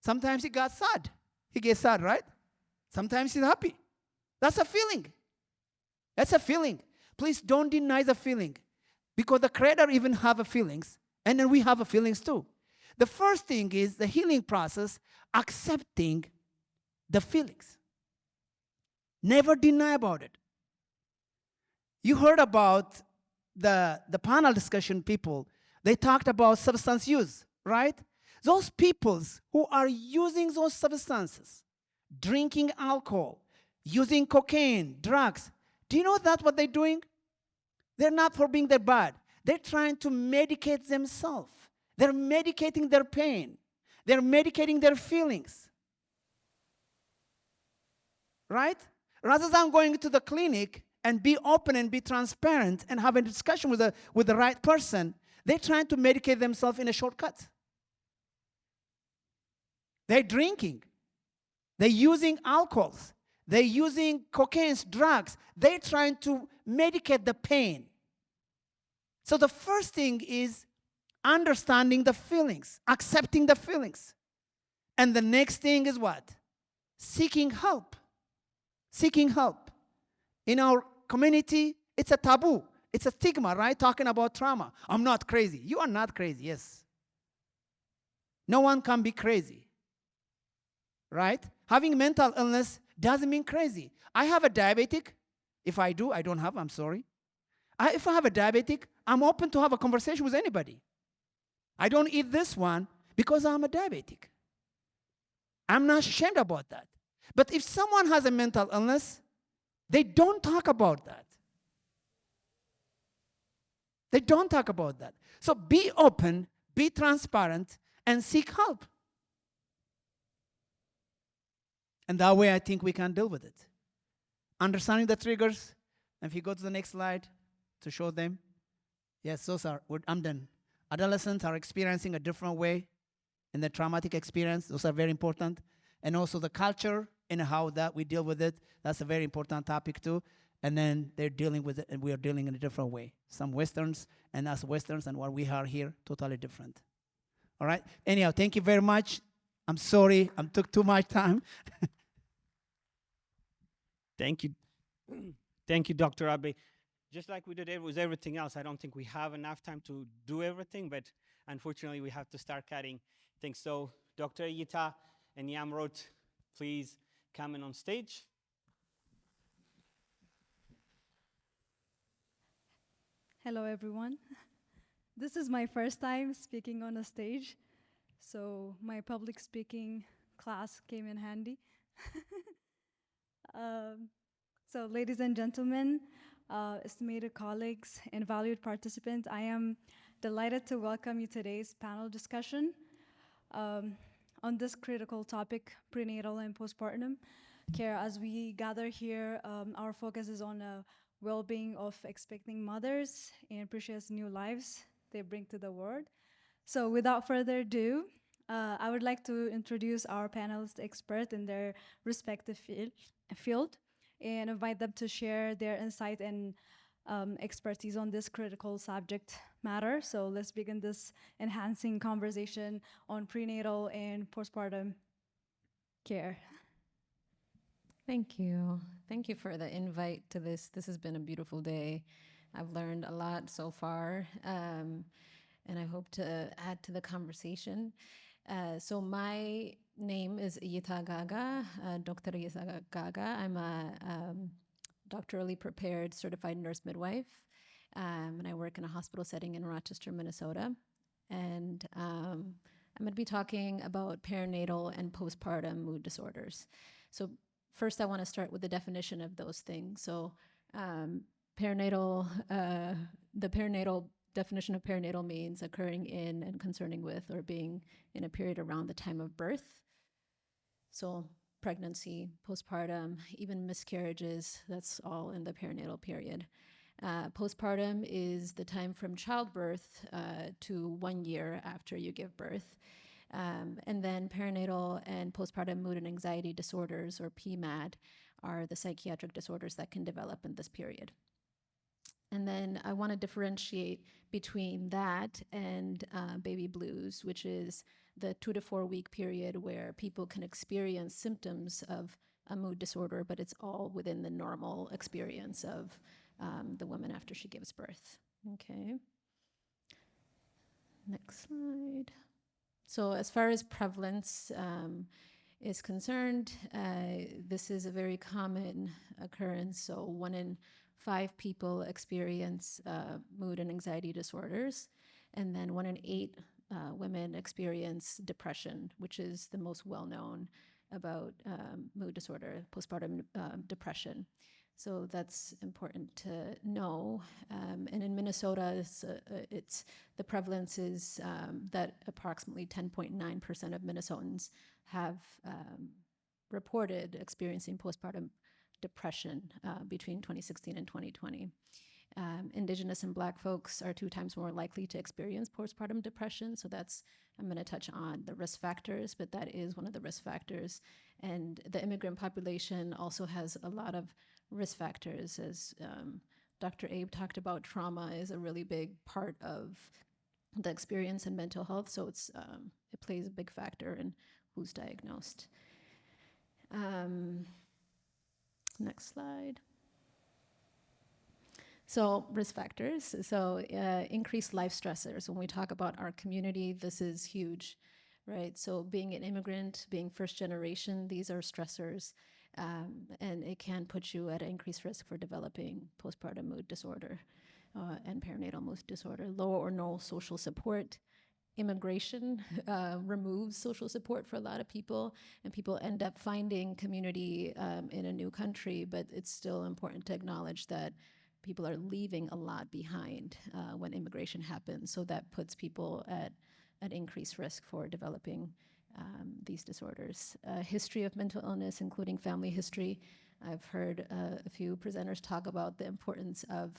Sometimes he got sad. He gets sad, right? Sometimes he's happy. That's a feeling. That's a feeling. Please don't deny the feeling. Because the Creator even have a feelings, and then we have a feelings too. The first thing is the healing process, accepting the feelings. Never deny about it. You heard about the panel discussion people. They talked about substance use, right? Those peoples who are using those substances, drinking alcohol, using cocaine, drugs, do you know that what they're doing? They're not for being that bad. They're trying to medicate themselves. They're medicating their pain. They're medicating their feelings. Right? Rather than going to the clinic and be open and be transparent and have a discussion with the right person, they're trying to medicate themselves in a shortcut. They're drinking. They're using alcohols. They're using cocaine, drugs. They're trying to medicate the pain. So the first thing is understanding the feelings, accepting the feelings. And the next thing is what? Seeking help. Seeking help. In our community, it's a taboo. It's a stigma, right? Talking about trauma. I'm not crazy. You are not crazy, yes. No one can be crazy. Right? Having mental illness doesn't mean crazy. I have a diabetic. If I do, I don't have, I'm sorry. If I have a diabetic, I'm open to have a conversation with anybody. I don't eat this one because I'm a diabetic. I'm not ashamed about that. But if someone has a mental illness, they don't talk about that. They don't talk about that. So be open, be transparent, and seek help. And that way I think we can deal with it. Understanding the triggers. If you go to the next slide to show them. Yes, those are, I'm done. Adolescents are experiencing a different way in the traumatic experience. Those are very important. And also the culture and how that we deal with it. That's a very important topic too. And then they're dealing with it and we are dealing in a different way. Some Westerns and us Westerns and what we are here, totally different. All right? Anyhow, thank you very much. I'm sorry, I took too much time.
Thank you. Thank you, Dr. Abe. Just like we did with everything else, I don't think we have enough time to do everything, but unfortunately we have to start cutting things. So Dr. Yita and Yamrot, please come in on stage.
Hello, everyone. This is my first time speaking on a stage, so my public speaking class came in handy. Um, so, ladies and gentlemen, estimated colleagues, and valued participants, I am delighted to welcome you today's panel discussion on this critical topic, prenatal and postpartum care. As we gather here, our focus is on well-being of expecting mothers and precious new lives they bring to the world. So without further ado, I would like to introduce our panelist experts in their respective field and invite them to share their insight and expertise on this critical subject matter. So let's begin this enhancing conversation on prenatal and postpartum care.
Thank you. Thank you for the invite to this. This has been a beautiful day. I've learned a lot so far, and I hope to add to the conversation. So my name is Iyita Gaga, Dr. Iyita Gaga. I'm a doctorally prepared certified nurse midwife, and I work in a hospital setting in Rochester, Minnesota. And I'm going to be talking about perinatal and postpartum mood disorders. So first, I want to start with the definition of those things. So perinatal, the perinatal definition of perinatal means occurring in and concerning with or being in a period around the time of birth. So pregnancy, postpartum, even miscarriages, that's all in the perinatal period. Postpartum is the time from childbirth to 1 year after you give birth. And then perinatal and postpartum mood and anxiety disorders, or PMAD, are the psychiatric disorders that can develop in this period. And then I want to differentiate between that and baby blues, which is the 2 to 4 week period where people can experience symptoms of a mood disorder, but it's all within the normal experience of the woman after she gives birth. Okay. Next slide. So as far as prevalence is concerned, this is a very common occurrence. So 1 in 5 people experience mood and anxiety disorders, and then 1 in 8 women experience depression, which is the most well-known about mood disorder, postpartum depression. So that's important to know. And in Minnesota, it's the prevalence is that approximately 10.9% of Minnesotans have reported experiencing postpartum depression between 2016 and 2020. Indigenous and Black folks are 2 times more likely to experience postpartum depression. So that's, I'm going to touch on the risk factors, but that is one of the risk factors. And the immigrant population also has a lot of risk factors, as Dr. Abe talked about. Trauma is a really big part of the experience in mental health, so it's it plays a big factor in who's diagnosed. Next slide. So risk factors. So increased life stressors. When we talk about our community, this is huge, right? So being an immigrant, being first generation, these are stressors. And it can put you at increased risk for developing postpartum mood disorder and perinatal mood disorder. Low or no social support. Immigration removes social support for a lot of people, and people end up finding community in a new country, but it's still important to acknowledge that people are leaving a lot behind when immigration happens, so that puts people at increased risk for developing these disorders. History of mental illness, including family history. I've heard a few presenters talk about the importance of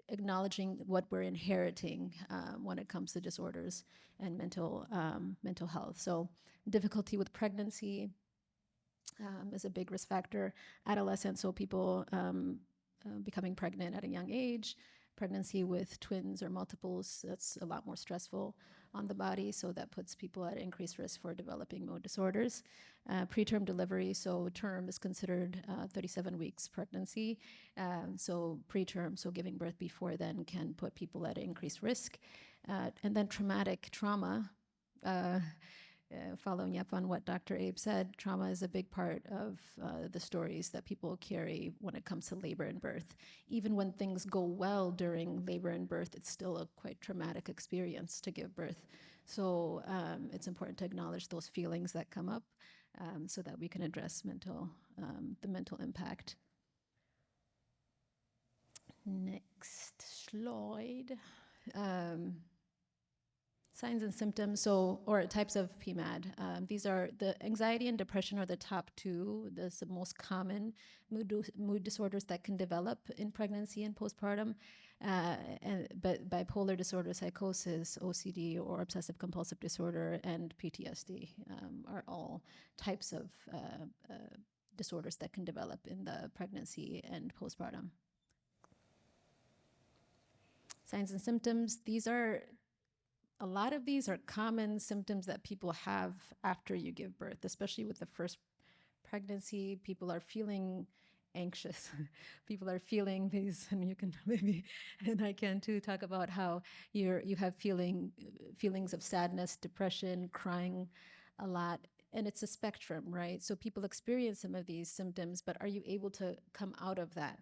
acknowledging what we're inheriting when it comes to disorders and mental health. So difficulty with pregnancy is a big risk factor. Adolescents, so people becoming pregnant at a young age. Pregnancy with twins or multiples, that's a lot more stressful on the body, so that puts people at increased risk for developing mood disorders. Preterm delivery, so term is considered 37 weeks pregnancy. So preterm, so giving birth before then, can put people at increased risk. And then trauma following up on what Dr. Abe said, trauma is a big part of the stories that people carry when it comes to labor and birth. Even when things go well during labor and birth, it's still a quite traumatic experience to give birth. So it's important to acknowledge those feelings that come up so that we can address the mental impact. Next slide. Signs and symptoms, or types of PMAD. These are the anxiety and depression are the top two. The most common mood disorders that can develop in pregnancy and postpartum. But bipolar disorder, psychosis, OCD, or obsessive compulsive disorder, and PTSD are all types of disorders that can develop in the pregnancy and postpartum. Signs and symptoms, a lot of these are common symptoms that people have after you give birth, especially with the first pregnancy. People are feeling anxious. People are feeling these, and you can maybe, and I can too, talk about how you have feelings of sadness, depression, crying a lot. And it's a spectrum, right? So people experience some of these symptoms, but are you able to come out of that?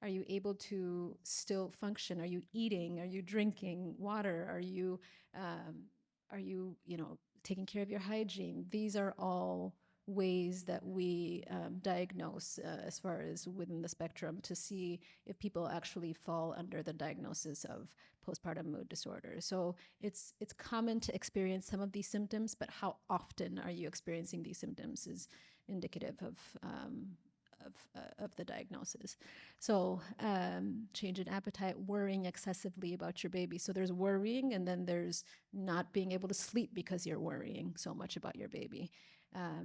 Are you able to still function? Are you eating? Are you drinking water? Are you, taking care of your hygiene? These are all ways that we diagnose as far as within the spectrum to see if people actually fall under the diagnosis of postpartum mood disorder. So it's common to experience some of these symptoms, but how often are you experiencing these symptoms is indicative of the diagnosis. So change in appetite, worrying excessively about your baby. So there's worrying, and then there's not being able to sleep because you're worrying so much about your baby.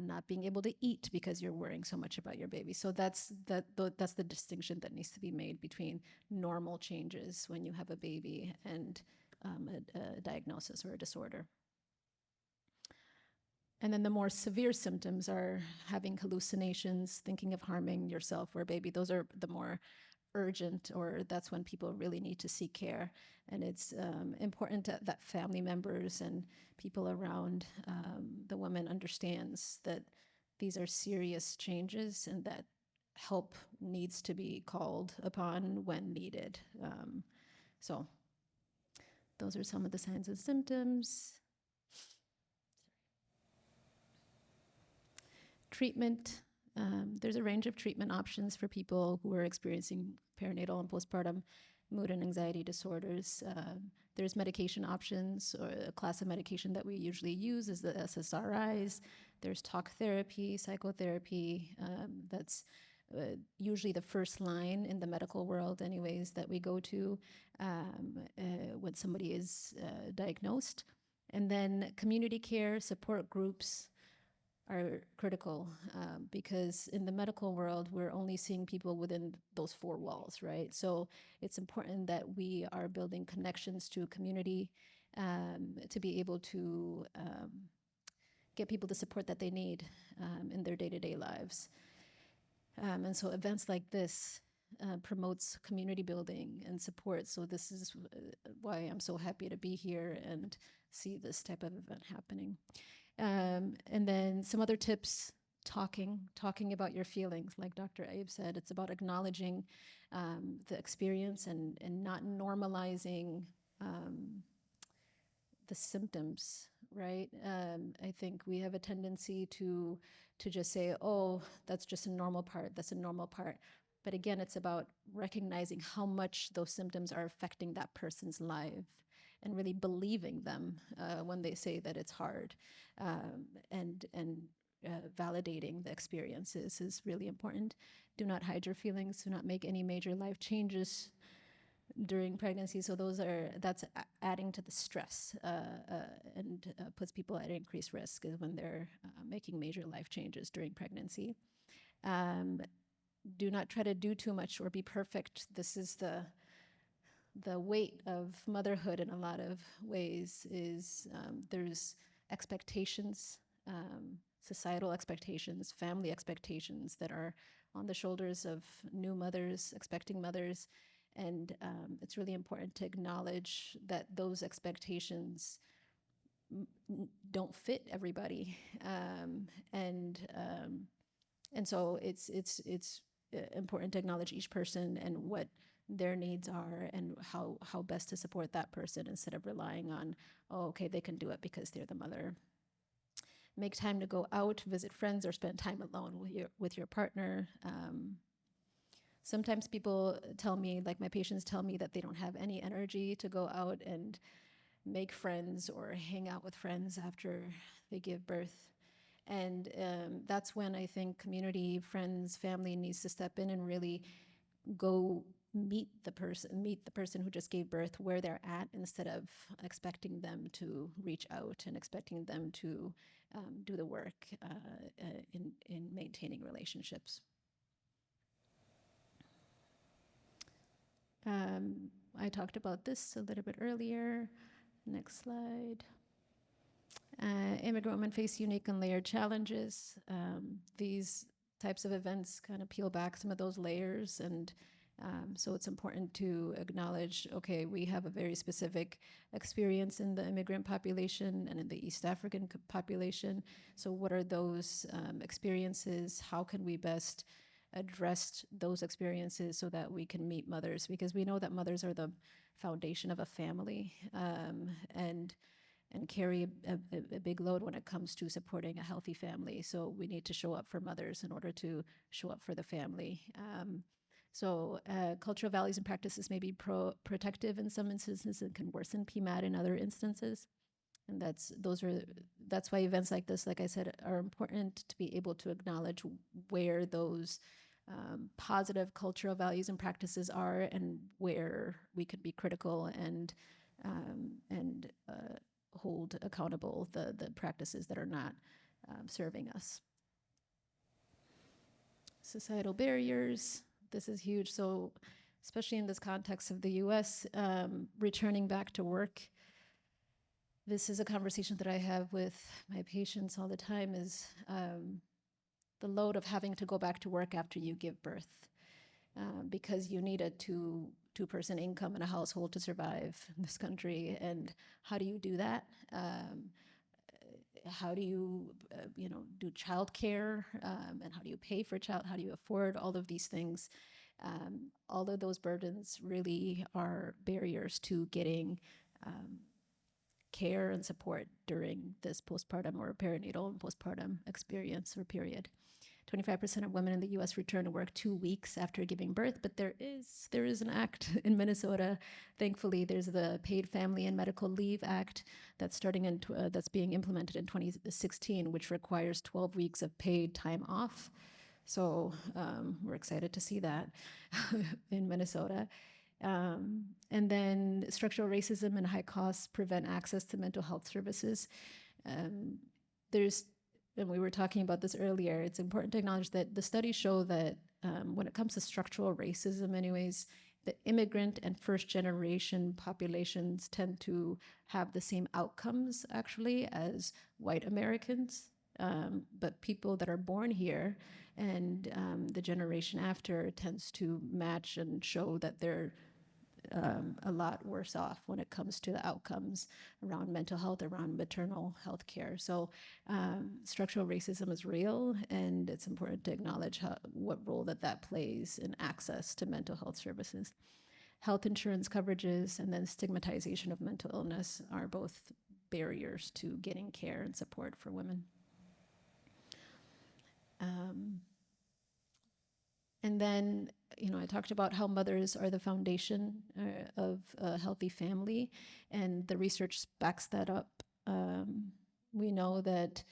Not being able to eat because you're worrying so much about your baby. So that's the distinction that needs to be made between normal changes when you have a baby and a diagnosis or a disorder. And then the more severe symptoms are having hallucinations, thinking of harming yourself or a baby. Those are the more urgent, or that's when people really need to seek care. And it's important that family members and people around the woman understands that these are serious changes and that help needs to be called upon when needed. So those are some of the signs and symptoms. Treatment, there's a range of treatment options for people who are experiencing perinatal and postpartum mood and anxiety disorders. There's medication options, or a class of medication that we usually use is the SSRIs. There's talk therapy, psychotherapy. That's usually the first line in the medical world anyways that we go to when somebody is diagnosed. And then community care, support groups, are critical because in the medical world, we're only seeing people within those four walls, right? So it's important that we are building connections to community to be able to get people the support that they need in their day-to-day lives. And so events like this promotes community building and support. So this is why I'm so happy to be here and see this type of event happening. And then some other tips, talking about your feelings. Like Dr. Abe said, it's about acknowledging the experience and not normalizing the symptoms, right? I think we have a tendency to just say, oh, that's just a normal part, that's a normal part. But again, it's about recognizing how much those symptoms are affecting that person's life and really believing them when they say that it's hard, and validating the experiences is really important. Do not hide your feelings. Do not make any major life changes during pregnancy. So that's adding to the stress and puts people at increased risk is when they're making major life changes during pregnancy. Do not try to do too much or be perfect. This is the weight of motherhood in a lot of ways is there's expectations, societal expectations, family expectations that are on the shoulders of new mothers, expecting mothers. And it's really important to acknowledge that those expectations don't fit everybody, and so it's important to acknowledge each person and what their needs are and how best to support that person instead of relying on, oh, okay, they can do it because they're the mother. Make time to go out, visit friends, or spend time alone with your partner. Sometimes people tell me, like my patients tell me, that they don't have any energy to go out and make friends or hang out with friends after they give birth. And that's when I think community, friends, family needs to step in and really go meet the person who just gave birth where they're at, instead of expecting them to reach out and expecting them to do the work in maintaining relationships. I talked about this a little bit earlier. Next slide. Immigrant women face unique and layered challenges. These types of events kind of peel back some of those layers, and so it's important to acknowledge, okay, we have a very specific experience in the immigrant population and in the East African population. So what are those experiences? How can we best address those experiences so that we can meet mothers? Because we know that mothers are the foundation of a family, and carry a big load when it comes to supporting a healthy family. So we need to show up for mothers in order to show up for the family. Cultural values and practices may be protective in some instances and can worsen PMAT in other instances. And that's why events like this, like I said, are important, to be able to acknowledge where those positive cultural values and practices are, and where we could be critical and hold accountable the practices that are not serving us. Societal barriers, this is huge. So especially in this context of the US, returning back to work, this is a conversation that I have with my patients all the time, is the load of having to go back to work after you give birth, because you need a two-person income in a household to survive in this country. And how do you do that? How do you, do childcare? And how do you pay for how do you afford all of these things? All of those burdens really are barriers to getting care and support during this postpartum or perinatal and postpartum experience or period. 25% of women in the US return to work 2 weeks after giving birth, but there is an act in Minnesota. Thankfully, there's the Paid Family and Medical Leave Act that's that's being implemented in 2016, which requires 12 weeks of paid time off. So we're excited to see that in Minnesota. And then structural racism and high costs prevent access to mental health services. And we were talking about this earlier, it's important to acknowledge that the studies show that when it comes to structural racism anyways, the immigrant and first generation populations tend to have the same outcomes actually as white Americans. But people that are born here and the generation after tends to match and show that they're a lot worse off when it comes to the outcomes around mental health, around maternal health care. So structural racism is real, and it's important to acknowledge what role that plays in access to mental health services. Health insurance coverages and then stigmatization of mental illness are both barriers to getting care and support for women. And then, I talked about how mothers are the foundation of a healthy family, and the research backs that up. We know that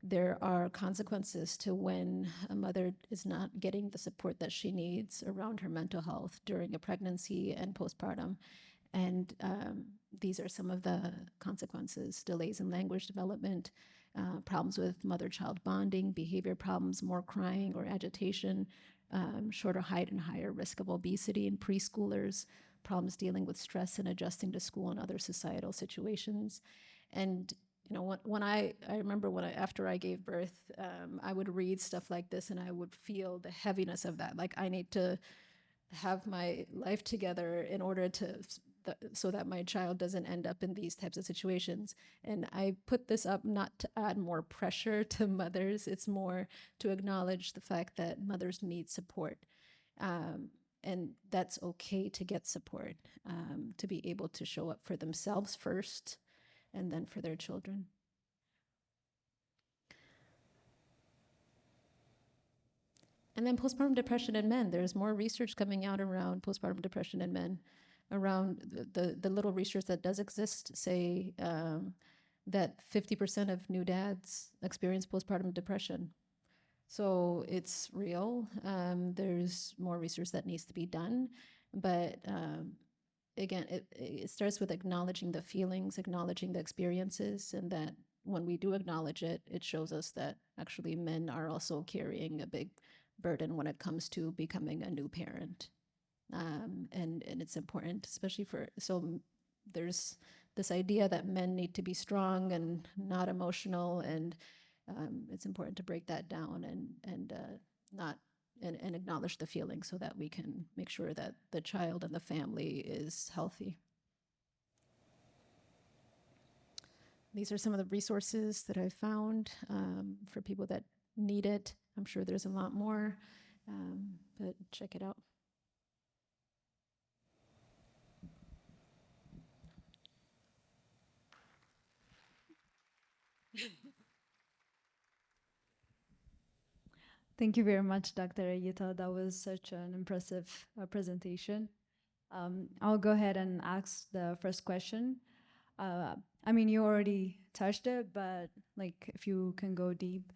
there are consequences to when a mother is not getting the support that she needs around her mental health during a pregnancy and postpartum. And these are some of the consequences: delays in language development, problems with mother-child bonding, behavior problems, more crying or agitation, shorter height and higher risk of obesity in preschoolers, problems dealing with stress and adjusting to school and other societal situations. And when I remember after I gave birth, I would read stuff like this and I would feel the heaviness of that. Like, I need to have my life together in order to so that my child doesn't end up in these types of situations. And I put this up not to add more pressure to mothers. It's more to acknowledge the fact that mothers need support. And that's okay to get support, to be able to show up for themselves first and then for their children. And then postpartum depression in men. There's more research coming out around postpartum depression in men, around the little research that does exist, say that 50% of new dads experience postpartum depression. So it's real. There's more research that needs to be done. But again, it starts with acknowledging the feelings, acknowledging the experiences, and that when we do acknowledge it, it shows us that actually men are also carrying a big burden when it comes to becoming a new parent. And it's important, especially there's this idea that men need to be strong and not emotional, and it's important to break that down and acknowledge the feelings so that we can make sure that the child and the family is healthy. These are some of the resources that I found for people that need it. I'm sure there's a lot more, but check it out.
Thank you very much, Dr. Ayita. That was such an impressive presentation. I'll go ahead and ask the first question. I mean, you already touched it, but like if you can go deep,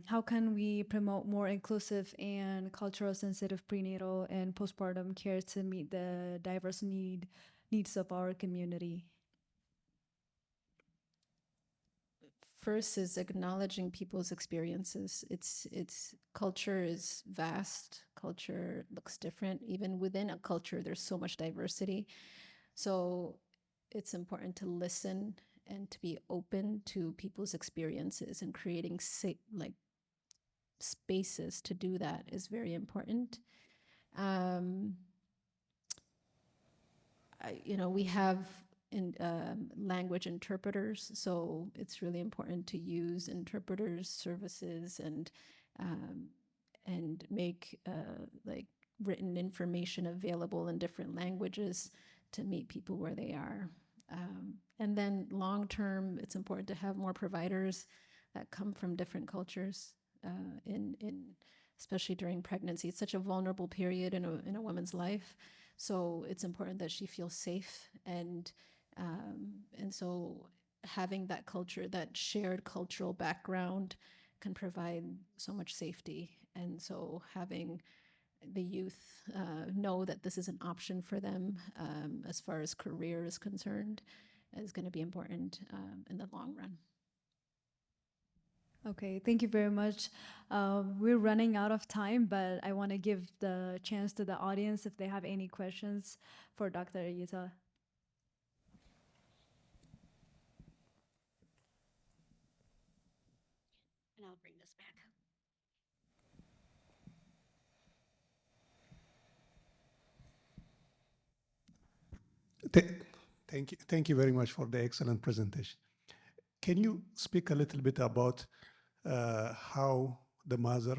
how can we promote more inclusive and cultural sensitive prenatal and postpartum care to meet the diverse needs of our community?
First is acknowledging people's experiences. It's culture is vast. Culture looks different. Even within a culture, there's so much diversity. So it's important to listen and to be open to people's experiences, and creating spaces to do that is very important. We have language interpreters, so it's really important to use interpreters services and make written information available in different languages to meet people where they are. And then long term, it's important to have more providers that come from different cultures, especially during pregnancy. It's such a vulnerable period in a woman's life, so it's important that she feels safe, and so having that culture, that shared cultural background, can provide so much safety. And so having the youth know that this is an option for them as far as career is concerned is going to be important in the long run.
Okay, thank you very much. We're running out of time, but I want to give the chance to the audience if they have any questions for Dr. Ayita.
And I'll bring this back.
Thank you very much for the excellent presentation. Can you speak a little bit about how the mother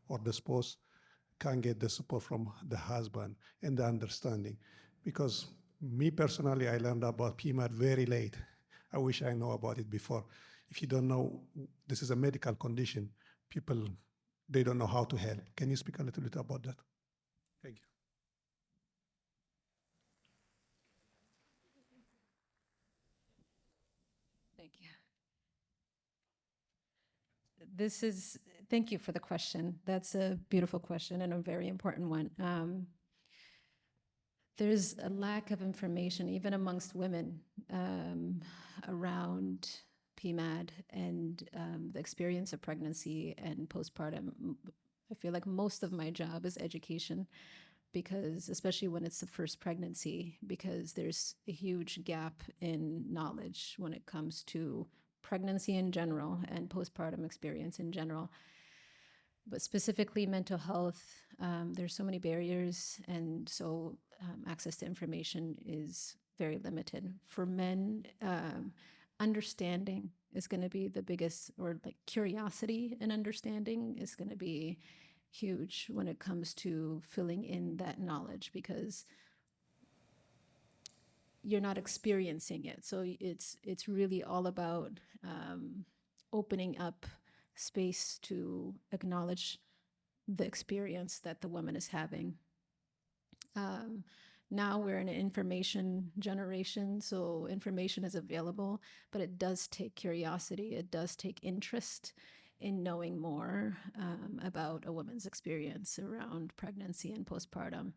or the spouse can get the support from the husband and the understanding? Because me personally, I learned about PMAD very late. I wish I know about it before. If you don't know, this is a medical condition. People, they don't know how to help. Can you speak a little bit about that? Thank you.
Thank you. Thank you for the question. That's a beautiful question and a very important one. There's a lack of information, even amongst women, around PMAD and the experience of pregnancy and postpartum. I feel like most of my job is education, because especially when it's the first pregnancy, because there's a huge gap in knowledge when it comes to pregnancy in general and postpartum experience in general. But specifically mental health, there's so many barriers, and so access to information is very limited. For men, understanding is going to be the biggest, or like curiosity and understanding is going to be huge when it comes to filling in that knowledge, because you're not experiencing it. So it's really all about opening up space to acknowledge the experience that the woman is having. Now we're in an information generation, so information is available, but it does take curiosity. It does take interest in knowing more about a woman's experience around pregnancy and postpartum.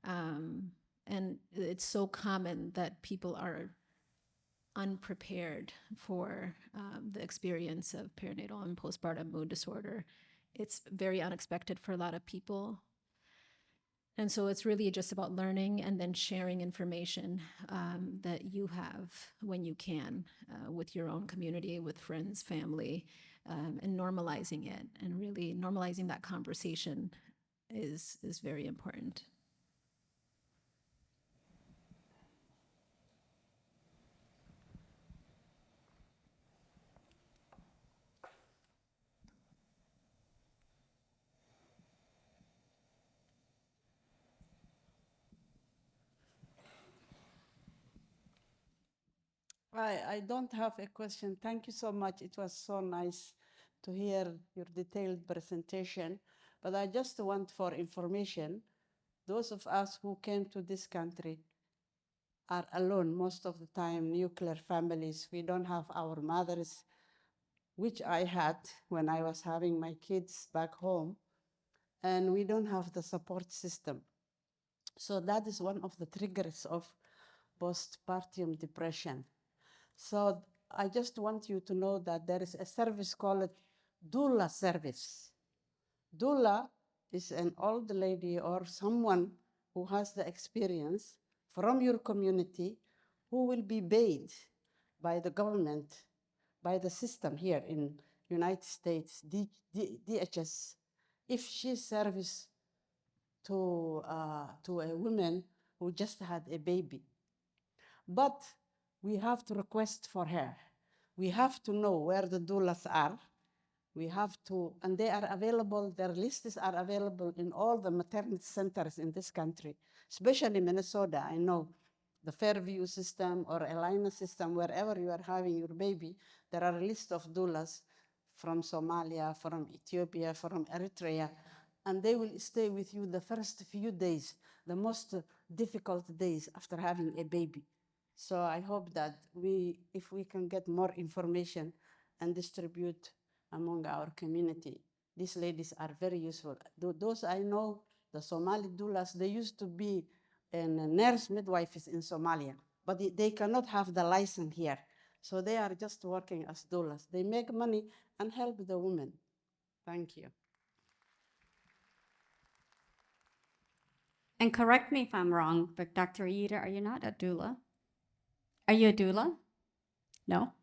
And it's so common that people are unprepared for the experience of perinatal and postpartum mood disorder. It's very unexpected for a lot of people. And so it's really just about learning and then sharing information that you have when you can with your own community, with friends, family, and normalizing it. And really normalizing that conversation is very important.
I don't have a question. Thank you so much. It was so nice to hear your detailed presentation. But I just want for information, those of us who came to this country are alone most of the time, nuclear families. We don't have our mothers, which I had when I was having my kids back home, and we don't have the support system. So that is one of the triggers of postpartum depression. So I just want you to know that there is a service called doula service. Doula is an old lady or someone who has the experience from your community who will be paid by the government, by the system here in United States, DHS, if she serves to a woman who just had a baby. But we have to request for her. We have to know where the doulas are. We have to, and they are available, their lists are available in all the maternity centers in this country, especially Minnesota. I know the Fairview system or Elina system, wherever you are having your baby, there are a list of doulas from Somalia, from Ethiopia, from Eritrea, and they will stay with you the first few days, the most difficult days after having a baby. So I hope that if we can get more information and distribute among our community, these ladies are very useful. Those I know, the Somali doulas, they used to be nurse midwives in Somalia, but they cannot have the license here. So they are just working as doulas. They make money and help the women. Thank you.
And correct me if I'm wrong, but Dr. Ida, are you not a doula? Are you a doula? No?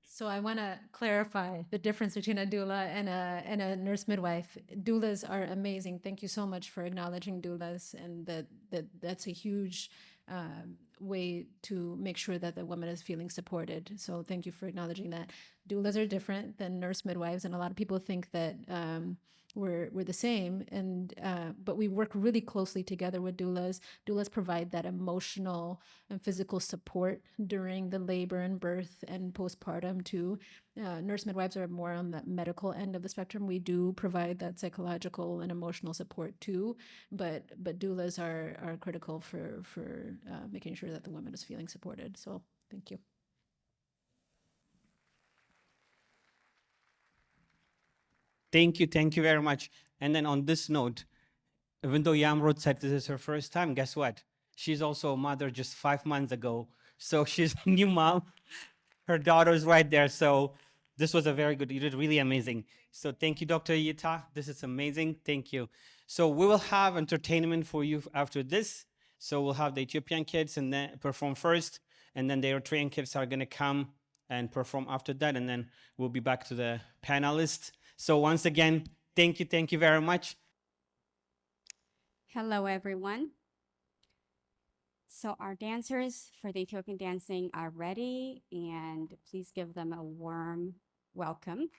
So I want to clarify the difference between a doula and a nurse midwife. Doulas are amazing. Thank you so much for acknowledging doulas, and that's a huge way to make sure that the woman is feeling supported. So thank you for acknowledging that. Doulas are different than nurse midwives, and a lot of people think that we're the same, and but we work really closely together with doulas. Doulas provide that emotional and physical support during the labor and birth and postpartum too. Nurse midwives are more on the medical end of the spectrum. We do provide that psychological and emotional support too, but doulas are critical for making sure that the woman is feeling supported. So thank you.
Thank you very much. And then on this note, even though Yamrod said this is her first time, guess what? She's also a mother just 5 months ago. So she's a new mom. Her daughter's right there. So this was a very good, you did really amazing. So thank you, Dr. Yita. This is amazing. Thank you. So we will have entertainment for you after this. So we'll have the Ethiopian kids and then perform first, and then the Eritrean kids are gonna come and perform after that, and then we'll be back to the panelists. So once again, thank you very much.
Hello, everyone. So our dancers for the Ethiopian dancing are ready, and please give them a warm welcome.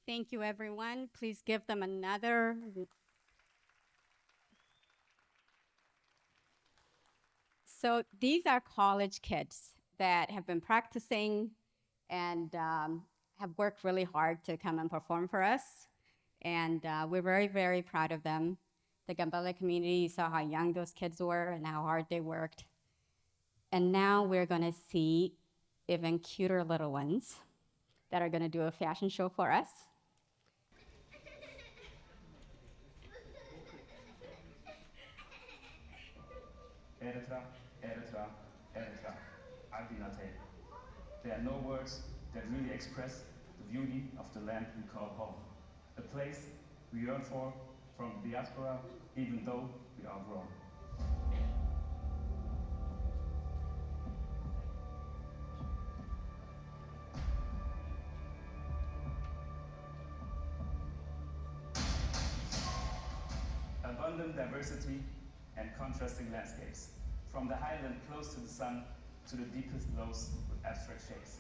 Thank you, everyone. Please give them another. So these are college kids that have been practicing and have worked really hard to come and perform for us. And we're very, very proud of them. The Gambella community saw how young those kids were and how hard they worked. And now we're gonna see even cuter little ones that are gonna do a fashion show for us.
Eritrea, Eritrea, Eritrea, Adinate. There are no words that really express the beauty of the land we call home. A place we yearn for from the diaspora, even though we are grown. Abundant diversity and contrasting landscapes, from the highland close to the sun to the deepest lows with abstract shapes.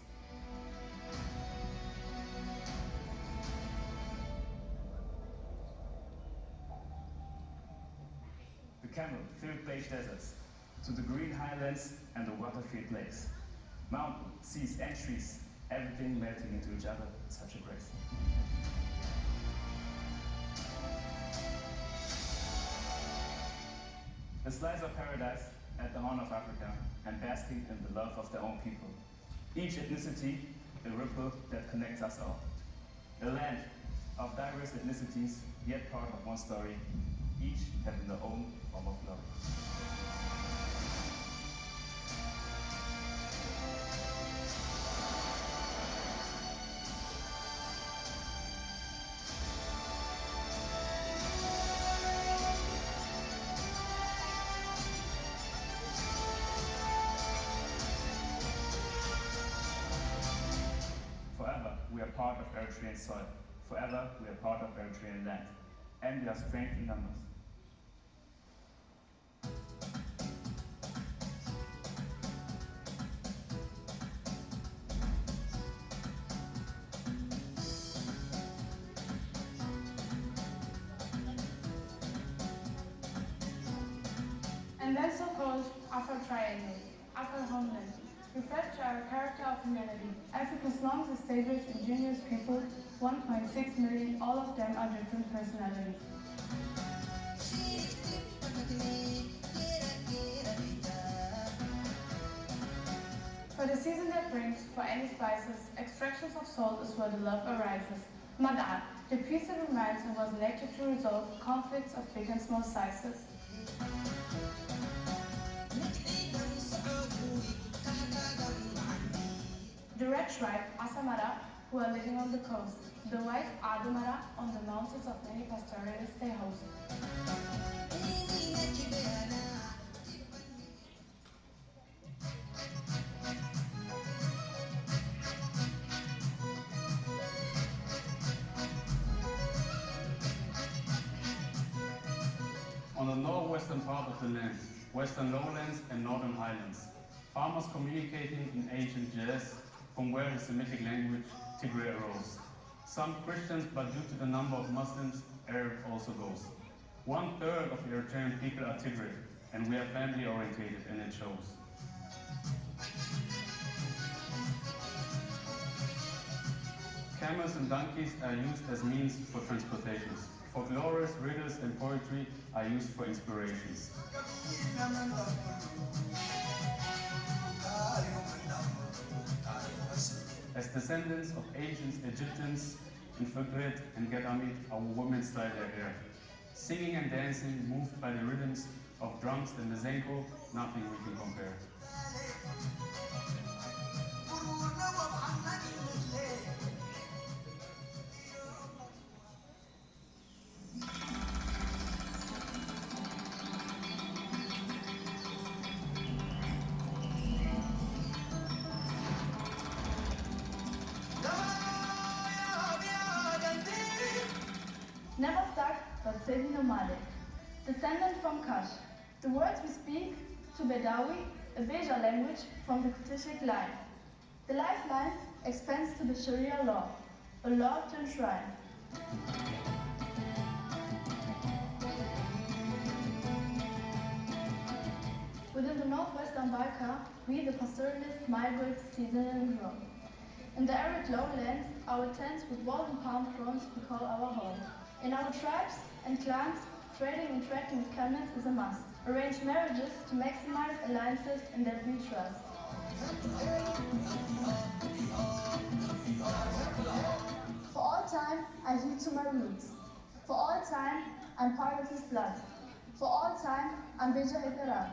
The camel-filled beige deserts, to the green highlands and the water-filled lakes. Mountains, seas and trees, everything melting into each other with such a grace. A slice of paradise at the Horn of Africa and basking in the love of their own people. Each ethnicity, a ripple that connects us all. A land of diverse ethnicities, yet part of one story, each having their own form of glory. are part of Eritrean soil. Forever, we are part of Eritrean land. And we are strength in numbers.
And that so-called Afro Triangle, Afro homeland, refers to our character of humanity. Africa's longest established indigenous people, 1.6 million, all of them are different personalities. For the season that brings, for any spices, extractions of salt is where the love arises. Maangaar, the piece that reminds and was elected to resolve conflicts of big and small sizes. The red tribe, Asamara, who are living on the coast. The white Adamara on the mountains of many pastoralists they host.
On the northwestern part of the land, western lowlands and northern highlands, farmers communicating in ancient jazz, from where the Semitic language Tigray arose. Some Christians, but due to the number of Muslims, Arab also goes. 1/3 of the Eritrean people are Tigray, and we are family orientated, and it shows. Camels and donkeys are used as means for transportations. Folklorists, riddles, and poetry are used for inspirations. As descendants of ancient Egyptians, in Fikret and Get Amit, our women style their hair. Singing and dancing, moved by the rhythms of drums and mazenko, nothing we can compare.
Never stuck, but saving nomadic. Descendant from Kash. The words we speak to Bedawi, a Beja language from the Kutishic line. The lifeline expands to the Sharia law, a law to enshrine. Within the northwestern Balkan, we the pastoralists migrate, season and grow. In the arid lowlands, our tents with walls and palm fronds we call our home. In our tribes and clans, trading and interacting with camels is a must. Arrange marriages to maximize alliances in that we trust. For all time, I heed to my roots. For all time, I'm part of his blood. For all time, I'm Beja Hetera.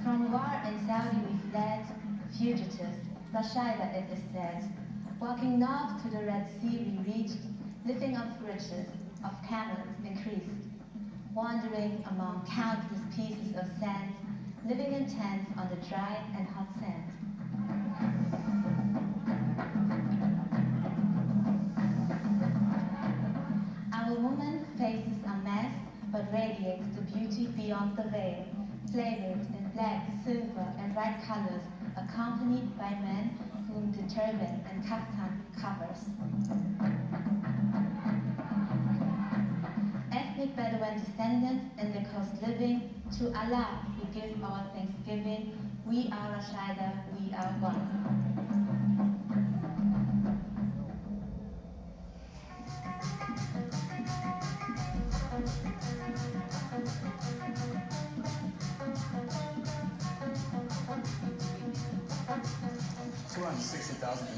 From war in Saudi we fled, fugitives, Rashida it is said. Walking north to the Red Sea we reached, living off riches, of camels increased. Wandering among countless pieces of sand, living in tents on the dry and hot sand. Our woman faces are masked, but radiates the beauty beyond the veil, flavored in black, silver, and bright colors, accompanied by men whom the turban and kaftan covers. Ethnic Bedouin descendants in the coast living, to Allah we give our thanksgiving. We are Rashida, we are one.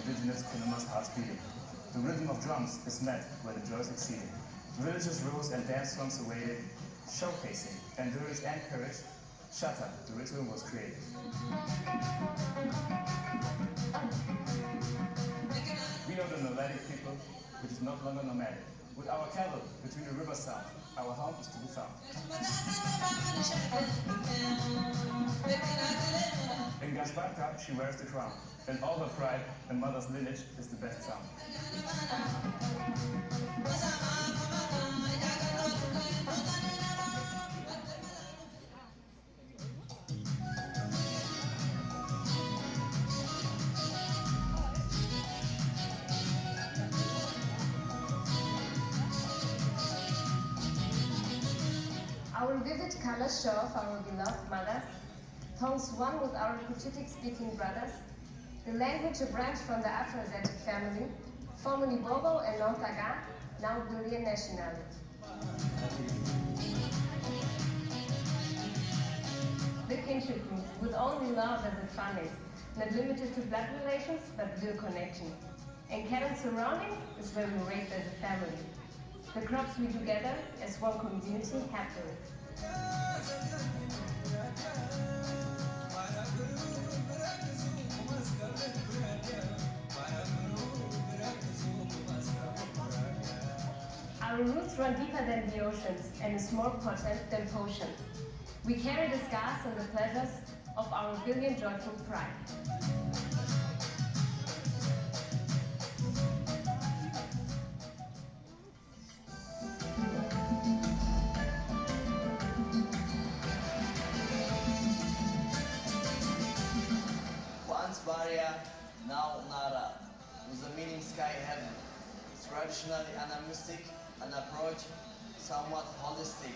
indigenous Kunamas hearts beating. The rhythm of drums is met where the joys exceeded. Religious rules and dance songs awaited, showcasing endurance and courage. Shatta, the ritual was created. We are the nomadic people, which is no longer nomadic. with our cattle between the river south. Our home is to be found. In Gashbarka, she wears the crown. In all her pride, the mother's lineage is the best sound.
Our vivid colors show off our beloved mothers, tones one with our Kuchitic-speaking brothers, the language a branch from the Afro-Asiatic family, formerly Bobo and Nontaga, now Burian nationality. The kinship roots, with only love as its foundation, not limited to blood relations, but real connections. And Karen's surroundings is where we raised as a family. The crops we together as one community happily. Our roots run deeper than the oceans and is more potent than potions. We carry the scars and the pleasures of our billion joyful pride.
Once Baria, now Nara, with the meaning sky heaven. Traditionally animistic, an approach somewhat holistic.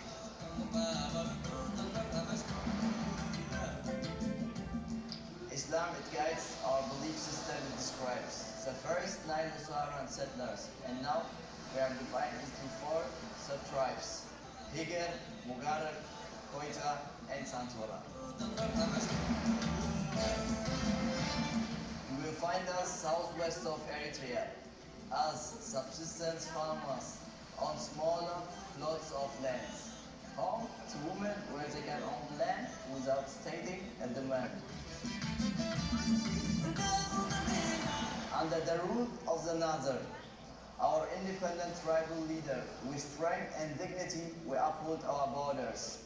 Islam, it guides our belief system it describes. The first 9 Musaran settlers, and now we are divided into 4 sub-tribes: Higer, Mugarak, Koita, and Santora. You will find us southwest of Eritrea as subsistence farmers on smaller plots of lands, home to women where they can own land without stating a demand. Under the rule of the Nazar, our independent tribal leader, with strength and dignity we uphold our borders.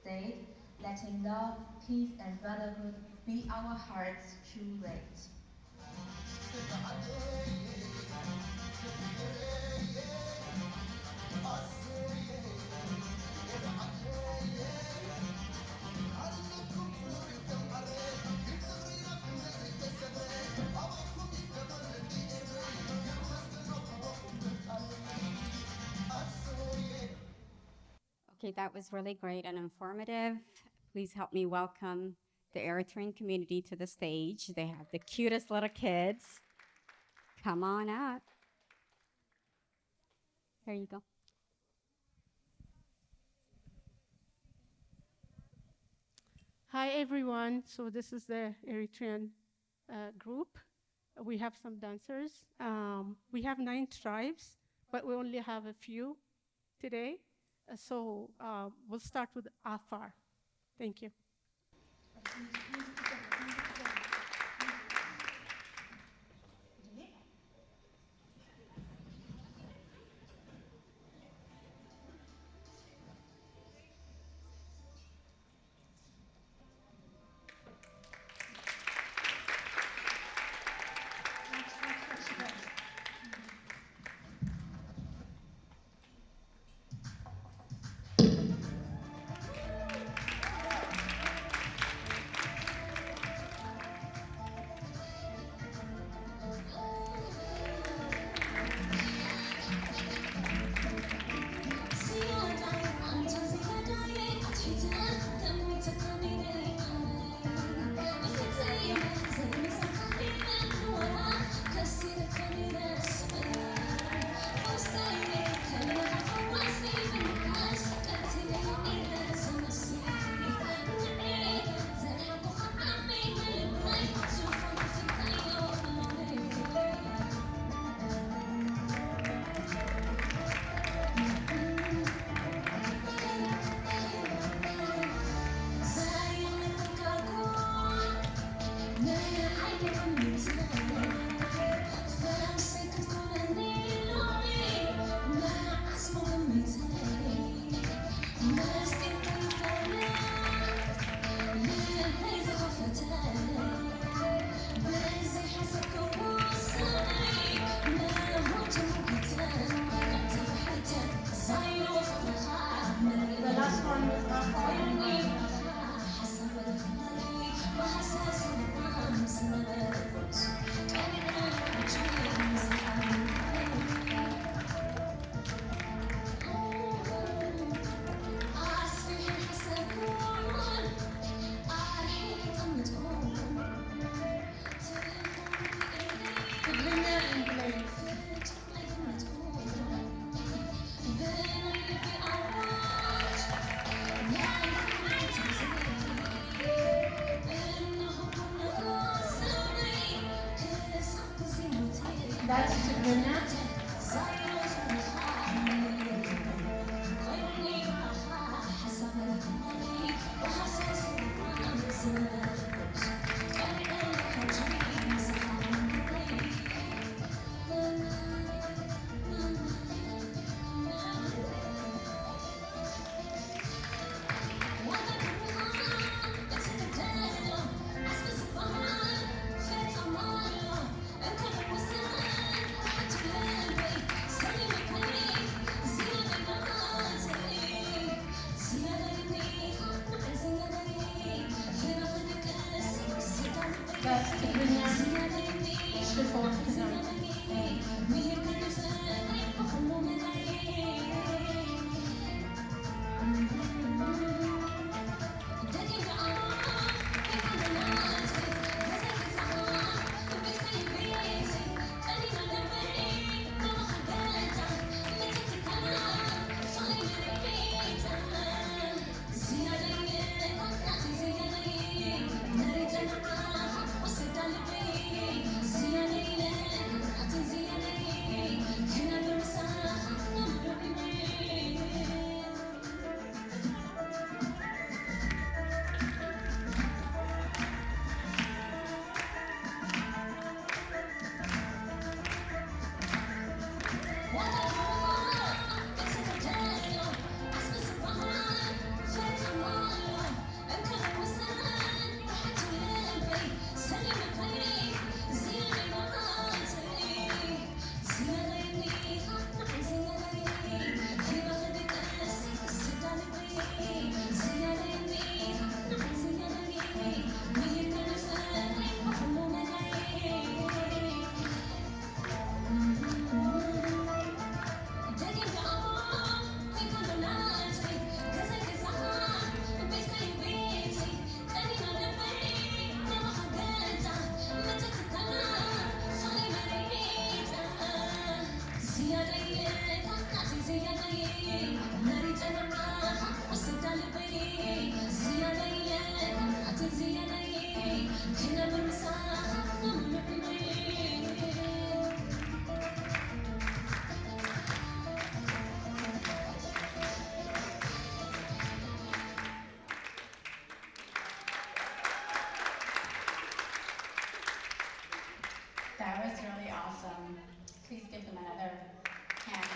Stay, letting love, peace, and brotherhood be our heart's true rate.
Okay, that was really great and informative. Please help me welcome the Eritrean community to the stage. They have the cutest little kids. Come on up. Here you go.
Hi, everyone. So this is the Eritrean group. We have some dancers. We have 9 tribes, but we only have a few today. So we'll start with Afar. Thank you.
That was really awesome. Please give them another hand.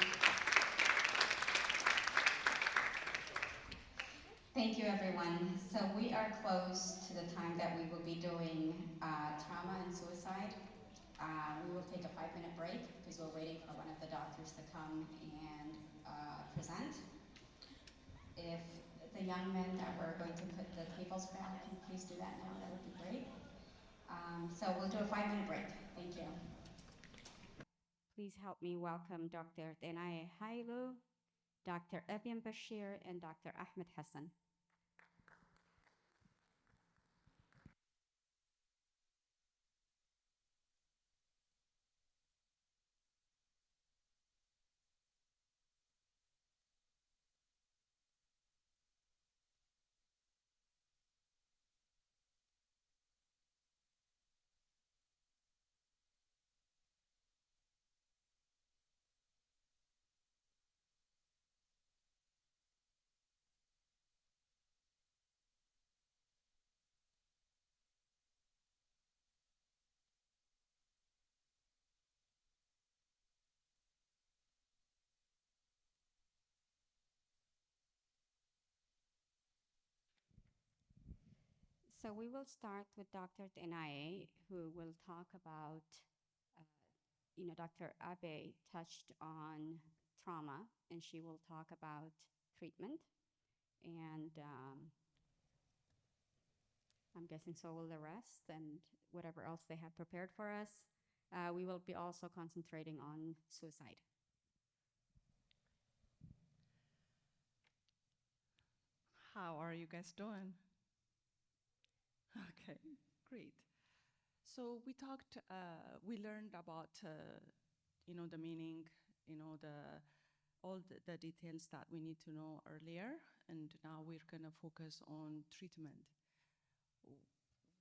Thank you, everyone. So we are close to the time that we will be doing trauma and suicide. We will take a 5-minute break because we're waiting for one of the doctors to come and present. If the young men that were going to put the tables back can please do that now, that would be great. So we'll do a 5-minute break. Thank you. Please help me welcome Dr. Tenaye Hailu, Dr. Ebian Bashir, and Dr. Ahmed Hassan. So we will start with Dr. Tenaye, who will talk about, Dr. Abe touched on trauma, and she will talk about treatment. And I'm guessing so will the rest and whatever else they have prepared for us. We will be also concentrating on suicide.
How are you guys doing? Okay, great. So we learned about, the meaning, all the details that we need to know earlier, and now we're gonna focus on treatment.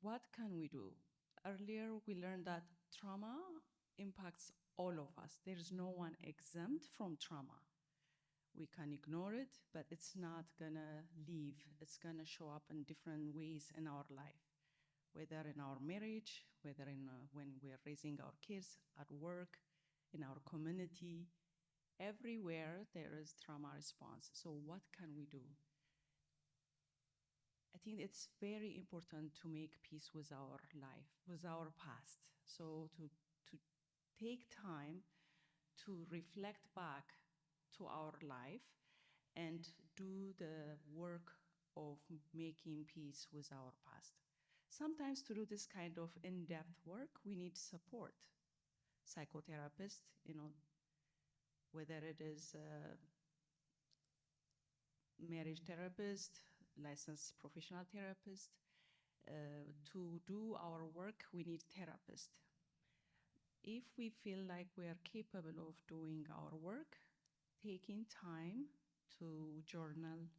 What can we do? Earlier, we learned that trauma impacts all of us. There's no one exempt from trauma. We can ignore it, but it's not gonna leave. It's gonna show up in different ways in our life, whether in our marriage, whether in when we're raising our kids, at work, in our community. Everywhere there is trauma response. So what can we do? I think it's very important to make peace with our life, with our past. So to take time to reflect back to our life and do the work of making peace with our past. Sometimes to do this kind of in-depth work, we need support. Psychotherapist, whether it is a marriage therapist, licensed professional therapist. To do our work, we need therapist. If we feel like we are capable of doing our work, taking time to journal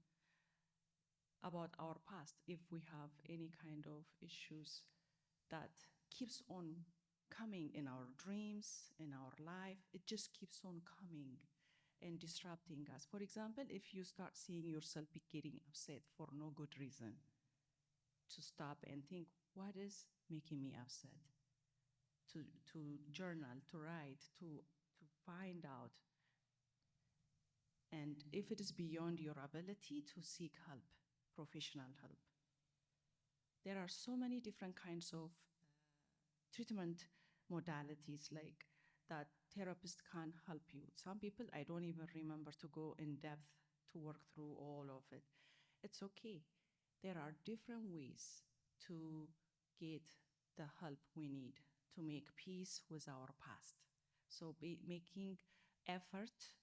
about our past, if we have any kind of issues that keeps on coming in our dreams, in our life, it just keeps on coming and disrupting us. For example, if you start seeing yourself getting upset for no good reason, to stop and think, what is making me upset? To journal, to write, to find out. And if it is beyond your ability, to seek help, professional help. There are so many different kinds of treatment modalities like that therapists can help you. Some people, I don't even remember to go in depth to work through all of it. It's okay. There are different ways to get the help we need to make peace with our past. So making effort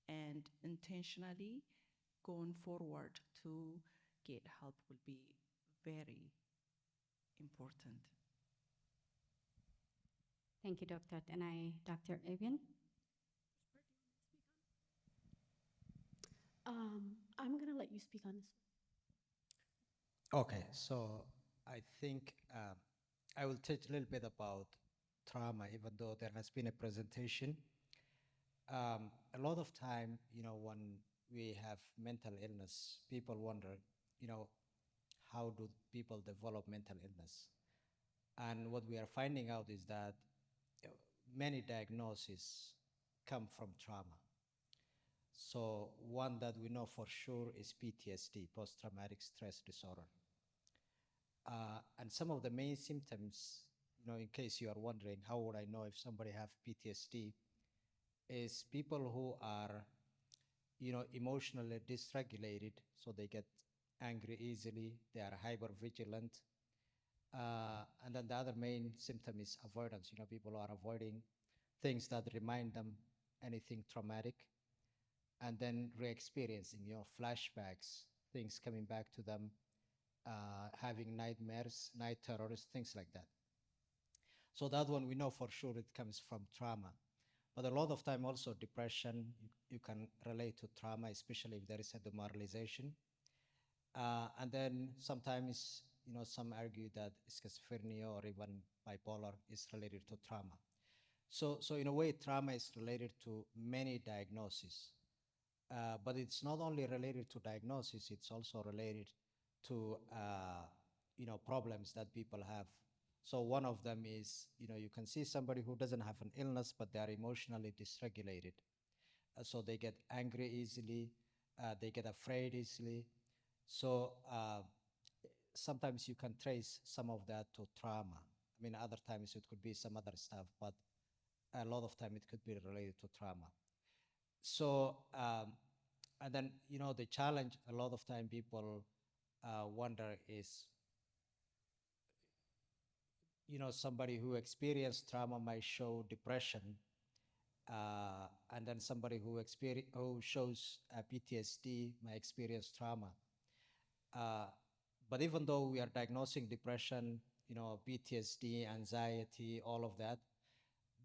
and intentionally going forward to get help will be very important.
Thank you, Dr. Tenai. Dr. Evian?
I'm going to let you speak on this.
Okay, so I think I will touch a little bit about trauma, even though there has been a presentation. A lot of time, when we have mental illness, people wonder, how do people develop mental illness? And what we are finding out is that many diagnoses come from trauma. So one that we know for sure is PTSD, post-traumatic stress disorder. And some of the main symptoms, in case you are wondering, how would I know if somebody have PTSD, is people who are, emotionally dysregulated, so they get angry easily, they are hypervigilant. And then the other main symptom is avoidance. People are avoiding things that remind them anything traumatic, and then re-experiencing, flashbacks, things coming back to them, having nightmares, night terrors, things like that. So that one we know for sure it comes from trauma. But a lot of time also depression, you can relate to trauma, especially if there is a demoralization. And then sometimes, some argue that schizophrenia or even bipolar is related to trauma. So in a way, trauma is related to many diagnoses. But it's not only related to diagnosis, it's also related to problems that people have. So one of them is, you can see somebody who doesn't have an illness, but they are emotionally dysregulated. So they get angry easily, they get afraid easily. So sometimes you can trace some of that to trauma. I mean, other times it could be some other stuff, but a lot of time it could be related to trauma. So, and then, the challenge a lot of time people wonder is, somebody who experienced trauma might show depression, and then somebody who shows PTSD might experience trauma. But even though we are diagnosing depression, PTSD, anxiety, all of that,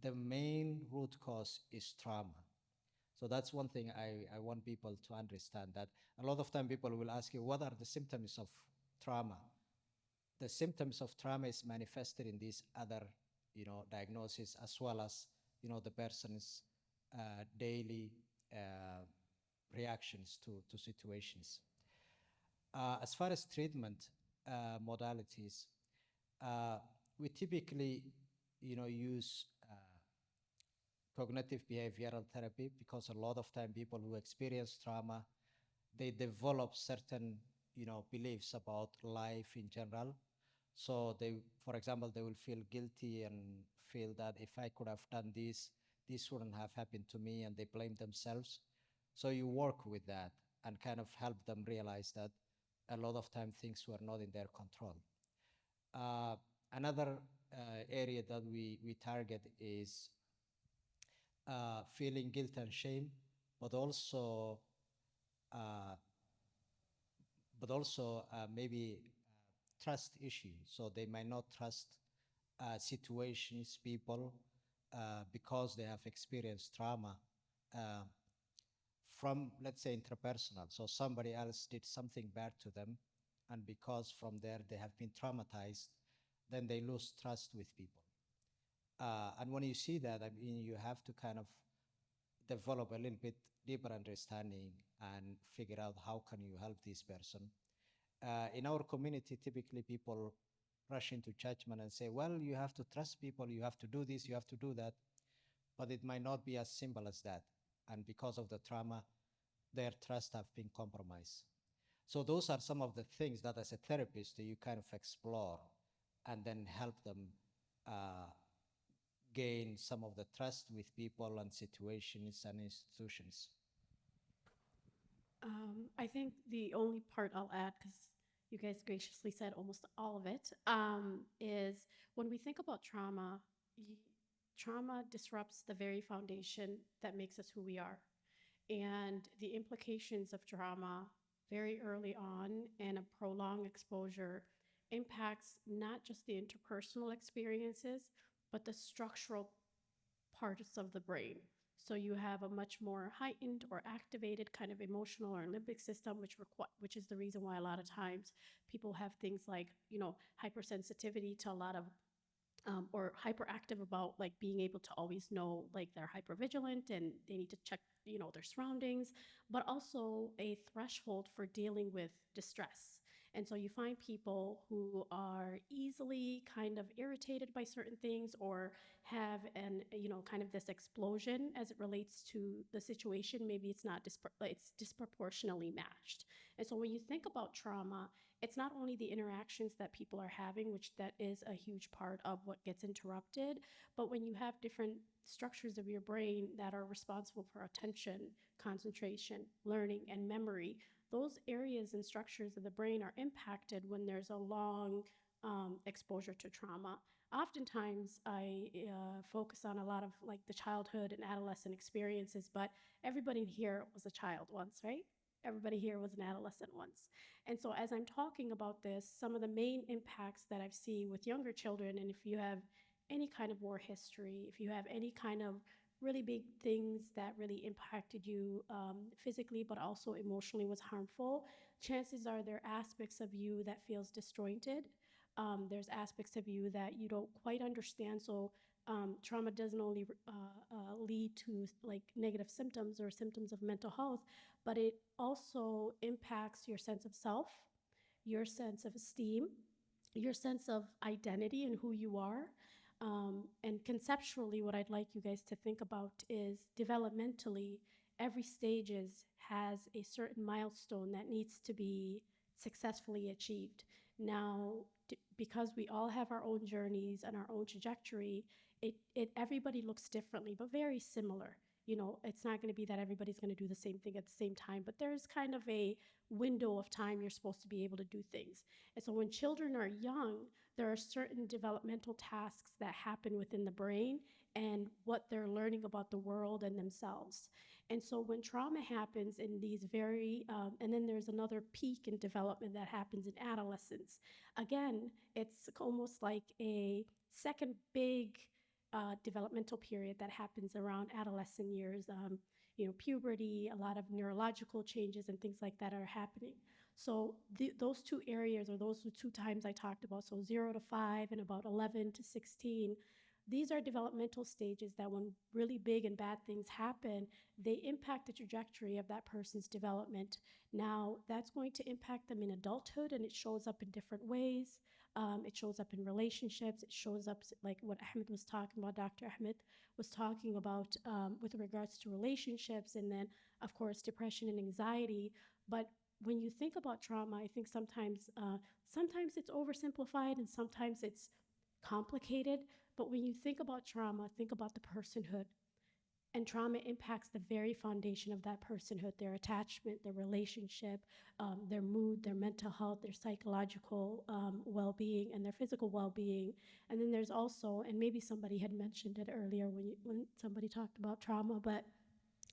the main root cause is trauma. So that's one thing I want people to understand, that a lot of time people will ask you, what are the symptoms of trauma? The symptoms of trauma is manifested in these other, diagnoses as well as the person's daily reactions to situations. As far as treatment modalities, we typically, use cognitive behavioral therapy because a lot of time people who experience trauma, they develop certain, beliefs about life in general. So they, for example, they will feel guilty and feel that if I could have done this wouldn't have happened to me, and they blame themselves. So you work with that and kind of help them realize that a lot of time things were not in their control. Another area that we target is feeling guilt and shame, but also maybe trust issues. So they might not trust situations, people, because they have experienced trauma from, let's say, interpersonal. So somebody else did something bad to them, and because from there they have been traumatized, then they lose trust with people. And when you see that, I mean, you have to kind of develop a little bit deeper understanding and figure out how can you help this person. In our community, typically people rush into judgment and say, well, you have to trust people, you have to do this, you have to do that. But it might not be as simple as that. And because of the trauma, their trust have been compromised. So those are some of the things that as a therapist you kind of explore and then help them gain some of the trust with people and situations and institutions.
I think the only part I'll add, because you guys graciously said almost all of it, is when we think about trauma, trauma disrupts the very foundation that makes us who we are. And the implications of trauma very early on and a prolonged exposure impacts not just the interpersonal experiences, but the structural parts of the brain. So you have a much more heightened or activated kind of emotional or limbic system, which is the reason why a lot of times people have things like, hypersensitivity to a lot of or hyperactive about like being able to always know like they're hypervigilant and they need to check their surroundings, but also a threshold for dealing with distress. And so you find people who are easily kind of irritated by certain things or have an kind of this explosion as it relates to the situation. Maybe it's not it's disproportionately matched. And so when you think about trauma, it's not only the interactions that people are having, which that is a huge part of what gets interrupted, but when you have different structures of your brain that are responsible for attention, concentration, learning, and memory, those areas and structures of the brain are impacted when there's a long exposure to trauma. Oftentimes, I focus on a lot of like the childhood and adolescent experiences, but everybody here was a child once, right? Everybody here was an adolescent once. And so as I'm talking about this, some of the main impacts that I've seen with younger children, and if you have any kind of war history, if you have any kind of really big things that really impacted you physically, but also emotionally was harmful, chances are there are aspects of you that feels disjointed. There's aspects of you that you don't quite understand. So trauma doesn't only lead to like negative symptoms or symptoms of mental health, but it also impacts your sense of self, your sense of esteem, your sense of identity and who you are. And conceptually, what I'd like you guys to think about is developmentally, every stages has a certain milestone that needs to be successfully achieved. Now, because we all have our own journeys and our own trajectory, everybody looks differently, but very similar. It's not going to be that everybody's going to do the same thing at the same time, but there's kind of a window of time you're supposed to be able to do things. And so when children are young, there are certain developmental tasks that happen within the brain and what they're learning about the world and themselves. And so when trauma happens in these and then there's another peak in development that happens in adolescence. Again, it's almost like a second big developmental period that happens around adolescent years. Puberty, a lot of neurological changes and things like that are happening. So those two areas, or those two times I talked about, so 0 to 5 and about 11 to 16, These are developmental stages that when really big and bad things happen, they impact the trajectory of that person's development. Now, that's going to impact them in adulthood, and it shows up in different ways. It shows up in relationships. It shows up like what Ahmed was talking about, Dr. Ahmed was talking about with regards to relationships, and then, of course, depression and anxiety. But when you think about trauma, I think sometimes it's oversimplified and sometimes it's complicated. But when you think about trauma, think about the personhood. And trauma impacts the very foundation of that personhood, their attachment, their relationship, their mood, their mental health, their psychological well-being, and their physical well-being. And then there's also, and maybe somebody had mentioned it earlier when somebody talked about trauma, but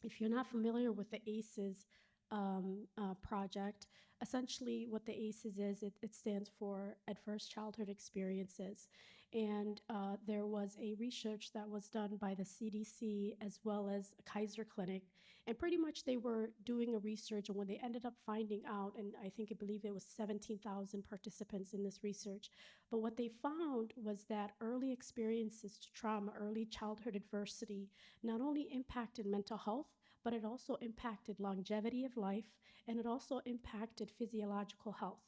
if you're not familiar with the ACEs project, essentially what the ACEs is, it stands for Adverse Childhood Experiences. And there was a research that was done by the CDC as well as Kaiser Clinic. And pretty much they were doing a research, and when they ended up finding out, and I believe it was 17,000 participants in this research, but what they found was that early experiences to trauma, early childhood adversity, not only impacted mental health, but it also impacted longevity of life, and it also impacted physiological health.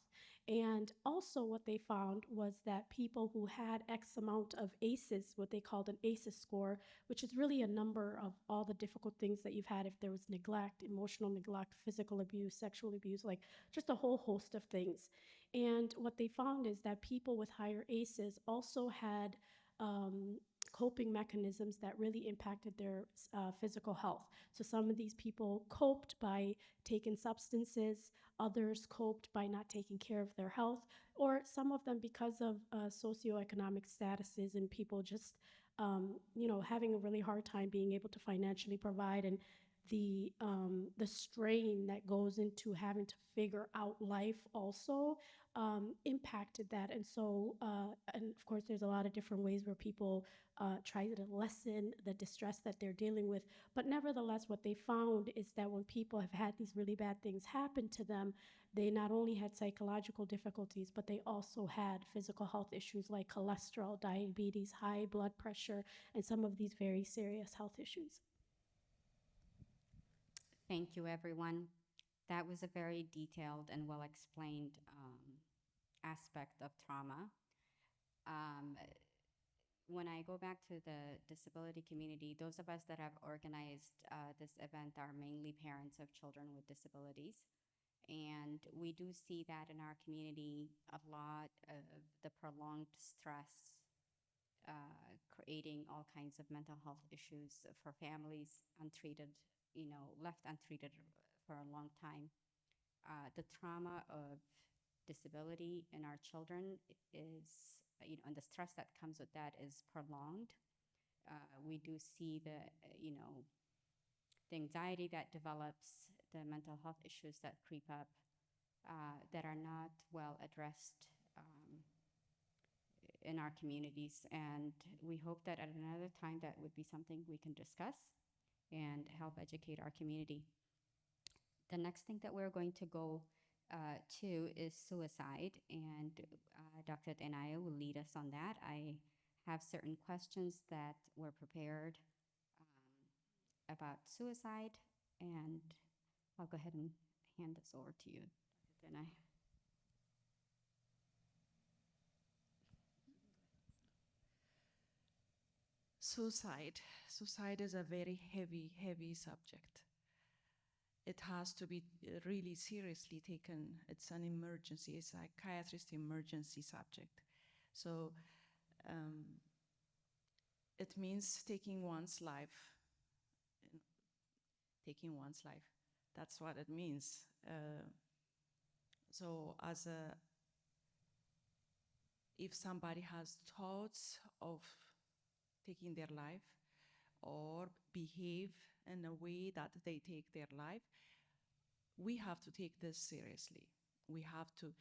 And also what they found was that people who had X amount of ACEs, what they called an ACEs score, which is really a number of all the difficult things that you've had, if there was neglect, emotional neglect, physical abuse, sexual abuse, like just a whole host of things. And what they found is that people with higher ACEs also had coping mechanisms that really impacted their physical health. So some of these people coped by taking substances, others coped by not taking care of their health, or some of them because of socioeconomic statuses and people just, having a really hard time being able to financially provide, and the strain that goes into having to figure out life also impacted that. And so, and of course, there's a lot of different ways where people try to lessen the distress that they're dealing with. But nevertheless, what they found is that when people have had these really bad things happen to them, they not only had psychological difficulties, but they also had physical health issues like cholesterol, diabetes, high blood pressure, and some of these very serious health issues.
Thank you, everyone. That was a very detailed and well-explained aspect of trauma. When I go back to the disability community, those of us that have organized this event are mainly parents of children with disabilities. And we do see that in our community, a lot of the prolonged stress creating all kinds of mental health issues for families untreated, left untreated for a long time. The trauma of disability in our children is, and the stress that comes with that is prolonged. We do see the anxiety that develops, the mental health issues that creep up that are not well addressed in our communities. And we hope that at another time that would be something we can discuss and help educate our community. The next thing that we're going to go to is suicide, and Dr. Tenaya will lead us on that. I have certain questions that were prepared about suicide, and I'll go ahead and hand this over to you, Dr. Tenaya.
Suicide is a very heavy subject. It has to be really seriously taken. It's an emergency, it's a psychiatrist emergency subject. So it means taking one's life. Taking one's life. That's what it means. So if somebody has thoughts of taking their life or behave in a way that they take their life, we have to take this seriously. We have to,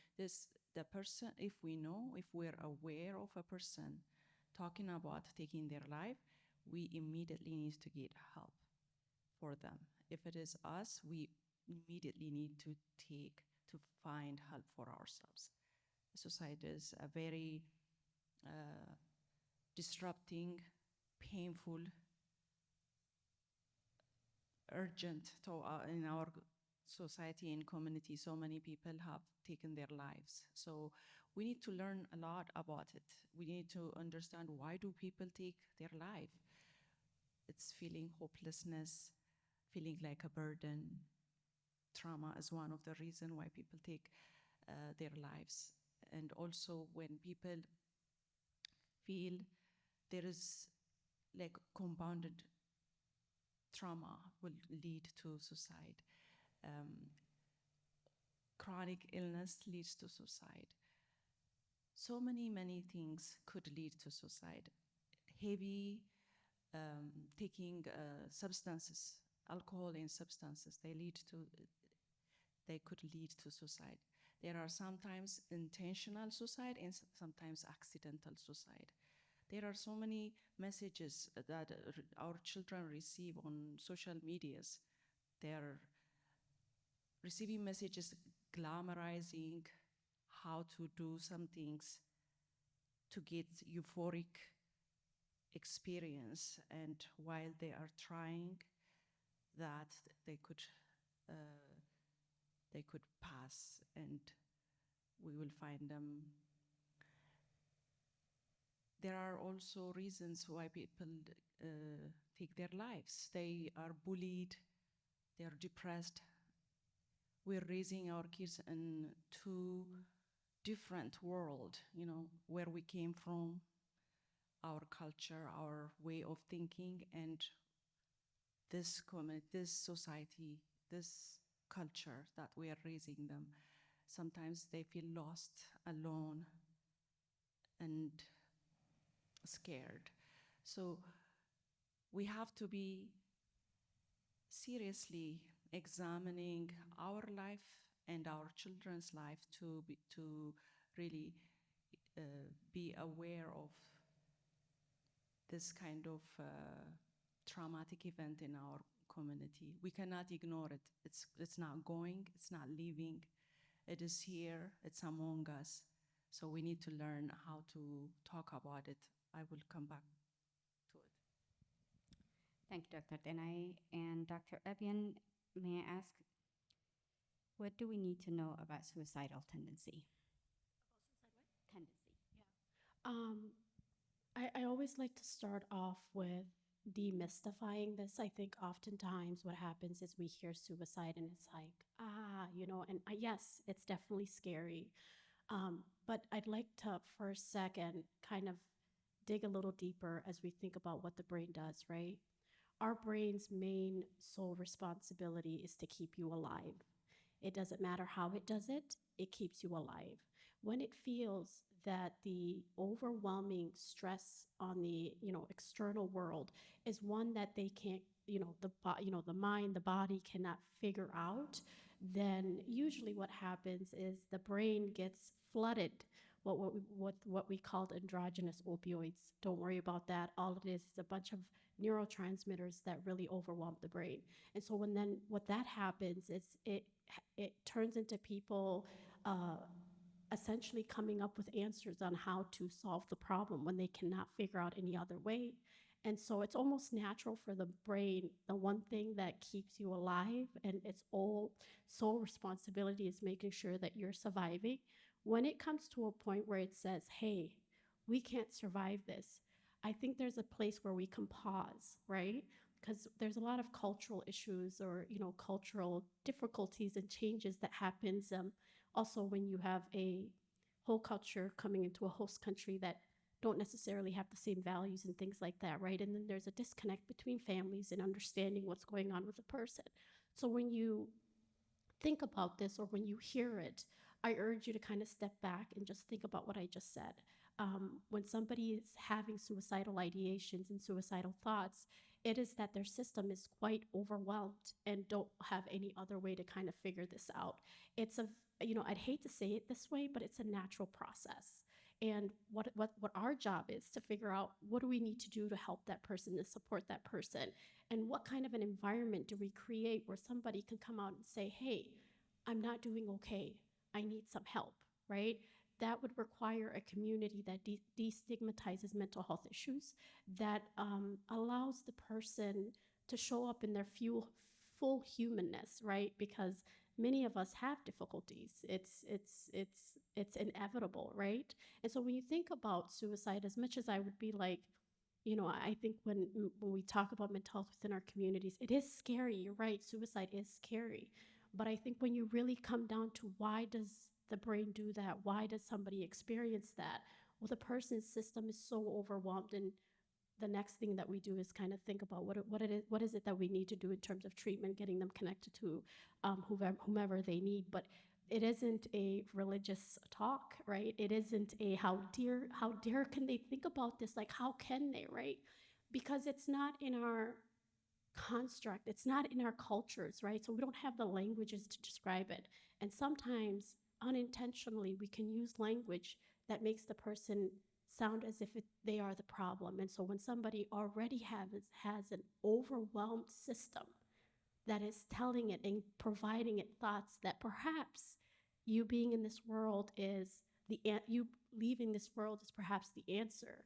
the person, if we're aware of a person talking about taking their life, we immediately need to get help for them. If it is us, we immediately need to find help for ourselves. Suicide is a very disrupting painful, urgent to, in our society and community. So many people have taken their lives. So we need to learn a lot about it. We need to understand, why do people take their life? It's feeling hopelessness, feeling like a burden. Trauma is one of the reasons why people take their lives. And also when people feel there is like compounded trauma will lead to suicide. Chronic illness leads to suicide. So many things could lead to suicide. Heavy taking substances, alcohol and substances, they could lead to suicide. There are sometimes intentional suicide and sometimes accidental suicide. There are so many messages that our children receive on social medias. They're receiving messages glamorizing how to do some things to get euphoric experience, and while they are trying that, they could pass, and we will find them. There are also reasons why people take their lives. They are bullied, they are depressed. We're raising our kids in two different world, you know, where we came from, our culture, our way of thinking, and this community, this society, this culture that we are raising them. Sometimes they feel lost, alone, and scared. So we have to be seriously examining our life and our children's life to really be aware of this kind of traumatic event in our community. We cannot ignore it. It's not going, it's not leaving. It is here, it's among us. So we need to learn how to talk about it. I will come back to it.
Thank you, Dr. Denai. And Dr. Ebian, may I ask, what do we need to know about suicidal tendency? Tendency.
I always like to start off with demystifying this. I think oftentimes what happens is we hear suicide and it's like, you know, and yes, it's definitely scary. But I'd like to, for a second, kind of dig a little deeper as we think about what the brain does, right? Our brain's main sole responsibility is to keep you alive. It doesn't matter how it does it, it keeps you alive. When it feels that the overwhelming stress on the, you know, external world is one that they can't, you know, the mind, the body cannot figure out, then usually what happens is the brain gets flooded what we called endogenous opioids. Don't worry about that. All it is a bunch of neurotransmitters that really overwhelm the brain. And so what that happens is it turns into people essentially coming up with answers on how to solve the problem when they cannot figure out any other way. And so it's almost natural for the brain, the one thing that keeps you alive and its sole responsibility is making sure that you're surviving. When it comes to a point where it says, hey, we can't survive this, I think there's a place where we can pause, right? Because there's a lot of cultural issues or, you know, cultural difficulties and changes that happens also when you have a whole culture coming into a host country that don't necessarily have the same values and things like that, right? And then there's a disconnect between families and understanding what's going on with the person. So when you think about this or when you hear it, I urge you to kind of step back and just think about what I just said. When somebody is having suicidal ideations and suicidal thoughts, it is that their system is quite overwhelmed and don't have any other way to kind of figure this out. It's you know, I'd hate to say it this way, but it's a natural process. And what our job is to figure out, what do we need to do to help that person, to support that person? And what kind of an environment do we create where somebody can come out and say, hey, I'm not doing okay, I need some help, right? that would require a community that destigmatizes mental health issues, that allows the person to show up in their full humanness, right? Because many of us have difficulties. It's inevitable, right? And so when you think about suicide, as much as I would be like, you know, I think when we talk about mental health within our communities, it is scary. You're right. Suicide is scary. But I think when you really come down to why does the brain do that? Why does somebody experience that? Well, the person's system is so overwhelmed, and the next thing that we do is kind of think about what is it that we need to do in terms of treatment, getting them connected to whomever they need. But it isn't a religious talk, right? It isn't a how dare can they think about this? Like, how can they, right? Because it's not in our construct, it's not in our cultures, right? So we don't have the languages to describe it. And sometimes unintentionally we can use language that makes the person sound as if they are the problem. And so when somebody already has an overwhelmed system that is telling it and providing it thoughts that perhaps you being in this world is you leaving this world is perhaps the answer.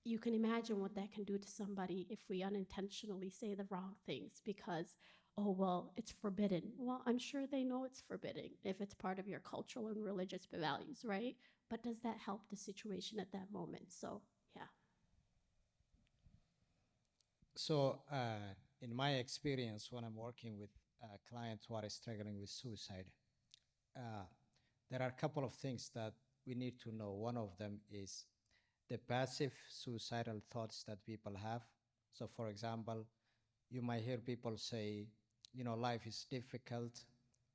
You can imagine what that can do to somebody if we unintentionally say the wrong things because, oh, well, it's forbidden. Well, I'm sure they know it's forbidden if it's part of your cultural and religious values, right? But does that help the situation at that moment? So, yeah.
So, in my experience, when I'm working with clients who are struggling with suicide, uh, there are a couple of things that we need to know. One of them is the passive suicidal thoughts that people have. So, for example, you might hear people say, you know, life is difficult.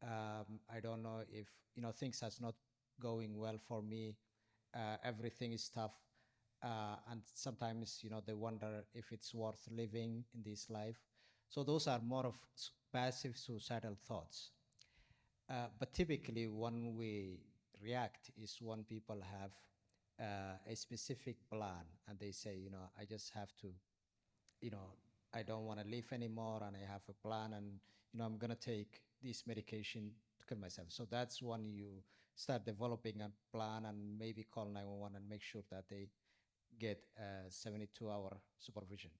I don't know if, you know, things are not going well for me. Everything is tough. And sometimes, you know, they wonder if it's worth living in this life. So those are more of passive suicidal thoughts. But typically, when we react is when people have a specific plan and they say, you know, I just have to, you know, I don't want to live anymore and I have a plan and, you know, I'm going to take this medication to kill myself. So that's when you start developing a plan and maybe call 911 and make sure that they get 72-hour supervision.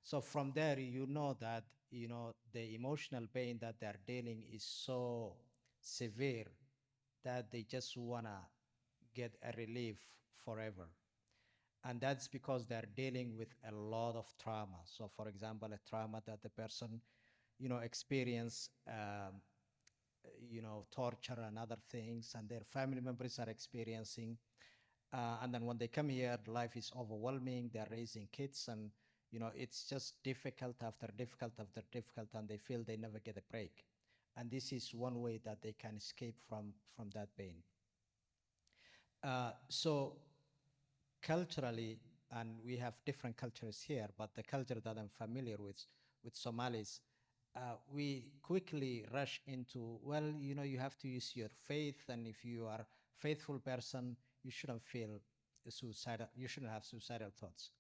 So from there, you know that, you know, the emotional pain that they're dealing is so severe that they just want to get a relief forever. And that's because they're dealing with a lot of trauma. So for example, a trauma that the person, you know, experience, you know, torture and other things, and their family members are experiencing. And then when they come here, life is overwhelming. They're raising kids, and you know, it's just difficult after difficult after difficult, and they feel they never get a break. And this is one way that they can escape from that pain. So culturally, and we have different cultures here, but the culture that I'm familiar with Somalis, we quickly rush into, well, you know, you have to use your faith, and if you are a faithful person, you shouldn't feel suicidal, you shouldn't have suicidal thoughts.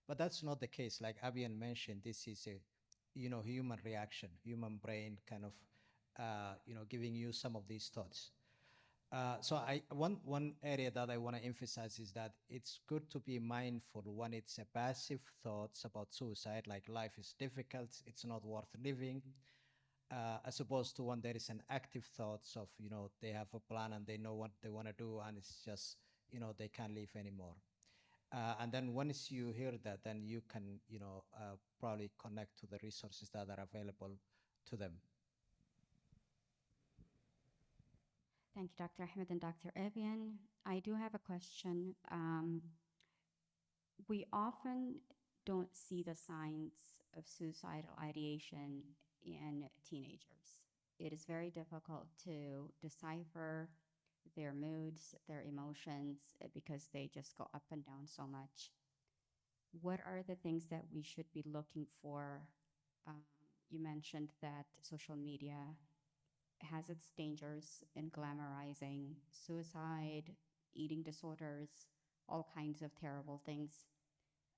But that's not the case. Like Abian mentioned, this is a, you know, human reaction, human brain kind of, you know, giving you some of these thoughts. So one area that I want to emphasize is that it's good to be mindful when it's a passive thoughts about suicide, like life is difficult, it's not worth living, as opposed to when there is an active thoughts of, you know, they have a plan and they know what they want to do, and it's just, you know, they can't live anymore. And then once you hear that, then you can, you know, probably connect to the resources that are available to them.
Thank you, Dr. Ahmed and Dr. Evian. I do have a question. We often don't see the signs of suicidal ideation in teenagers. It is very difficult to decipher their moods, their emotions, because they just go up and down so much. What are the things that we should be looking for? You mentioned that social media has its dangers in glamorizing suicide, eating disorders, all kinds of terrible things.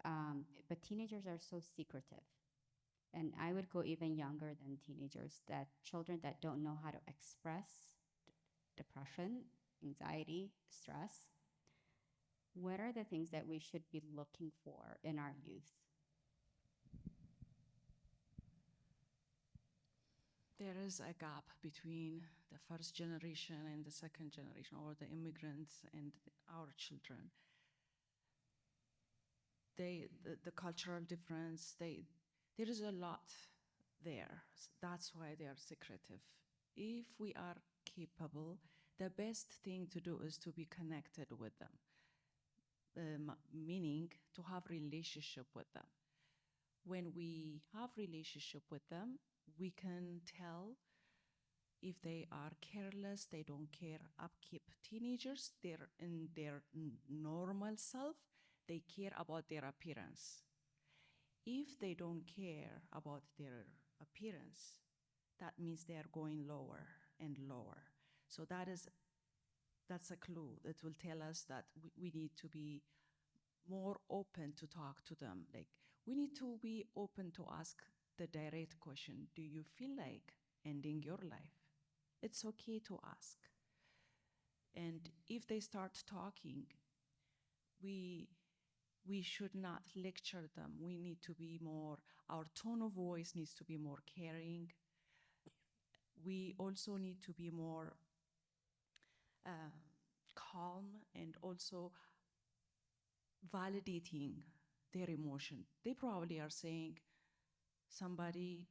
But teenagers are so secretive. And I would go even younger than teenagers, that children that don't know how to express depression anxiety, stress. What are the things that we should be looking for in our youth?
There is a gap between the first generation and the second generation, or the immigrants and our children. The cultural difference, there is a lot there. That's why they are secretive. If we are capable, the best thing to do is to be connected with them, meaning to have relationship with them. When we have relationship with them, we can tell if they are careless, they don't care, upkeep. Teenagers, they're in their normal self, they care about their appearance. If they don't care about their appearance, that means they are going lower and lower. So that's a clue that will tell us that we need to be more open to talk to them. Like, we need to be open to ask the direct question, do you feel like ending your life? It's okay to ask. And if they start talking, we should not lecture them. We need to be more, our tone of voice needs to be more caring. We also need to be more calm and also validating their emotion. They probably are saying, somebody,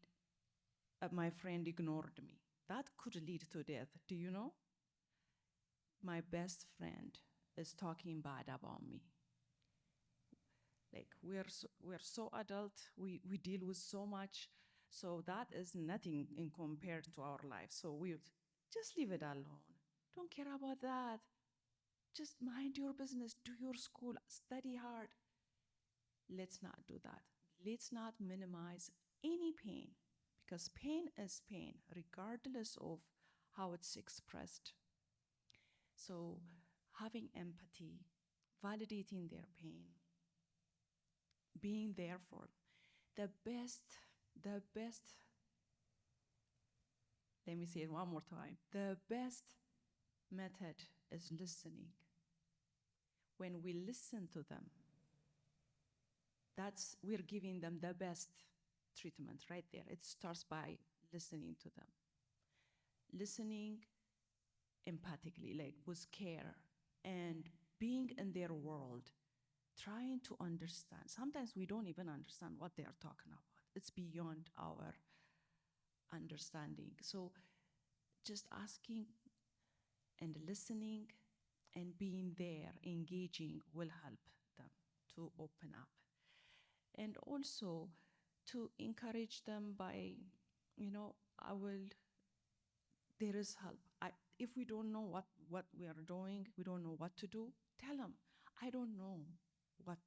my friend ignored me. That could lead to death. Do you know? My best friend is talking bad about me. Like, we're so adult, we deal with so much, so that is nothing in compared to our life. So we just leave it alone. Don't care about that. Just mind your business, do your school, study hard. Let's not do that. Let's not minimize any pain, because pain is pain, regardless of how it's expressed. So having empathy, validating their pain, being there for the best, let me say it one more time. The best method is listening. When we listen to them, we're giving them the best treatment right there. It starts by listening to them. Listening empathically, like with care, and being in their world, trying to understand. Sometimes we don't even understand what they are talking about. It's beyond our understanding. So just asking and listening and being there, engaging, will help them to open up. And also to encourage them by, there is help. If we don't know what we are doing, we don't know what to do, tell them, I don't know what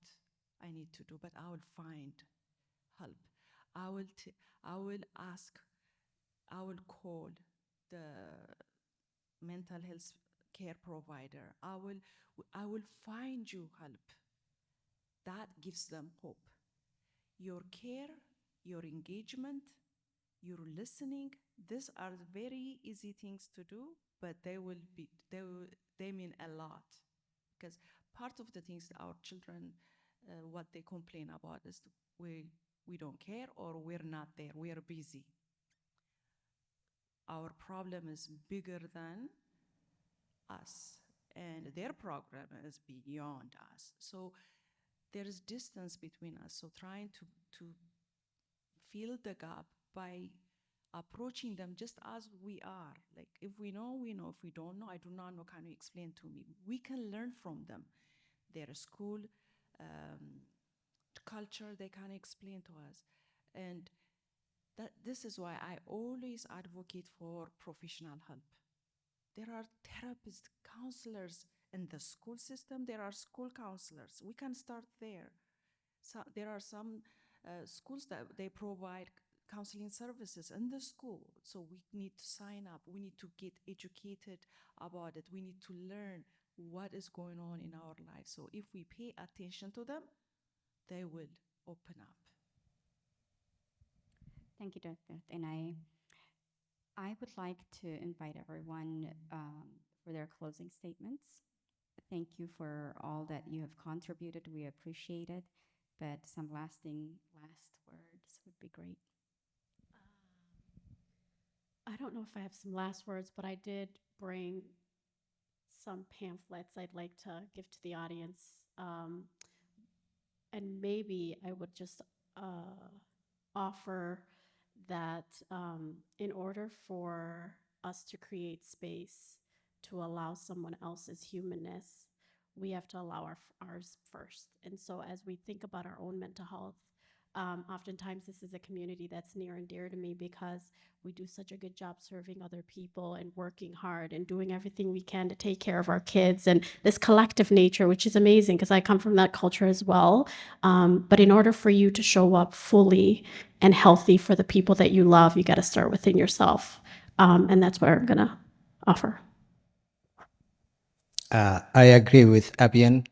I need to do, but I will find help. I will ask, I will call the mental health care provider. I will find you help. That gives them hope. Your care, your engagement, your listening, these are very easy things to do, but they mean a lot. Because part of the things that our children, what they complain about is we don't care, or we're not there, we are busy. Our problem is bigger than us, and their problem is beyond us. So there is distance between us. So trying to fill the gap by approaching them just as we are. Like, if we know, we know. If we don't know, I do not know, can you explain to me? We can learn from them. Their school, culture, they can explain to us. And this is why I always advocate for professional help. There are therapists, counselors in the school system. There are school counselors. We can start there. So there are some schools that they provide counseling services in the school. So we need to sign up. We need to get educated about it. We need to learn what is going on in our lives. So if we pay attention to them, they will open up.
Thank you, Dr. And I would like to invite everyone for their closing statements. Thank you for all that you have contributed. We appreciate it. But some last words would be great.
I don't know if I have some last words, but I did bring some pamphlets I'd like to give to the audience. And maybe I would just offer that in order for us to create space to allow someone else's humanness, we have to allow ours first. And so as we think about our own mental health, oftentimes this is a community that's near and dear to me because we do such a good job serving other people and working hard and doing everything we can to take care of our kids and this collective nature, which is amazing because I come from that culture as well. But in order for you to show up fully and healthy for the people that you love, you got to start within yourself. And that's what I'm going to offer.
I agree with Abian.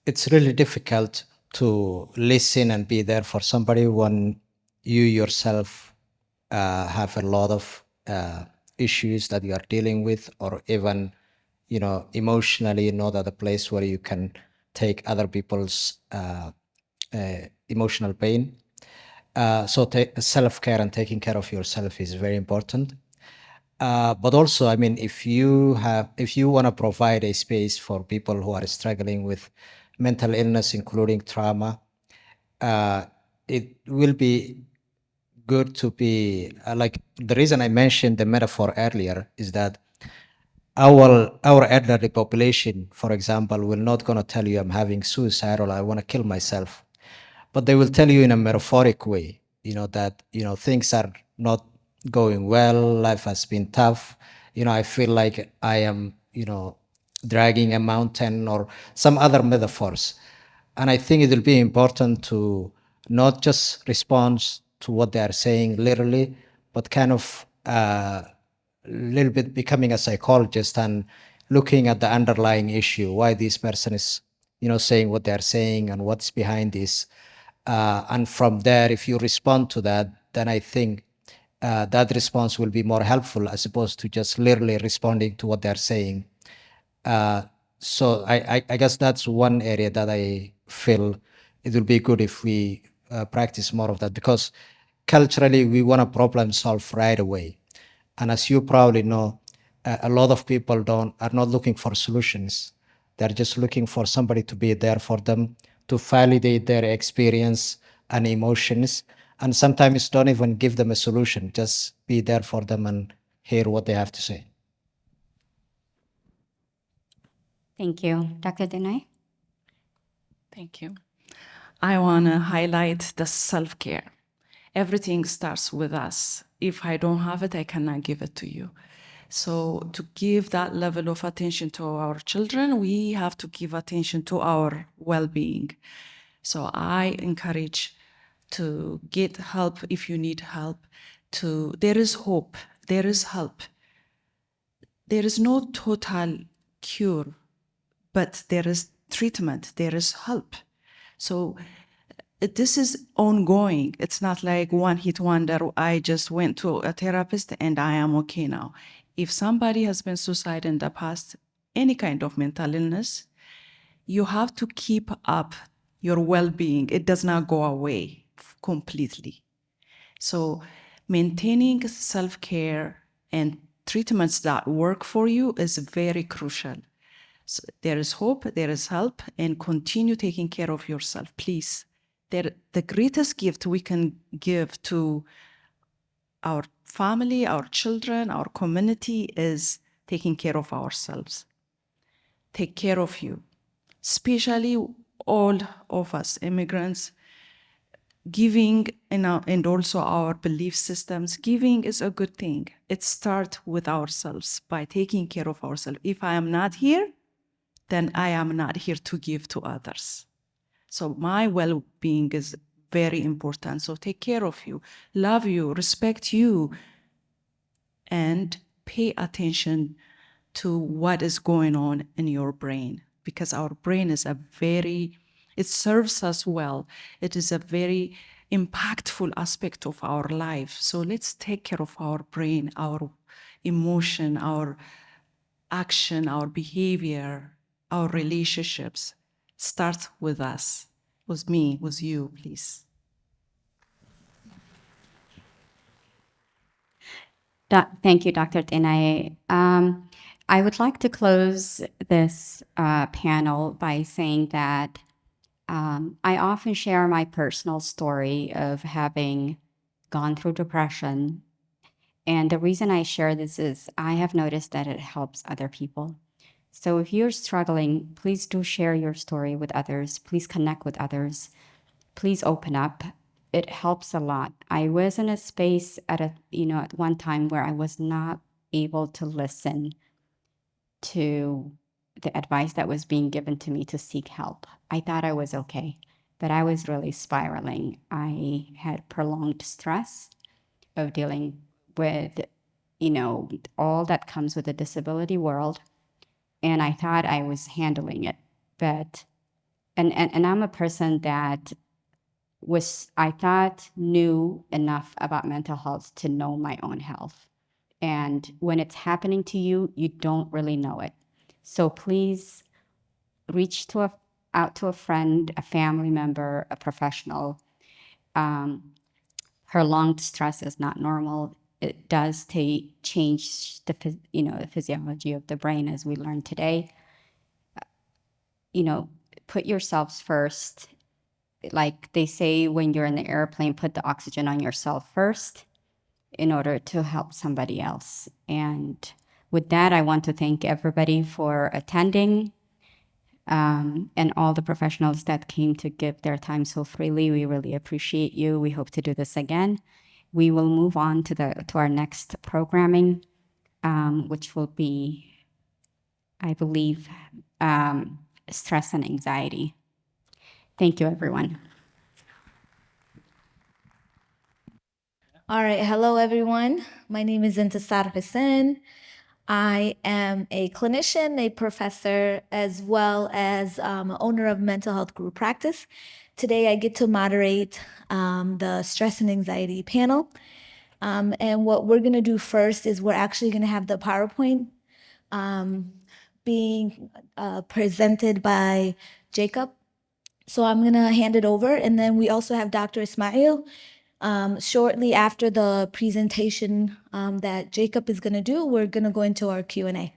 It's really difficult to listen and be there for somebody when you yourself have a lot of issues that you are dealing with, or even, emotionally not at a place where you can take other people's emotional pain. So self-care and taking care of yourself is very important. But also, I mean, if you want to provide a space for people who are struggling with mental illness, including trauma, it will be good to be like the reason I mentioned the metaphor earlier is that our elderly population, for example, will not going to tell you I'm having suicide or I want to kill myself, but they will tell you in a metaphoric way, that things are not going well, life has been tough, I feel like I am dragging a mountain, or some other metaphors. And I think it will be important to not just respond to what they are saying literally, but kind of a little bit becoming a psychologist and looking at the underlying issue, why this person is saying what they're saying and what's behind this. And from there, if you respond to that, then I think that response will be more helpful as opposed to just literally responding to what they're saying. So I guess that's one area that I feel it will be good if we practice more of that, because culturally we want to problem solve right away. And as you probably know, a lot of people are not looking for solutions. They're just looking for somebody to be there for them, to validate their experience and emotions. And sometimes don't even give them a solution, just be there for them and hear what they have to say.
Thank you. Dr. Denai?
Thank you. I want to highlight the self-care. Everything starts with us. If I don't have it, I cannot give it to you. So to give that level of attention to our children, we have to give attention to our well-being. So I encourage to get help if you need help. There is hope, there is help. There is no total cure, but there is treatment, there is help. So this is ongoing. It's not like one hit wonder. I just went to a therapist and I am okay now. If somebody has been suicidal in the past, any kind of mental illness, you have to keep up your well-being. It does not go away completely. So maintaining self-care and treatments that work for you is very crucial. So there is hope, there is help, and continue taking care of yourself, please. The greatest gift we can give to our family, our children, our community is taking care of ourselves. Take care of you, especially all of us immigrants. Giving and also our belief systems, giving is a good thing. It starts with ourselves, by taking care of ourselves. If I am not here, then I am not here to give to others. So my well-being is very important. So take care of you, love you, respect you, and pay attention to what is going on in your brain, because our brain is it serves us well. It is a very impactful aspect of our life. So let's take care of our brain, our emotion, our action, our behavior, our relationships starts with us, with me, with you, please.
Thank you, Dr. Tenaye. I would like to close this panel by saying that I often share my personal story of having gone through depression. And the reason I share this is I have noticed that it helps other people. So if you're struggling, please do share your story with others. Please connect with others. Please open up. It helps a lot. I was in a space at one time where I was not able to listen to the advice that was being given to me to seek help. I thought I was okay, but I was really spiraling. I had prolonged stress of dealing with, all that comes with the disability world. And I thought I was handling it. But, and I'm a person that I thought knew enough about mental health to know my own health. And when it's happening to you, you don't really know it. So please reach out to a friend, a family member, a professional. Prolonged stress is not normal. It does change the physiology of the brain, as we learned today. Put yourselves first. Like they say when you're in the airplane, put the oxygen on yourself first in order to help somebody else. And with that, I want to thank everybody for attending, and all the professionals that came to give their time so freely. We really appreciate you. We hope to do this again. We will move on to our next programming, which will be, I believe, stress and anxiety. Thank you, everyone.
All right, hello everyone. My name is Intisar Hussain. I am a clinician, a professor, as well as owner of mental health group practice. Today I get to moderate the stress and anxiety panel. And what we're gonna do first is we're actually gonna have the PowerPoint being presented by Jacob. So I'm gonna hand it over, and then we also have Dr. Ismail. Shortly after the presentation that Jacob is gonna do, we're gonna go into our Q&A.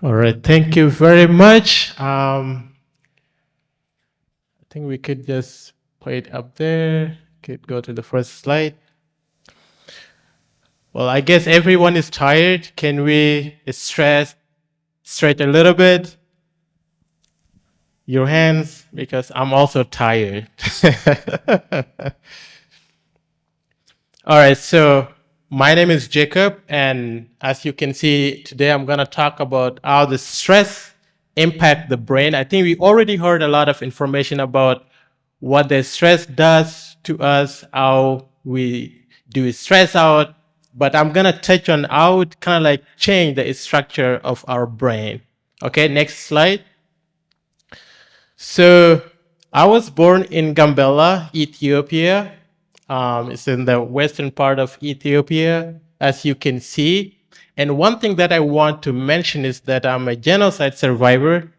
All right, thank you very much. I think we could just put it up there. Could go to the first slide. Well, I guess everyone is tired. Can we stretch a little bit? Your hands, because I'm also tired. All right, so my name is Jacob, and as you can see today, I'm gonna talk about how the stress impact the brain. I think we already heard a lot of information about what the stress does to us, how we do stress out, but I'm gonna touch on how it kind of like change the structure of our brain. Okay, next slide. So I was born in Gambela, Ethiopia. It's in the western part of Ethiopia, as you can see. And one thing that I want to mention is that I'm a genocide survivor.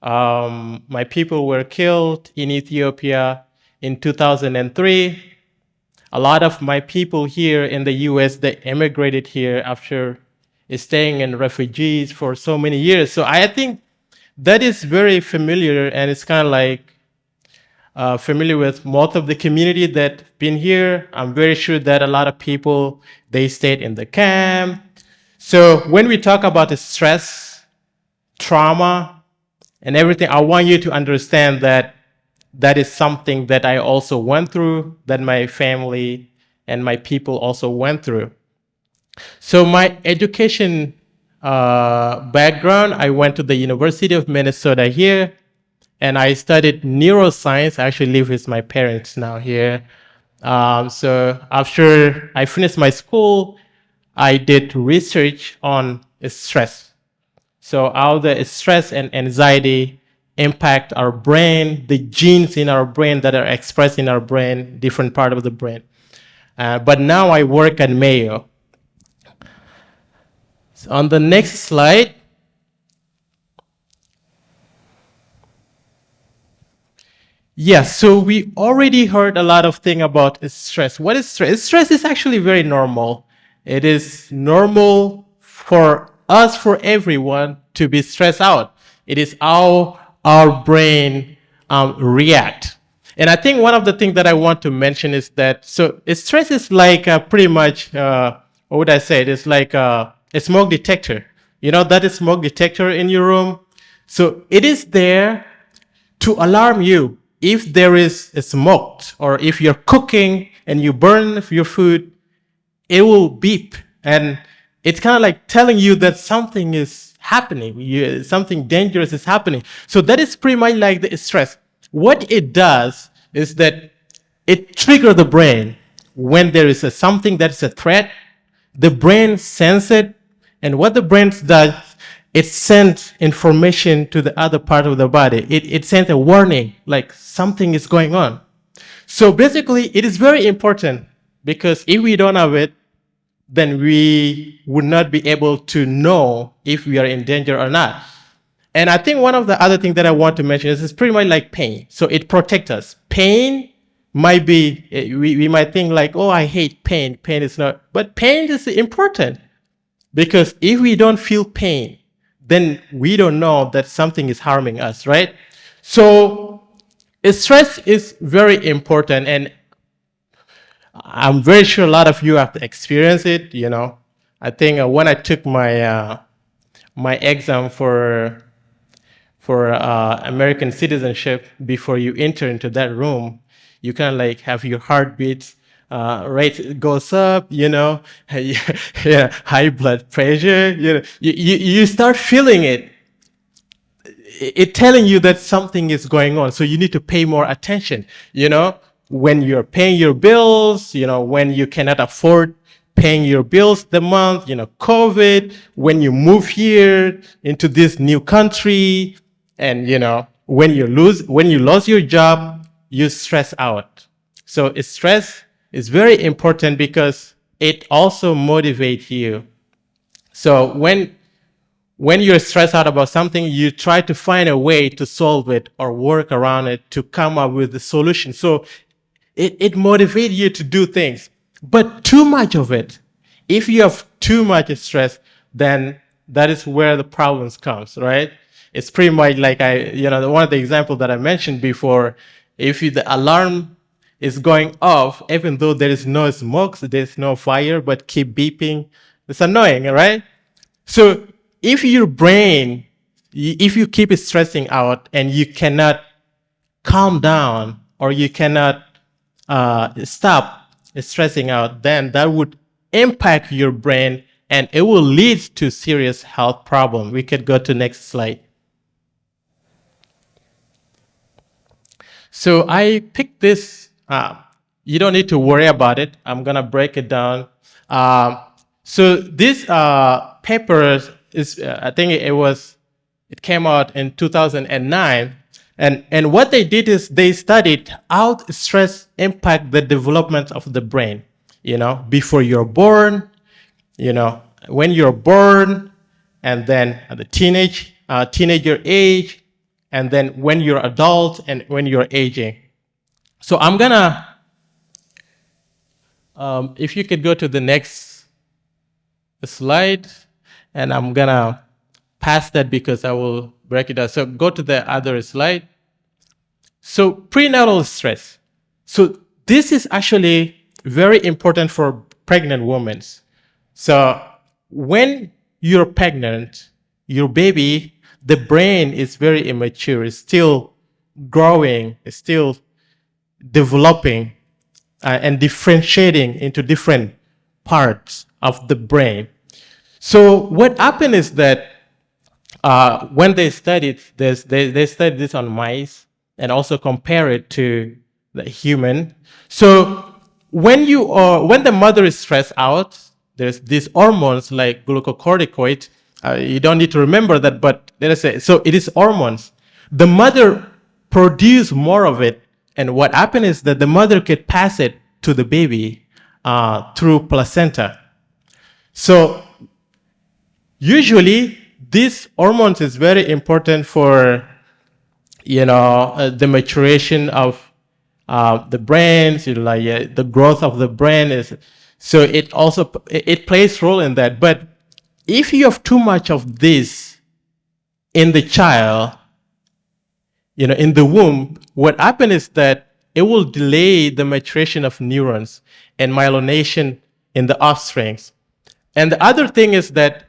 My people were killed in Ethiopia in 2003. A lot of my people here in the US, they immigrated here after staying in refugees for so many years. So I think that is very familiar, and it's kind of like familiar with most of the community that been here. I'm very sure that a lot of people, they stayed in the camp. So when we talk about the stress, trauma, and everything, I want you to understand that that is something that I also went through, that my family and my people also went through. So my education background, I went to the University of Minnesota here, and I studied neuroscience. I actually live with my parents now here. So after I finished my school, I did research on stress. So how the stress and anxiety impact our brain, the genes in our brain that are expressed in our brain, different part of the brain. But now I work at Mayo. So on the next slide, yes, so we already heard a lot of things about stress. What is stress? Stress is actually very normal. It is normal for us, for everyone, to be stressed out. It is how our brain react. And I think one of the things that I want to mention is that, so stress is like pretty much, what would I say? It is like a smoke detector. You know that is smoke detector in your room? So it is there to alarm you if there is a smoke, or if you're cooking and you burn your food, it will beep, and it's kind of like telling you that something is happening, something dangerous is happening. So that is pretty much like the stress. What it does is that it triggers the brain when there is something that's a threat. The brain senses it, and what the brain does, it sends information to the other part of the body. It sends a warning, like something is going on. So basically, it is very important, because if we don't have it, then we would not be able to know if we are in danger or not. And I think one of the other things that I want to mention is it's pretty much like pain. So it protects us. Pain might be, we might think like, oh, I hate pain. Pain is not, but pain is important, because if we don't feel pain, then we don't know that something is harming us, right? So stress is very important, and I'm very sure a lot of you have experienced it. You know, I think when I took my my exam for American citizenship, before you enter into that room, you kind of like have your heartbeat rate goes up, you know, yeah, high blood pressure, you know, you start feeling it. It telling you that something is going on, so you need to pay more attention, you know, when you're paying your bills, you know, when you cannot afford paying your bills the month, you know, COVID, when you move here into this new country, and you know, when you lost your job, you stress out. So stress is very important, because it also motivates you. So when you're stressed out about something, you try to find a way to solve it or work around it to come up with the solution. So it motivates you to do things. But too much of it, if you have too much stress, then that is where the problems comes, right? It's pretty much like one of the examples that I mentioned before. If the alarm is going off, even though there is no smoke, there's no fire, but keep beeping, it's annoying, right? So if your brain, if you keep stressing out and you cannot calm down, or you cannot stop stressing out, then that would impact your brain, and it will lead to serious health problem. We could go to next slide. So I picked this. You don't need to worry about it. I'm gonna break it down. So this paper is, I think it came out in 2009. And what they did is they studied how stress impact the development of the brain, you know, before you're born, you know, when you're born, and then at the teenager age, and then when you're adult and when you're aging. So I'm gonna, if you could go to the next slide, and I'm gonna pass that because I will break it down. So go to the other slide. So prenatal stress. So this is actually very important for pregnant women. So when you're pregnant, your baby, the brain is very immature, it's still growing, it's still developing and differentiating into different parts of the brain. So what happened is that when they studied this, they studied this on mice and also compare it to the human. So when the mother is stressed out, there's these hormones like glucocorticoid. You don't need to remember that, but let us say, so it is hormones. The mother produce more of it, and what happened is that the mother could pass it to the baby through placenta. So usually this hormones is very important for the maturation of the brain, like the growth of the brain is. So it plays role in that. But if you have too much of this in the child, in the womb, what happens is that it will delay the maturation of neurons and myelination in the offsprings. And the other thing is that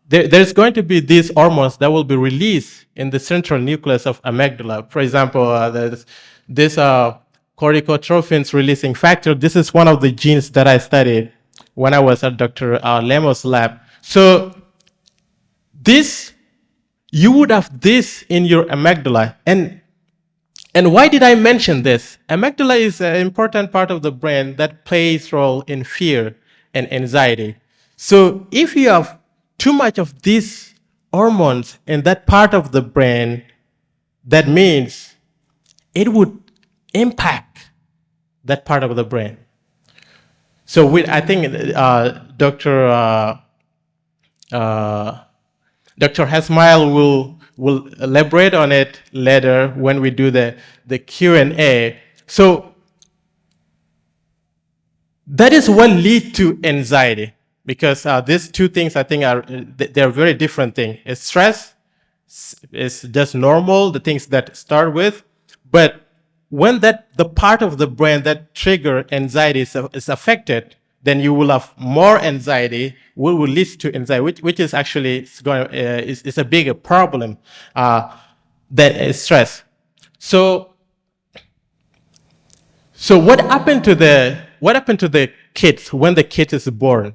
there's going to be these hormones that will be released in the central nucleus of amygdala. For example, this corticotrophins releasing factor, this is one of the genes that I studied when I was at Dr. Lemos' lab. So you would have this in your amygdala. And why did I mention this? Amygdala is an important part of the brain that plays role in fear and anxiety. So if you have too much of these hormones in that part of the brain, that means it would impact that part of the brain. So I think Dr. Hasmail will elaborate on it later when we do the Q&A. So that is what leads to anxiety, because these two things I think they're very different things. Stress is just normal, the things that start with, but when the part of the brain that trigger anxiety is affected, then you will have more anxiety, will lead to anxiety, which is actually is a bigger problem than stress. So what happened to the kids when the kid is born?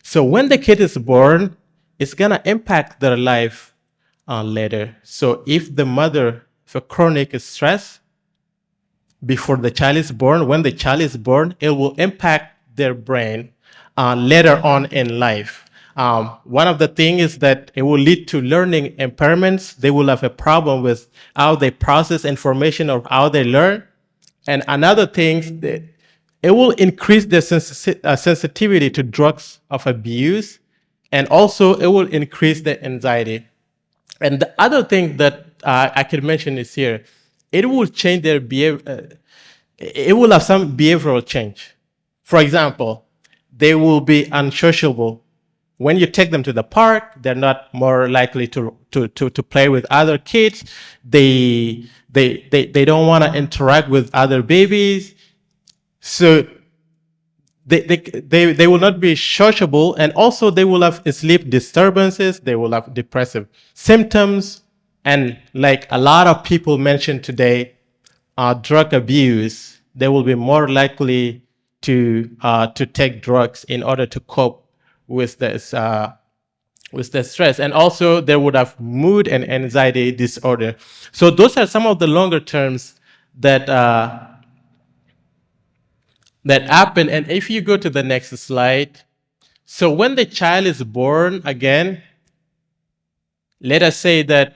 So when the kid is born, it's gonna impact their life later. So if the mother for chronic stress before the child is born, when the child is born, it will impact their brain later on in life. One of the things is that it will lead to learning impairments. They will have a problem with how they process information or how they learn. And another thing, it will increase their sensitivity to drugs of abuse, and also it will increase their anxiety. And the other thing that I could mention is here, it will change their behavior. It will have some behavioral change. For example, they will be unsociable. When you take them to the park, they're not more likely to play with other kids. They don't want to interact with other babies. So they will not be sociable, and also they will have sleep disturbances. They will have depressive symptoms, and like a lot of people mentioned today, drug abuse. They will be more likely to take drugs in order to cope with this stress, and also they would have mood and anxiety disorder. So those are some of the longer terms that happen. And if you go to the next slide, so when the child is born again, let us say that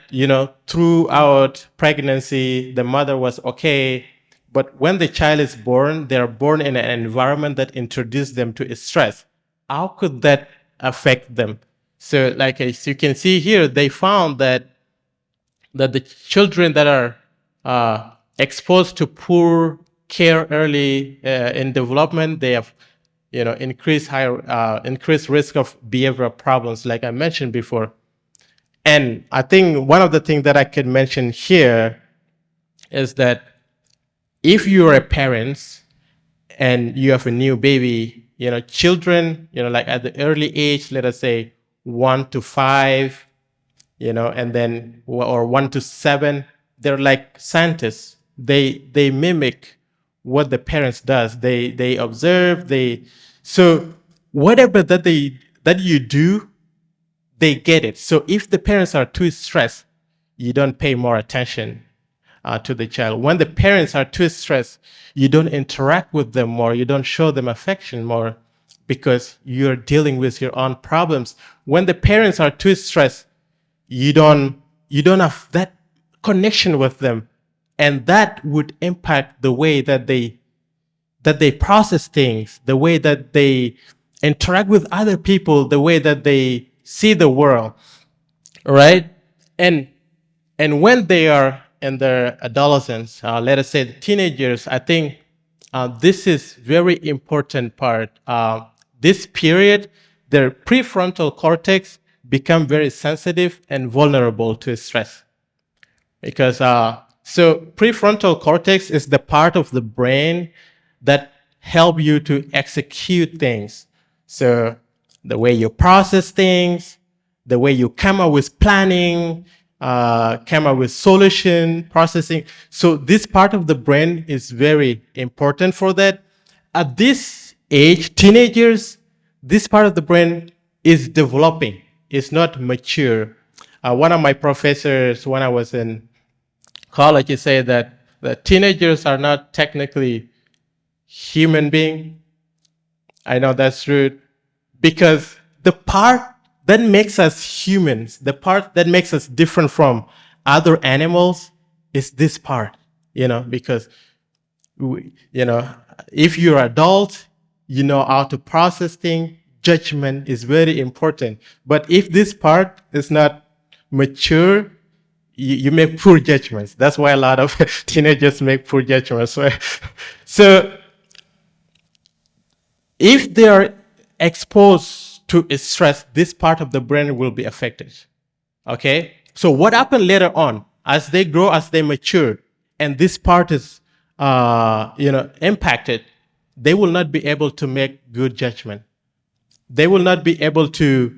throughout pregnancy the mother was okay. But when the child is born, they're born in an environment that introduced them to stress. How could that affect them? So like as you can see here, they found that the children that are exposed to poor care early in development, they have increased risk of behavioral problems, like I mentioned before. And I think one of the things that I could mention here is that if you're a parent and you have a new baby, children, like at the early age, let us say 1 to 5, and then, or 1 to 7, they're like scientists. They mimic what the parents does. They observe, so whatever that you do, they get it. So if the parents are too stressed, you don't pay more attention to the child. When the parents are too stressed, you don't interact with them more, you don't show them affection more, because you're dealing with your own problems. When the parents are too stressed, you don't have that connection with them, and that would impact the way that they that they process things, the way that they interact with other people, the way that they see the world, right? And when they are in their adolescence, let us say teenagers, I think this is very important part. This period, their prefrontal cortex become very sensitive and vulnerable to stress. Because so prefrontal cortex is the part of the brain that help you to execute things. So the way you process things, the way you come up with planning, come up with solution processing. So this part of the brain is very important for that. At this age, teenagers, this part of the brain is developing. It's not mature. One of my professors, when I was in college, he said that the teenagers are not technically human being. I know that's true, because the part that makes us humans, the part that makes us different from other animals is this part, because if you're adult, you know how to process things. Judgment is very important. But if this part is not mature, you make poor judgments. That's why a lot of teenagers make poor judgments. So if they are exposed to stress, this part of the brain will be affected. Okay? So what happens later on, as they grow, as they mature, and this part is impacted, they will not be able to make good judgment. They will not be able to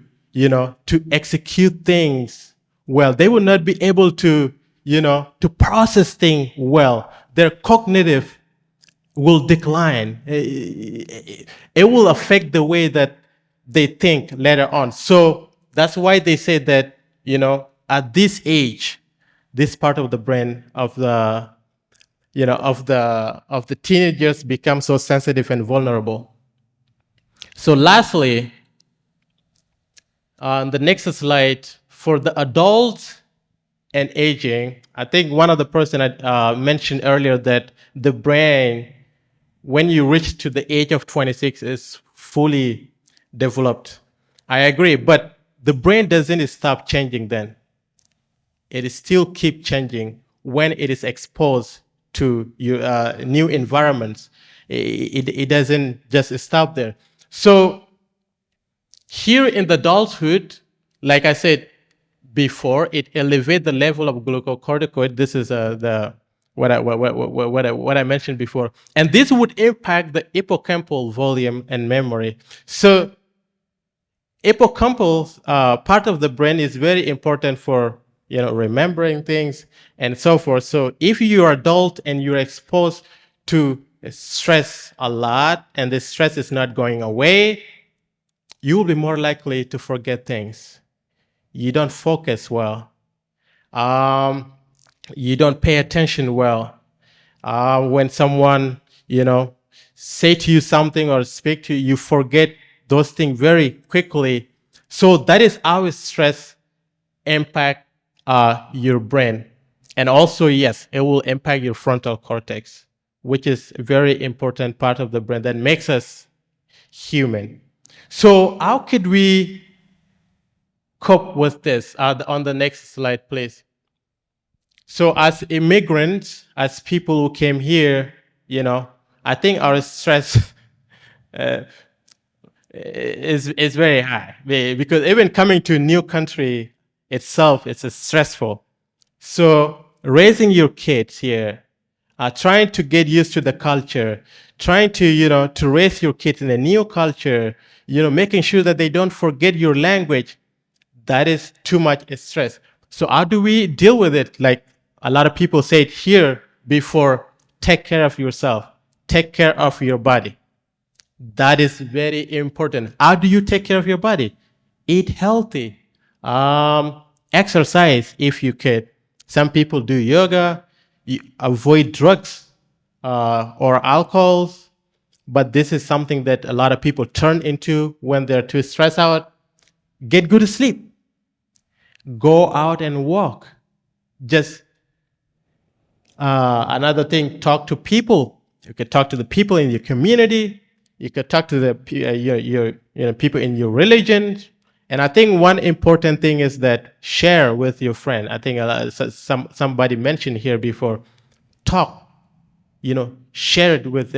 execute things well. They will not be able to process things well. Their cognitive will decline. It will affect the way that they think later on. So that's why they say that, at this age, this part of the brain of the teenagers become so sensitive and vulnerable. So lastly, on the next slide, for the adults and aging, I think one of the person I mentioned earlier that the brain, when you reach to the age of 26, is fully developed. I agree, but the brain doesn't stop changing then. It still keep changing when it is exposed to new environments. It doesn't just stop there. So here in the adulthood, like I said before, it elevates the level of glucocorticoid. This is what I mentioned before, and this would impact the hippocampal volume and memory. So hippocampal part of the brain is very important for remembering things and so forth. So if you're adult and you're exposed to stress a lot, and the stress is not going away, you will be more likely to forget things. You don't focus well. You don't pay attention well. When someone, say to you something or speak to you, you forget those things very quickly. So that is how stress impact your brain. And also, yes, it will impact your frontal cortex, which is a very important part of the brain that makes us human. So how could we cope with this? On the next slide, please. So as immigrants, as people who came here, I think our stress is very high, because even coming to a new country itself, it's stressful. So raising your kids here, trying to get used to the culture, trying to to raise your kids in a new culture, making sure that they don't forget your language, that is too much stress. So how do we deal with it? Like a lot of people say it here before, take care of yourself, take care of your body. That is very important. How do you take care of your body? Eat healthy. Exercise if you could. Some people do yoga. You avoid drugs or alcohols. But this is something that a lot of people turn into when they're too stressed out. Get good sleep. Go out and walk. Just another thing, talk to people You could talk to the people in your community. You could talk to the your people in your religion. And I think one important thing is that share with your friend. I think somebody mentioned here before, talk, share it with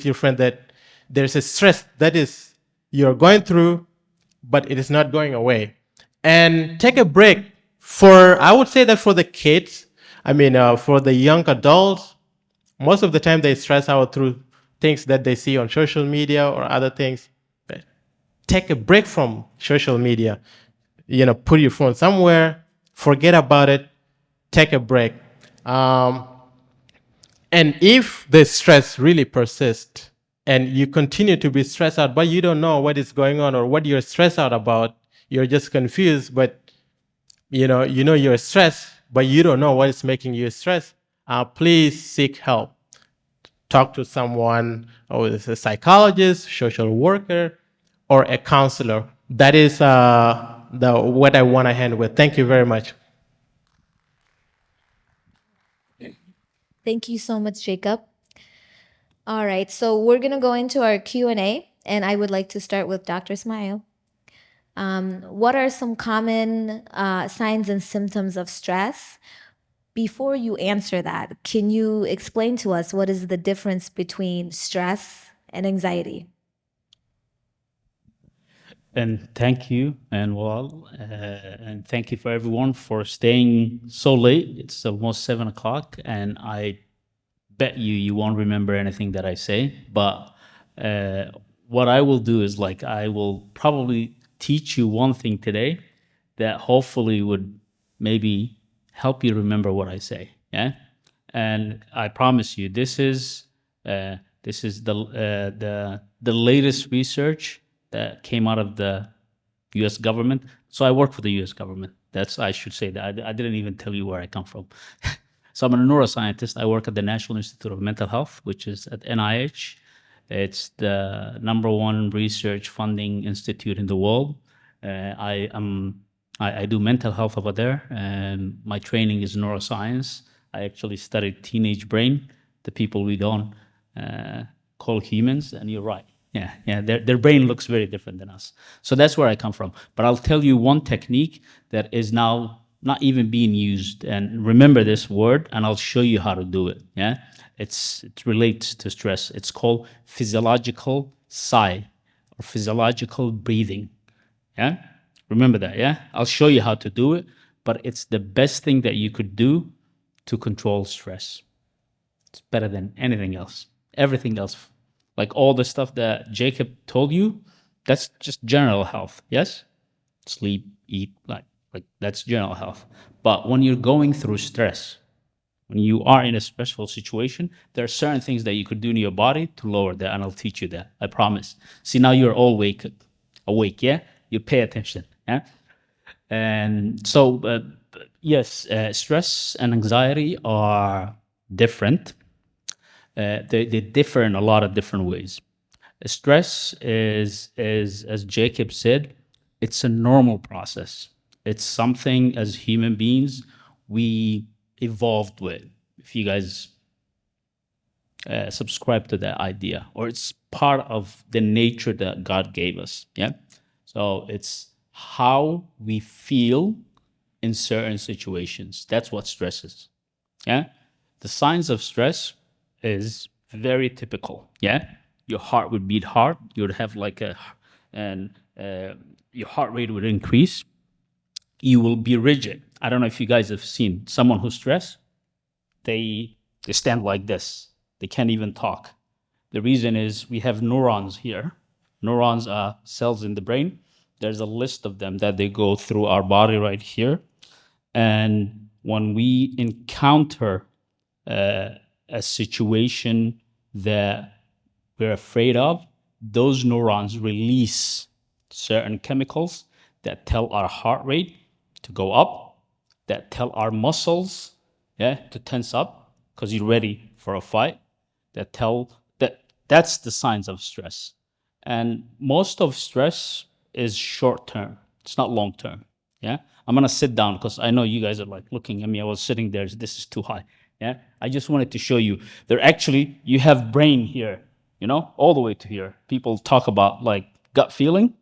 your friend that there's a stress that is you're going through, but it is not going away. And take a break I would say that for the kids, for the young adults, most of the time they stress out through things that they see on social media or other things. Take a break from social media. Put your phone somewhere, forget about it, take a break. And if the stress really persists and you continue to be stressed out, but you don't know what is going on or what you're stressed out about, you're just confused, but you're stressed, but you don't know what is making you stressed, please seek help. Talk to someone, or a psychologist, social worker, or a counselor. That is what I want to end with. Thank you very much.
Thank you so much, Jacob. All right, so we're gonna go into our Q&A, and I would like to start with Dr. Smile. What are some common signs and symptoms of stress? Before you answer that, can you explain to us what is the difference between stress and anxiety?
And thank you, and thank you for everyone for staying so late. It's almost 7 o'clock, and I bet you won't remember anything that I say. But what I will do is I will probably teach you one thing today that hopefully would maybe help you remember what I say. Yeah, and I promise you, this is the latest research that came out of the U.S. government. So I work for the U.S. government. I should say that. I didn't even tell you where I come from. So I'm a neuroscientist. I work at the National Institute of Mental Health, which is at NIH. It's the #1 research funding institute in the world. I do mental health over there, and my training is neuroscience. I actually studied teenage brain, the people we don't call humans, and you're right. Yeah, their brain looks very different than us. So that's where I come from. But I'll tell you one technique that is now not even being used. And remember this word, and I'll show you how to do it. Yeah, it relates to stress. It's called physiological sigh or physiological breathing. Yeah, remember that. Yeah, I'll show you how to do it. But it's the best thing that you could do to control stress. It's better than anything else. Everything else, like all the stuff that Jacob told you, that's just general health. Yes, sleep, eat, like that's general health. But when you're going through stress, when you are in a stressful situation, there are certain things that you could do in your body to lower that, and I'll teach you that. I promise. See, now you're all awake. Yeah, you pay attention. Yeah, and so yes, stress and anxiety are different. They differ in a lot of different ways. Stress is, as Jacob said, it's a normal process. It's something as human beings we evolved with. If you guys subscribe to that idea, or it's part of the nature that God gave us. Yeah. So it's how we feel in certain situations. That's what stress is. Yeah. The signs of stress is very typical. Yeah. Your heart would beat hard. You would have your heart rate would increase. You will be rigid. I don't know if you guys have seen someone who's stressed. They stand like this. They can't even talk. The reason is we have neurons here. Neurons are cells in the brain. There's a list of them that they go through our body right here. And when we encounter a situation that we're afraid of, those neurons release certain chemicals that tell our heart rate to go up, that tell our muscles to tense up because you're ready for a fight, that's the signs of stress. And most of stress is short term. It's not long term. Yeah. I'm gonna sit down because I know you guys are like looking at me. I was sitting there. This is too high. Yeah, I just wanted to show you. They're actually, you have brain here, you know, all the way to here. People talk about like gut feeling.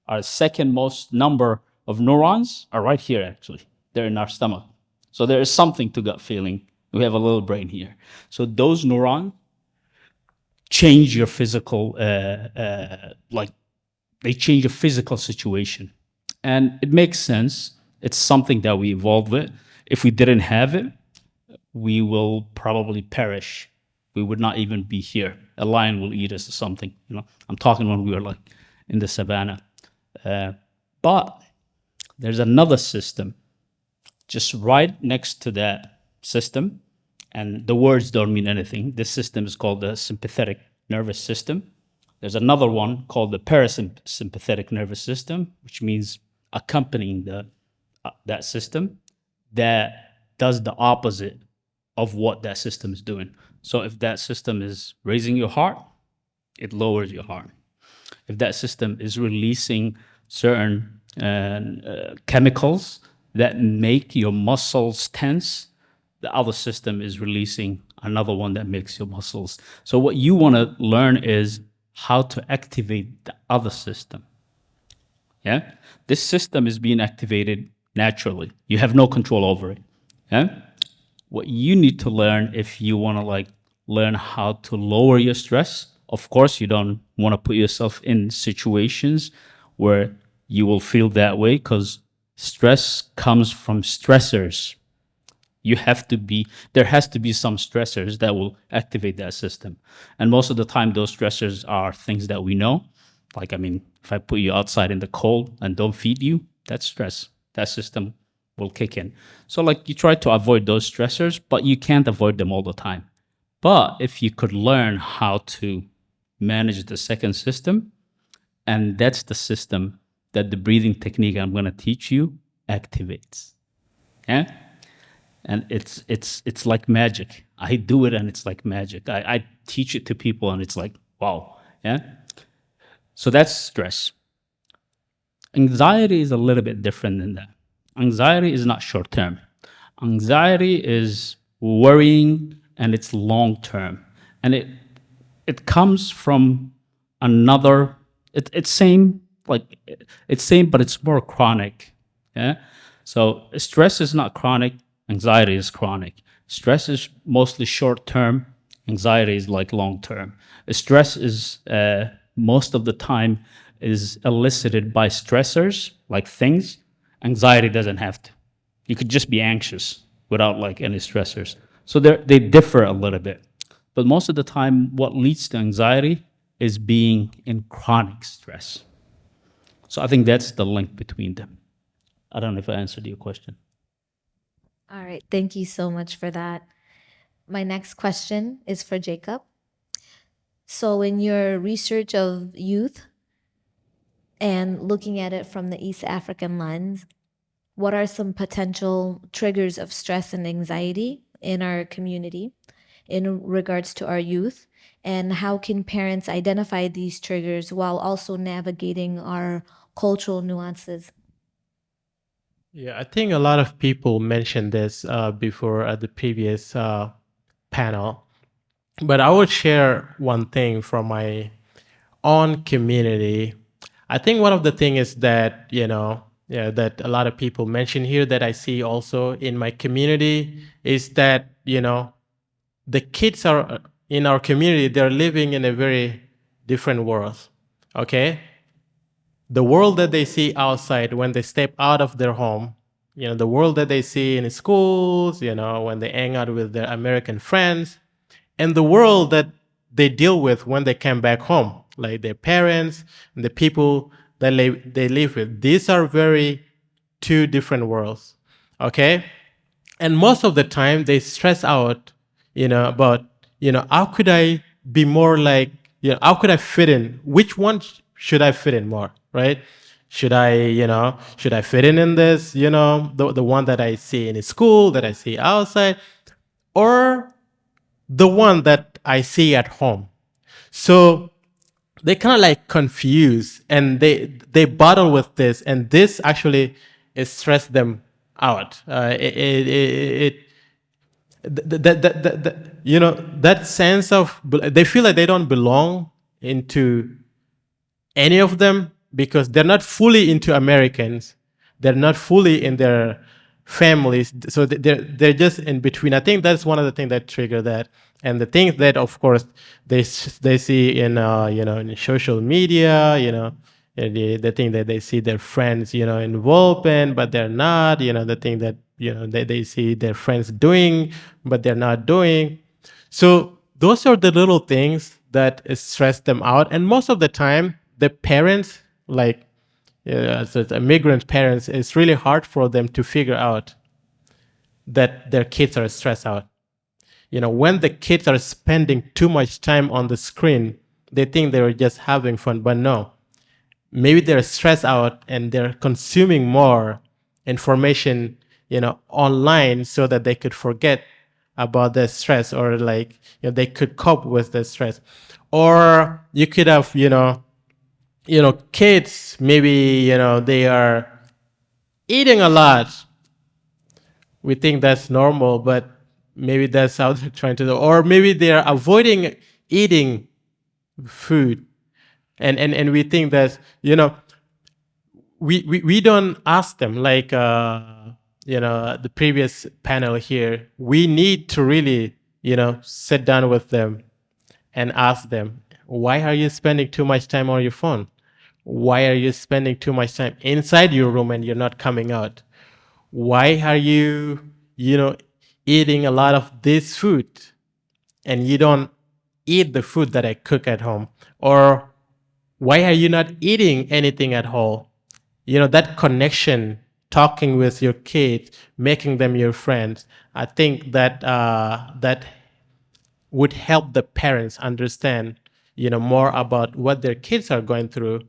Our second most number of neurons are right here, actually. They're in our stomach. So there is something to gut feeling. We have a little brain here. So those neurons change your physical, like they change your physical situation. And it makes sense. It's something that we evolved with. If we didn't have it, we will probably perish. We would not even be here. A lion will eat us or something. You know, I'm talking when we were like in the savannah. But there's another system just right next to that system, and the words don't mean anything. This system is called the sympathetic nervous system. There's another one called the parasympathetic nervous system, which means accompanying that system, that does the opposite of what that system is doing. So if that system is raising your heart, it lowers your heart. If that system is releasing certain chemicals that make your muscles tense, the other system is releasing another one that makes your muscles. So what you want to learn is how to activate the other system. Yeah? This system is being activated naturally. You have no control over it. Yeah? What you need to learn if you want to like learn how to lower your stress, of course you don't want to put yourself in situations where you will feel that way, because stress comes from stressors. There has to be some stressors that will activate that system. And most of the time, those stressors are things that we know. Like, I mean, if I put you outside in the cold and don't feed you, that's stress. That system will kick in. So like you try to avoid those stressors, but you can't avoid them all the time. But if you could learn how to manage the second system, and that's the system that the breathing technique I'm going to teach you activates. Yeah? And it's like magic. I do it and it's like magic. I teach it to people and it's like, wow. Yeah? So that's stress. Anxiety is a little bit different than that. Anxiety is not short term. Anxiety is worrying and it's long term. And it comes from another, it's same, but it's more chronic. Yeah. So stress is not chronic, anxiety is chronic. Stress is mostly short term, anxiety is like long term. Stress is most of the time is elicited by stressors, like things. Anxiety doesn't have to. You could just be anxious without like any stressors. So they differ a little bit. But most of the time, what leads to anxiety is being in chronic stress. So I think that's the link between them. I don't know if I answered your question.
All right, thank you so much for that. My next question is for Jacob. So in your research of youth and looking at it from the East African lens, what are some potential triggers of stress and anxiety in our community in regards to our youth? And how can parents identify these triggers while also navigating our cultural nuances?
Yeah, I think a lot of people mentioned this before at the previous panel, but I would share one thing from my own community. I think one of the things is that, that a lot of people mention here that I see also in my community is that, the kids are in our community, they're living in a very different world, okay? The world that they see outside when they step out of their home, the world that they see in schools, when they hang out with their American friends, and the world that they deal with when they come back home, like their parents and the people that they live with. These are very two different worlds, okay? And most of the time they stress out, about, how could I be more like, how could I fit in? Which one should I fit in more, right? Should I fit in this, the one that I see in school, that I see outside, or the one that I see at home? So they kind of like confused and they battle with this, and this actually stress them out. you know, that sense of, they feel like they don't belong into any of them because they're not fully into Americans. They're not fully in their families. So they're just in between. I think that's one of the things that trigger that. And the things that, of course, they see in, you know, in social media, you know, the thing that they see their friends, you know, involved in, but they're not, you know, the thing that, you know, they see their friends doing, but they're not doing. So those are the little things that stress them out. And most of the time, the parents, like as immigrant parents, it's really hard for them to figure out that their kids are stressed out. You know, when the kids are spending too much time on the screen, they think they're just having fun, but no. Maybe they're stressed out and they're consuming more information, you know, online so that they could forget about the stress, or like, you know, they could cope with the stress. Or you could have, you know, kids, maybe, you know, they are eating a lot. We think that's normal, but maybe that's how they're trying to do. Or maybe they're avoiding eating food. And we think that, you know, we don't ask them, like, you know, the previous panel here, we need to really, you know, sit down with them and ask them, why are you spending too much time on your phone? Why are you spending too much time inside your room and you're not coming out? Why are you, you know, eating a lot of this food and you don't eat the food that I cook at home? Or why are you not eating anything at all? You know, that connection, talking with your kids, making them your friends, I think that that would help the parents understand, you know, more about what their kids are going through.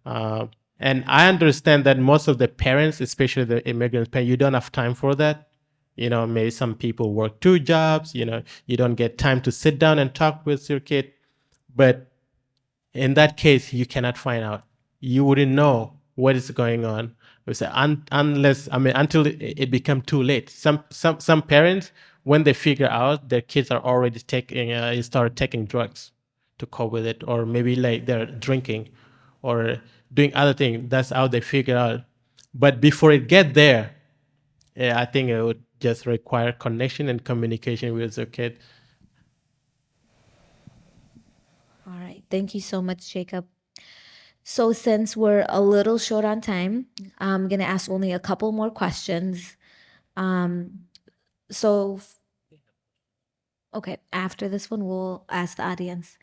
And I understand that most of the parents, especially the immigrant parents, you don't have time for that. You know, maybe some people work 2 jobs, you know, you don't get time to sit down and talk with your kid. But in that case, you cannot find out. You wouldn't know what is going on. Unless, I mean, until it become too late. Some parents, when they figure out their kids are already start taking drugs to cope with it, or maybe like they're drinking or doing other things. That's how they figure out. But before it get there, I think it would just require connection and communication with the kid.
All right. Thank you so much, Jacob. So since we're a little short on time, I'm going to ask only a couple more questions. So, okay, after this one, we'll ask the audience.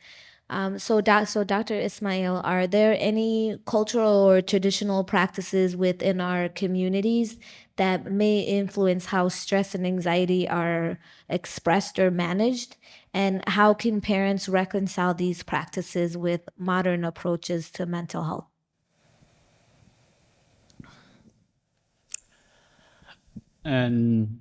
So Dr. Ismail, are there any cultural or traditional practices within our communities that may influence how stress and anxiety are expressed or managed? And how can parents reconcile these practices with modern approaches to mental health?
And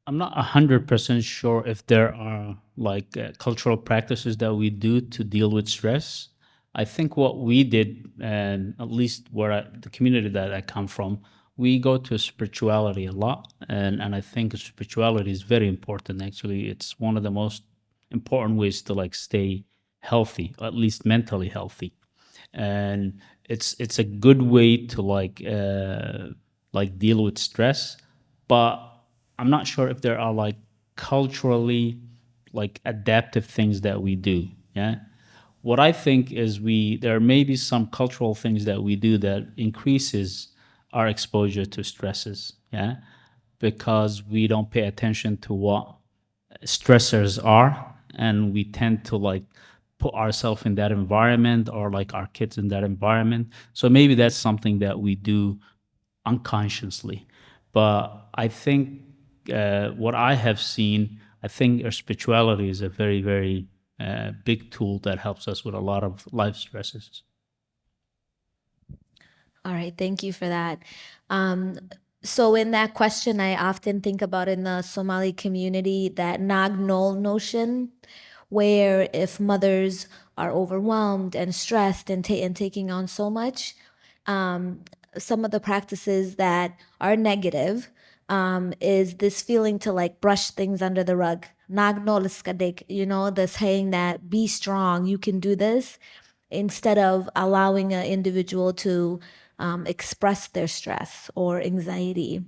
I'm not 100% sure if there are like cultural practices that we do to deal with stress. I think what we did, and at least the community that I come from, we go to spirituality a lot. And I think spirituality is very important. Actually, it's one of the most important ways to like stay healthy, at least mentally healthy. And it's a good way to like deal with stress. But I'm not sure if there are like culturally like adaptive things that we do. Yeah. What I think is there may be some cultural things that we do that increases our exposure to stresses. Yeah. Because we don't pay attention to what stressors are, and we tend to like put ourselves in that environment, or like our kids in that environment. So maybe that's something that we do unconsciously. But I think what I have seen, I think our spirituality is a very, very big tool that helps us with a lot of life stresses.
All right, thank you for that. So in that question, I often think about in the Somali community that Nagnol notion, where if mothers are overwhelmed and stressed and taking on so much, some of the practices that are negative is this feeling to like brush things under the rug. Nagnoliskadik, the saying that be strong, you can do this, instead of allowing an individual to express their stress or anxiety.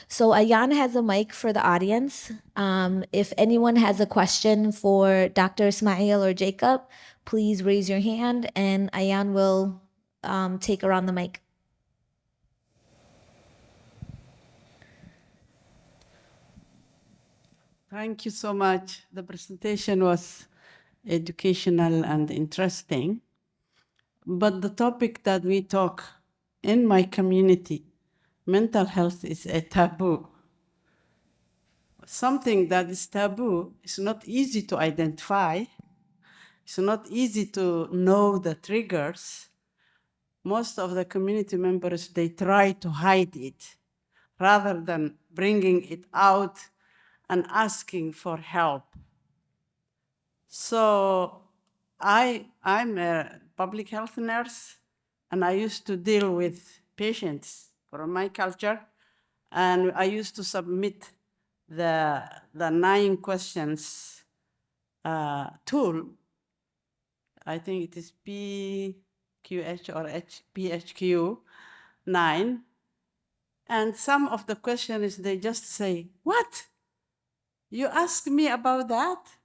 So Ayan has a mic for the audience. If anyone has a question for Dr. Ismail or Jacob, please raise your hand and Ayan will take around the mic.
Thank you so much. The presentation was educational and interesting. But the topic that we talk in my community, mental health is a taboo. Something that is taboo is not easy to identify. It's not easy to know the triggers. Most of the community members, they try to hide it rather than bringing it out and asking for help. So I'm a public health nurse, and I used to deal with patients from my culture, and I used to submit the 9 questions tool. I think it is PQH or PHQ 9. And some of the questions, they just say, "What? You ask me about that?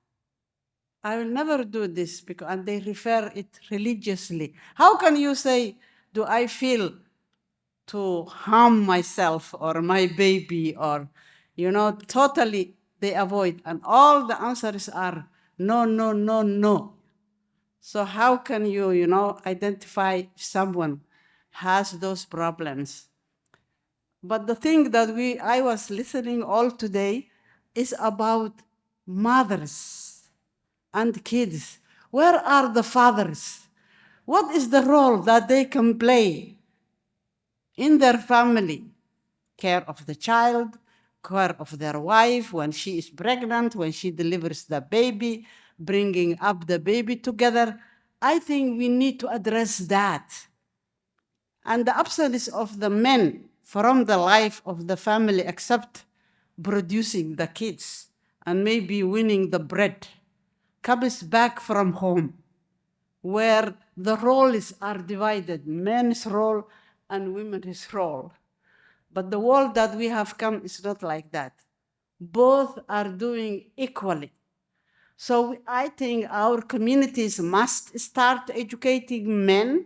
I will never do this," and they refer it religiously. How can you say, do I feel to harm myself or my baby, or, totally they avoid. And all the answers are no, no, no, no. So how can you, identify if someone has those problems? But the thing that I was listening all today is about mothers and kids. Where are the fathers? What is the role that they can play in their family? Care of the child, care of their wife when she is pregnant, when she delivers the baby, bringing up the baby together. I think we need to address that. And the absence of the men from the life of the family, except producing the kids and maybe winning the bread, comes back from home, where the roles are divided, men's role and women's role. But the world that we have come is not like that. Both are doing equally. So I think our communities must start educating men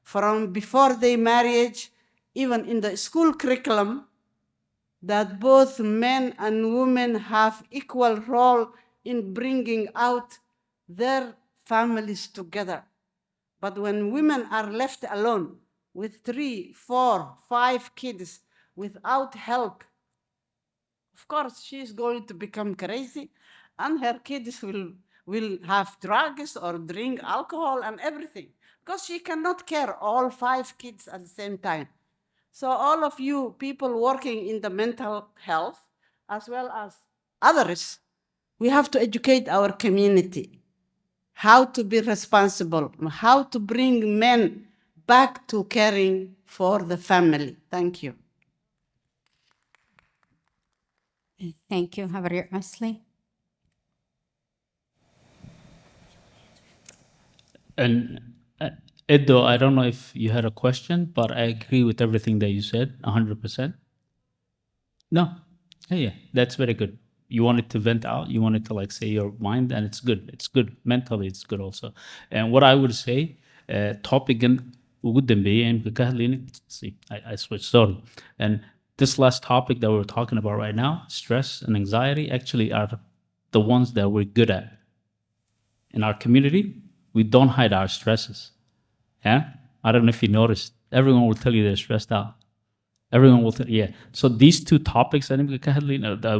from before their marriage, even in the school curriculum, that both men and women have equal role in bringing out their families together. But when women are left alone with 3, 4, 5 kids without help, of course, she's going to become crazy, and her kids will have drugs or drink alcohol and everything, because she cannot care all 5 kids at the same time. So all of you people working in the mental health, as well as others, we have to educate our community how to be responsible, how to bring men back to caring for the family. Thank you.
Thank you. How about your Ashley?
And Edo, I don't know if you had a question, but I agree with everything that you said, 100%. No, yeah, that's very good. You wanted to vent out, you wanted to like say your mind, and it's good. It's good mentally. It's good also. And what I would say, topic ugu dambeeyay imika ka hadlayna. See, I switched. Sorry. And this last topic that we're talking about right now, stress and anxiety, actually are the ones that we're good at. In our community, we don't hide our stresses. Yeah, I don't know if you noticed. Everyone will tell you they're stressed out. Everyone will tell, yeah. So these 2 topics that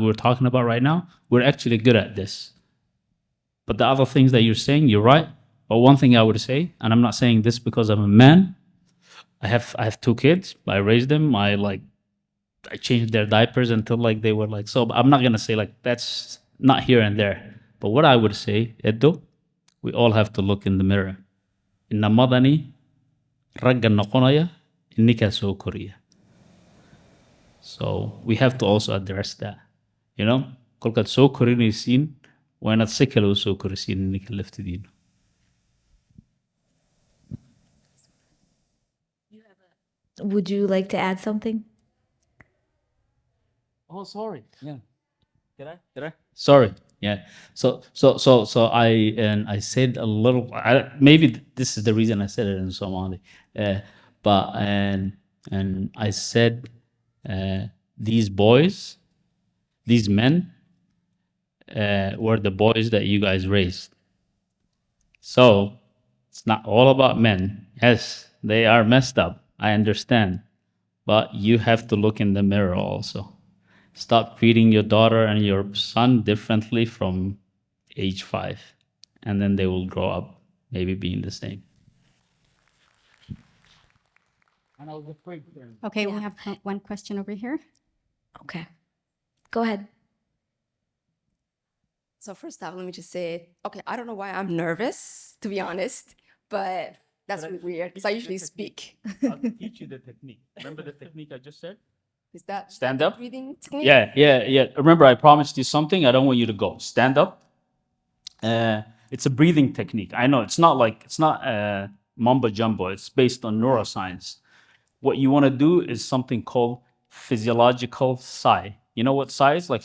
we're talking about right now, we're actually good at this. But the other things that you're saying, you're right. But one thing I would say, and I'm not saying this because I'm a man, I have 2 kids. I raised them. I changed their diapers until like they were like, so I'm not gonna say like that's not here and there. But what I would say, Edo, we all have to look in the mirror. Inamadani ragga noqonaya innikaa soo koriya. So we have to also address that. You know, kolkaad soo korinaysiin waa inaad si kale u soo korisiin ninka laftidiina.
Would you like to add something?
Oh, sorry. Yeah. Did I? Sorry. Yeah. So I said a little. Maybe this is the reason I said it in Somali. But and I said these boys, these men, were the boys that you guys raised. So it's not all about men. Yes, they are messed up. I understand. But you have to look in the mirror also. Stop treating your daughter and your son differently from age 5. And then they will grow up maybe being the same.
Okay, we have one question over here.
Okay. Go ahead.
So first off, let me just say, okay, I don't know why I'm nervous, to be honest, but that's really weird because I usually speak.
I'll teach you the technique. Remember the technique I just said?
Is that
Stand
the
up.
breathing technique?
Yeah. Remember, I promised you something. I don't want you to go. Stand up. It's a breathing technique. I know it's not mumbo jumbo. It's based on neuroscience. What you want to do is something called physiological sigh. You know what sigh is? Like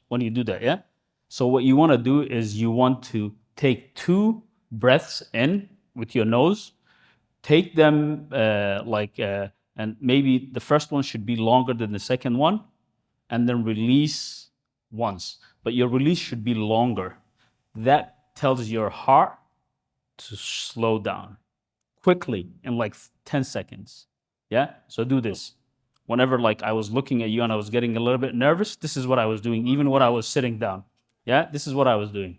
when you do that, yeah? So what you want to do is you want to take 2 breaths in with your nose, take them and maybe the first one should be longer than the second one, and then release once. But your release should be longer. That tells your heart to slow down quickly in like 10 seconds. Yeah? So do this. Whenever like I was looking at you and I was getting a little bit nervous, this is what I was doing, even when I was sitting down. Yeah? This is what I was doing.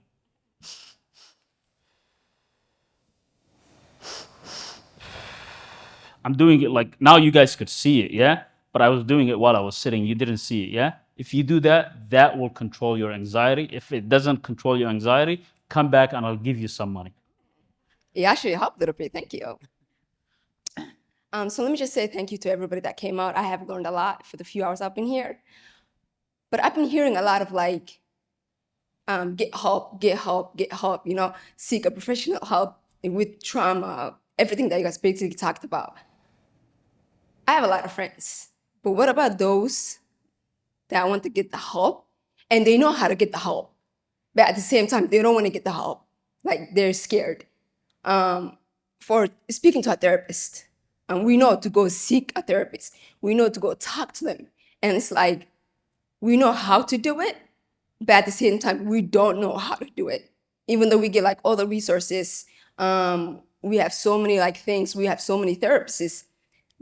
I'm doing it like now you guys could see it, yeah? But I was doing it while I was sitting. You didn't see it, yeah? If you do that, that will control your anxiety. If it doesn't control your anxiety, come back and I'll give you some money.
It actually helped a little bit. Thank you. So let me just say thank you to everybody that came out. I have learned a lot for the few hours I've been here. But I've been hearing a lot of like, get help, you know, seek a professional help with trauma, everything that you guys basically talked about. I have a lot of friends, but what about those that want to get the help and they know how to get the help, but at the same time, they don't want to get the help, like they're scared. For speaking to a therapist, and we know to go seek a therapist, we know to go talk to them, and it's like, we know how to do it, but at the same time, we don't know how to do it. Even though we get like all the resources, we have so many like things, we have so many therapists,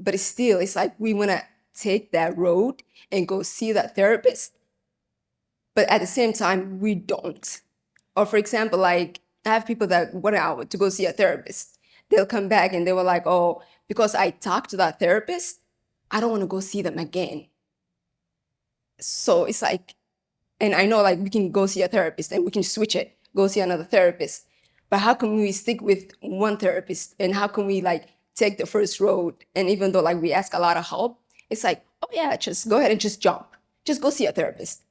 but it's like we wanna take that road and go see that therapist, but at the same time, we don't. Or for example, like I have people that went out to go see a therapist. They'll come back and they were like, oh, because I talked to that therapist, I don't wanna go see them again. So it's like, and I know like we can go see a therapist and we can switch it, go see another therapist. But how can we stick with one therapist? And how can we like take the first road? And even though like we ask a lot of help, it's like, oh yeah, just go ahead and just jump. Just go see a therapist.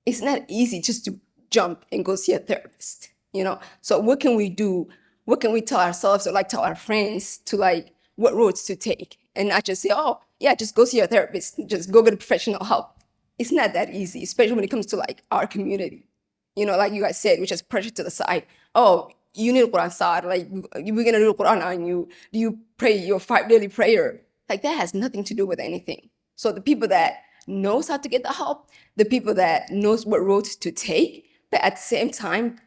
It's not easy just to jump and go see a therapist, you know? So what can we do? What can we tell ourselves or like tell our friends to like what roads to take? And not just say, oh yeah, just go see a therapist, just go get professional help. It's not that easy, especially when it comes to like our community. You know, like you guys said, we just push it to the side. Oh, you need a Quran side, like we're gonna do Quran on you. Do you pray your 5 daily prayer? Like that has nothing to do with anything. So the people that knows how to get the help, the people that knows what roads to take, but at the same time,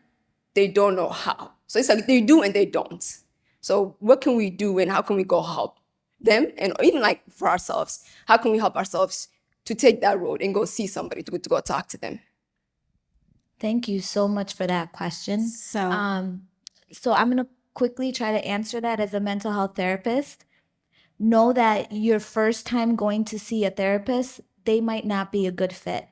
they don't know how. So it's like they do and they don't. So what can we do and how can we go help them? And even like for ourselves, how can we help ourselves to take that road and go see somebody, to go talk to them?
Thank you so much for that question. So I'm going to quickly try to answer that as a mental health therapist. Know that your first time going to see a therapist, they might not be a good fit.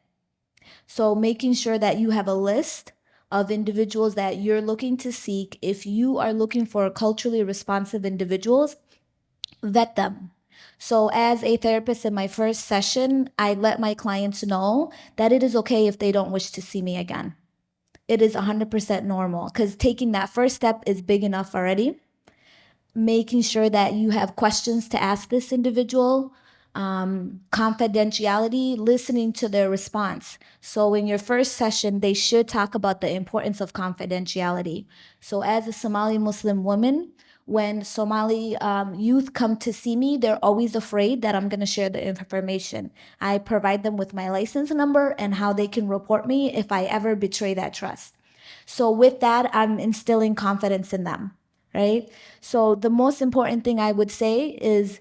So making sure that you have a list of individuals that you're looking to seek. If you are looking for culturally responsive individuals, vet them. So as a therapist in my first session, I let my clients know that it is okay if they don't wish to see me again. It is 100% normal because taking that first step is big enough already. Making sure that you have questions to ask this individual, confidentiality, listening to their response. So in your first session, they should talk about the importance of confidentiality. So as a Somali Muslim woman, when Somali youth come to see me, they're always afraid that I'm going to share the information. I provide them with my license number and how they can report me if I ever betray that trust. So with that, I'm instilling confidence in them, right? So the most important thing I would say is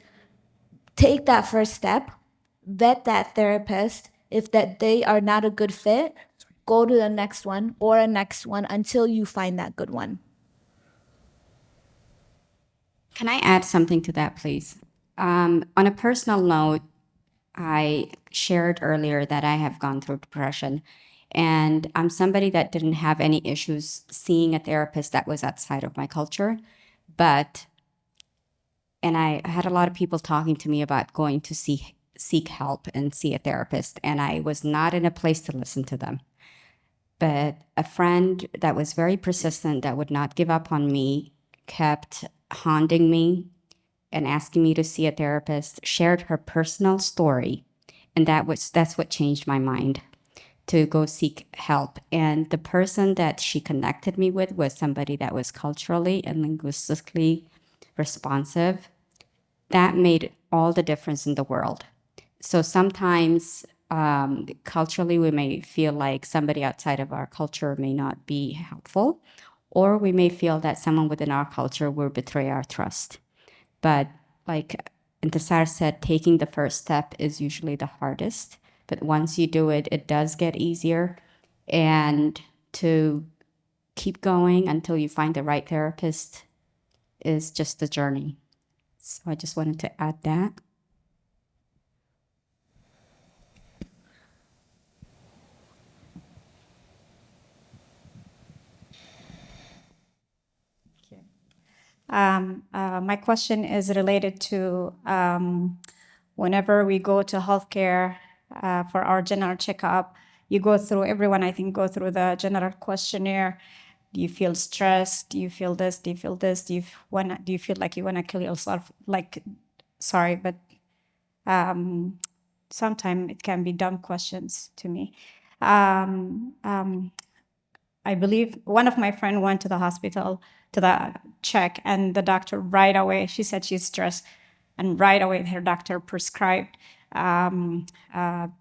take that first step, vet that therapist. If that they are not a good fit, go to the next one or a next one until you find that good one.
Can I add something to that, please? On a personal note, I shared earlier that I have gone through depression, and I'm somebody that didn't have any issues seeing a therapist that was outside of my culture, and I had a lot of people talking to me about going to seek help and see a therapist, and I was not in a place to listen to them. But a friend that was very persistent, that would not give up on me, kept haunting me and asking me to see a therapist, shared her personal story, and that's what changed my mind to go seek help. And the person that she connected me with was somebody that was culturally and linguistically responsive. That made all the difference in the world. So sometimes culturally we may feel like somebody outside of our culture may not be helpful, or we may feel that someone within our culture will betray our trust. But like Intisar said, taking the first step is usually the hardest. But once you do it, it does get easier. And to keep going until you find the right therapist is just the journey. So I just wanted to add that.
My question is related to whenever we go to healthcare for our general checkup, you go through, everyone I think go through the general questionnaire. Do you feel stressed? Do you feel this? Do you feel this? Do you feel like you wanna kill yourself? Like, sorry, but sometimes it can be dumb questions to me. I believe one of my friend went to the hospital to the check, and the doctor right away, she said she's stressed, and right away her doctor prescribed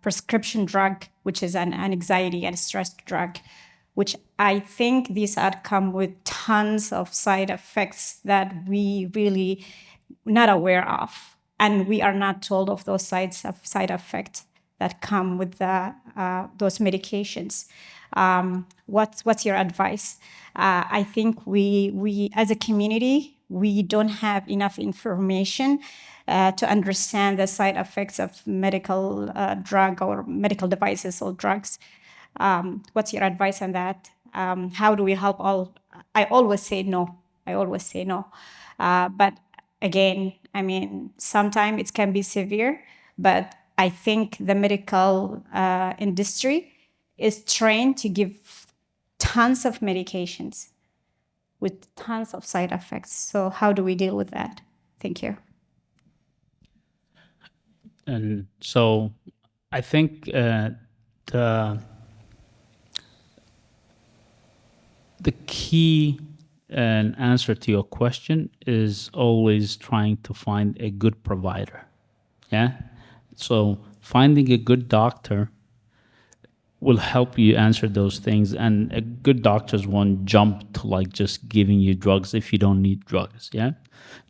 prescription drug, which is an anxiety and stress drug, which I think these had come with tons of side effects that we really not aware of, and we are not told of those side effects that come with those medications. What's your advice? I think we as a community, we don't have enough information to understand the side effects of medical drug or medical devices or drugs. What's your advice on that? How do we help all? I always say no. But again, I mean, sometimes it can be severe, but I think the medical industry is trained to give tons of medications with tons of side effects. So how do we deal with that? Thank you.
And so I think the key answer to your question is always trying to find a good provider. Yeah. So finding a good doctor will help you answer those things, and a good doctors won't jump to like just giving you drugs if you don't need drugs. Yeah.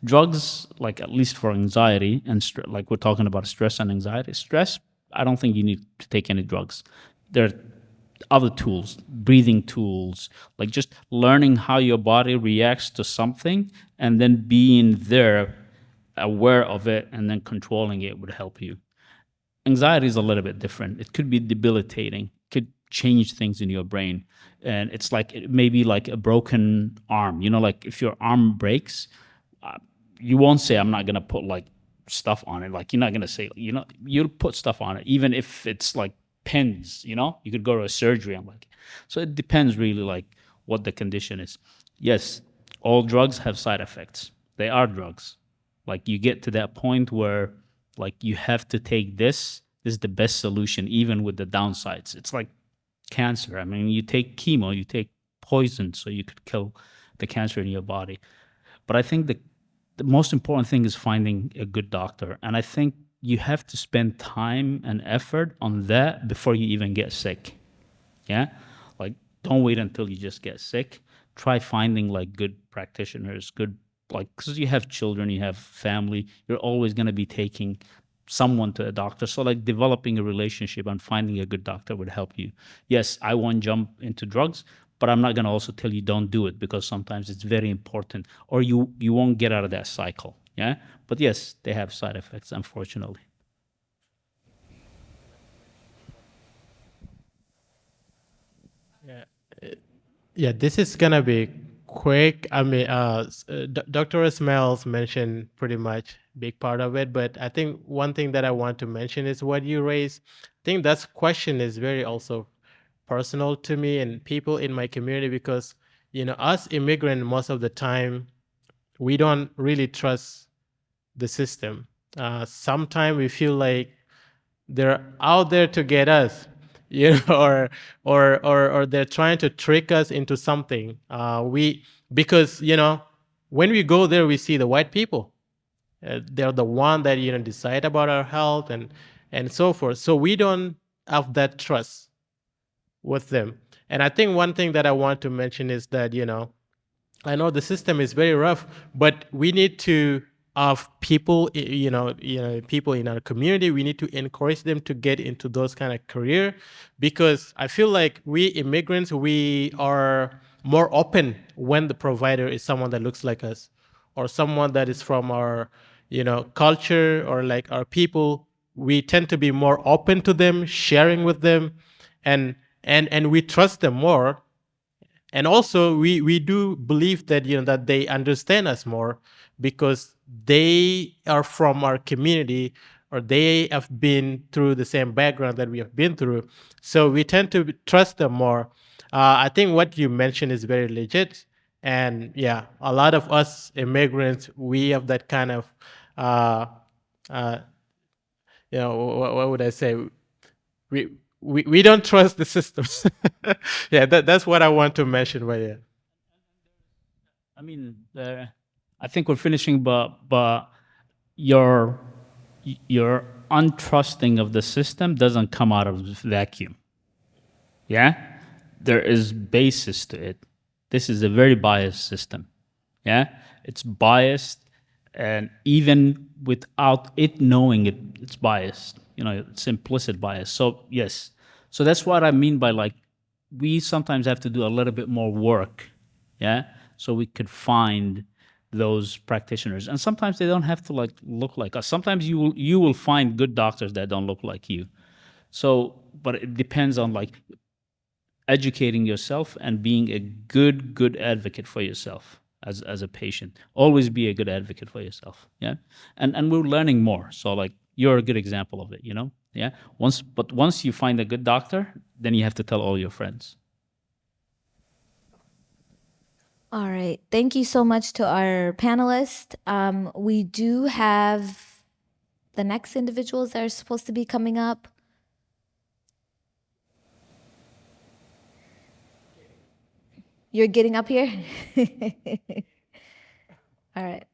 Drugs, like at least for anxiety and like we're talking about stress and anxiety. Stress, I don't think you need to take any drugs. There are other tools, breathing tools, like just learning how your body reacts to something and then being there, aware of it, and then controlling it would help you. Anxiety is a little bit different. It could be debilitating, could change things in your brain. And it's like, it may be like a broken arm. You know, like if your arm breaks, you won't say, I'm not going to put like stuff on it. Like, you're not gonna say, you'll put stuff on it, even if it's like pins. You could go to a surgery and like. So it depends really, like what the condition is. Yes, all drugs have side effects. They are drugs. Like, you get to that point where like you have to take this. This is the best solution, even with the downsides. It's like cancer. I mean, you take chemo, you take poison, so you could kill the cancer in your body. But I think the most important thing is finding a good doctor. And I think you have to spend time and effort on that before you even get sick. Yeah? Like, don't wait until you just get sick. Try finding like good practitioners, because you have children, you have family, you're always going to be taking someone to a doctor. So like developing a relationship and finding a good doctor would help you. Yes, I won't jump into drugs, but I'm not going to also tell you don't do it, because sometimes it's very important, or you won't get out of that cycle. Yeah. But yes, they have side effects, unfortunately.
Yeah, this is gonna be quick. I mean, Dr. Ismail's mentioned pretty much big part of it, but I think one thing that I want to mention is what you raised. I think that question is very also personal to me and people in my community, because us immigrant, most of the time we don't really trust the system. Sometimes we feel like they're out there to get us, or they're trying to trick us into something. Because when we go there, we see the white people. They're the one that decide about our health and so forth. So we don't have that trust with them. And I think one thing that I want to mention is that I know the system is very rough, but we need to have people, people in our community. We need to encourage them to get into those kind of career, because I feel like we immigrants, we are more open when the provider is someone that looks like us, or someone that is from our, culture, or like our people. We tend to be more open to them, sharing with them, and we trust them more. And also we do believe that that they understand us more, because they are from our community, or they have been through the same background that we have been through. So we tend to trust them more. I think what you mentioned is very legit. And yeah, a lot of us immigrants, we have that kind of what would I say, we don't trust the systems. Yeah, that's what I want to mention. But yeah,
I mean, I think we're finishing, but your untrusting of the system doesn't come out of vacuum. Yeah, there is basis to it. This is a very biased system. Yeah, it's biased, and even without it knowing it, it's biased. It's implicit bias. So yes, so that's what I mean by like, we sometimes have to do a little bit more work. Yeah, so we could find those practitioners, and sometimes they don't have to like look like us. Sometimes you will find good doctors that don't look like you. So, but it depends on like educating yourself and being a good advocate for yourself as a patient. Always be a good advocate for yourself. Yeah, and we're learning more. So like, you're a good example of it. Yeah. Once you find a good doctor, then you have to tell all your friends.
All right. Thank you so much to our panelists. We do have the next individuals that are supposed to be coming up. You're getting up here? All right.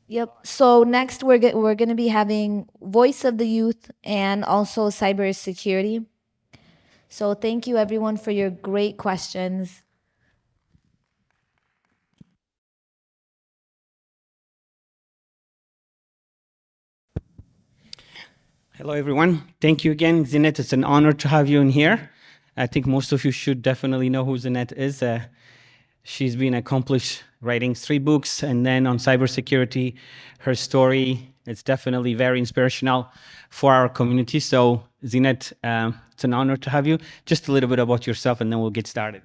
Yep. So next we're going to be having Voice of the Youth and also cybersecurity. So thank you everyone for your great questions.
Hello, everyone. Thank you again, Zinette. It's an honor to have you in here. I think most of you should definitely know who Zinette is. She's been accomplished, writing 3 books, and then on cybersecurity, her story is definitely very inspirational for our community. So, Zinette, it's an honor to have you. Just a little bit about yourself, and then we'll get started.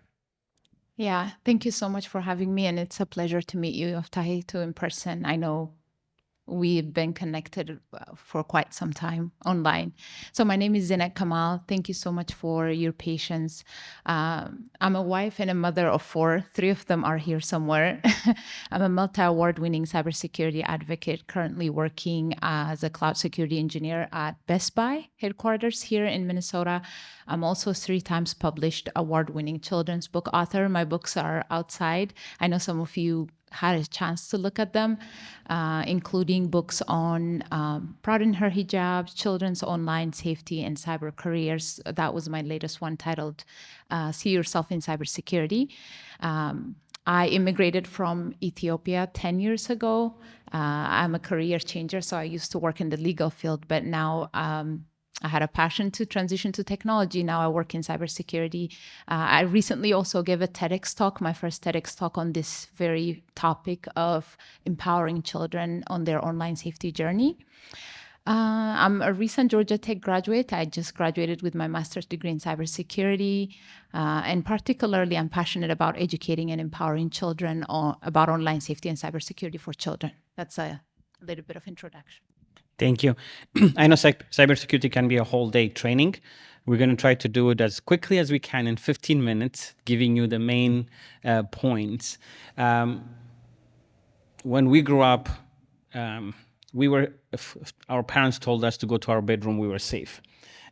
Yeah, thank you so much for having me, and it's a pleasure to meet you, Tahir, too, in person. I know we've been connected for quite some time online. So my name is Zinat Kamal. Thank you so much for your patience. I'm a wife and a mother of 4. 3 of them are here somewhere. I'm a multi-award winning cybersecurity advocate, currently working as a cloud security engineer at Best Buy headquarters here in Minnesota. I'm also a 3 times published award-winning children's book author. My books are outside. I know some of you had a chance to look at them, including books on Proud in Her Hijab, children's online safety, and cyber careers. That was my latest one, titled See Yourself in Cybersecurity. I immigrated from Ethiopia 10 years ago. I'm a career changer, so I used to work in the legal field, but now I had a passion to transition to technology. Now I work in cybersecurity. I recently also gave a TEDx talk, my first TEDx talk on this very topic of empowering children on their online safety journey. I'm a recent Georgia Tech graduate. I just graduated with my master's degree in cybersecurity. And particularly, I'm passionate about educating and empowering children about online safety and cybersecurity for children. That's a little bit of introduction.
Thank you. I know cybersecurity can be a whole day training. We're going to try to do it as quickly as we can in 15 minutes, giving you the main points. When we grew up, our parents told us to go to our bedroom, we were safe.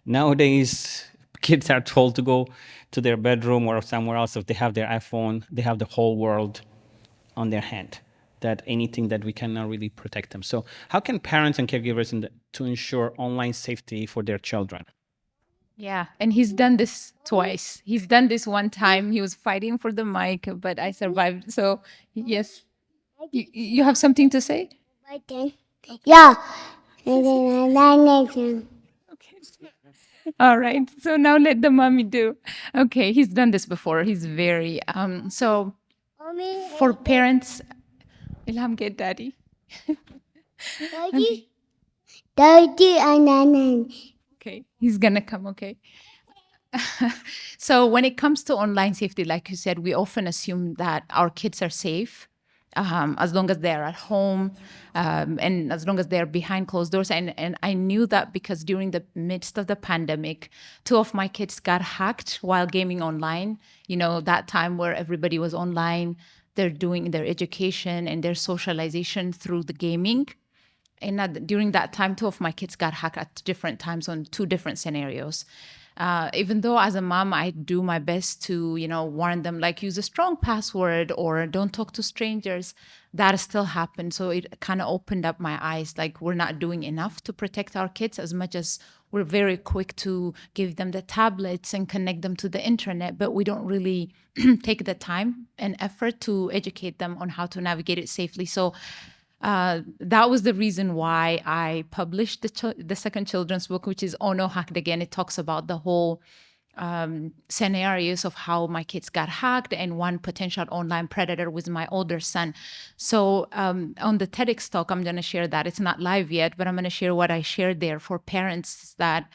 Nowadays, kids are told to go to their bedroom or somewhere else. If they have their iPhone, they have the whole world on their hand. That anything that we cannot really protect them. So how can parents and caregivers to ensure online safety for their children?
Yeah, and he's done this twice. He's done this one time. He was fighting for the mic, but I survived. So yes, you have something to say?
Yeah.
All right. So now let the mommy do. Okay, he's done this before. He's very so for parents. Ilham, get daddy.
Daddy. Daddy and
Okay, he's gonna come, okay? So when it comes to online safety, like you said, we often assume that our kids are safe as long as they're at home and as long as they're behind closed doors. And I knew that because during the midst of the pandemic, 2 of my kids got hacked while gaming online. You know, that time where everybody was online, they're doing their education and their socialization through the gaming. And during that time, 2 of my kids got hacked at different times on 2 different scenarios. Even though as a mom, I do my best to, warn them, like use a strong password or don't talk to strangers, that still happened. So it kind of opened up my eyes, like we're not doing enough to protect our kids as much as we're very quick to give them the tablets and connect them to the internet, but we don't really take the time and effort to educate them on how to navigate it safely. So that was the reason why I published the second children's book, which is Oh No, Hacked Again. It talks about the whole scenarios of how my kids got hacked and one potential online predator was my older son. So on the TEDx talk, I'm going to share that. It's not live yet, but I'm going to share what I shared there for parents that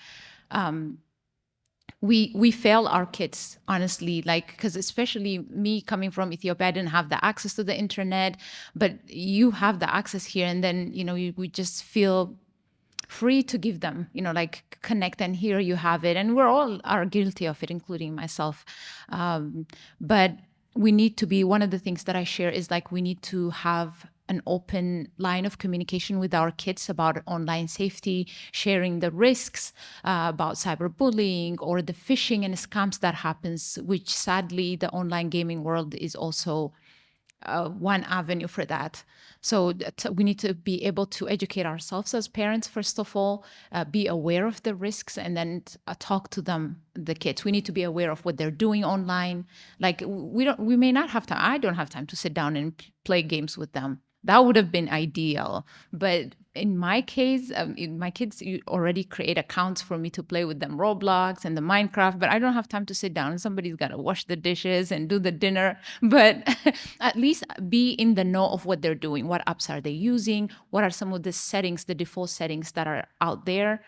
we fail our kids, honestly, like, because especially me coming from Ethiopia, I didn't have the access to the internet, but you have the access here. And then, we just feel free to give them, like connect, and here you have it. And we're all are guilty of it, including myself. But we need to be, one of the things that I share is like, we need to have an open line of communication with our kids about online safety, sharing the risks about cyberbullying or the phishing and scams that happens, which sadly the online gaming world is also one avenue for that. So we need to be able to educate ourselves as parents, first of all, be aware of the risks, and then talk to them, the kids. We need to be aware of what they're doing online. Like we may not have time. I don't have time to sit down and play games with them. That would have been ideal. But in my case, my kids already create accounts for me to play with them, Roblox and the Minecraft, but I don't have time to sit down and somebody's got to wash the dishes and do the dinner. But at least be in the know of what they're doing. What apps are they using? What are some of the settings, the default settings that are out there?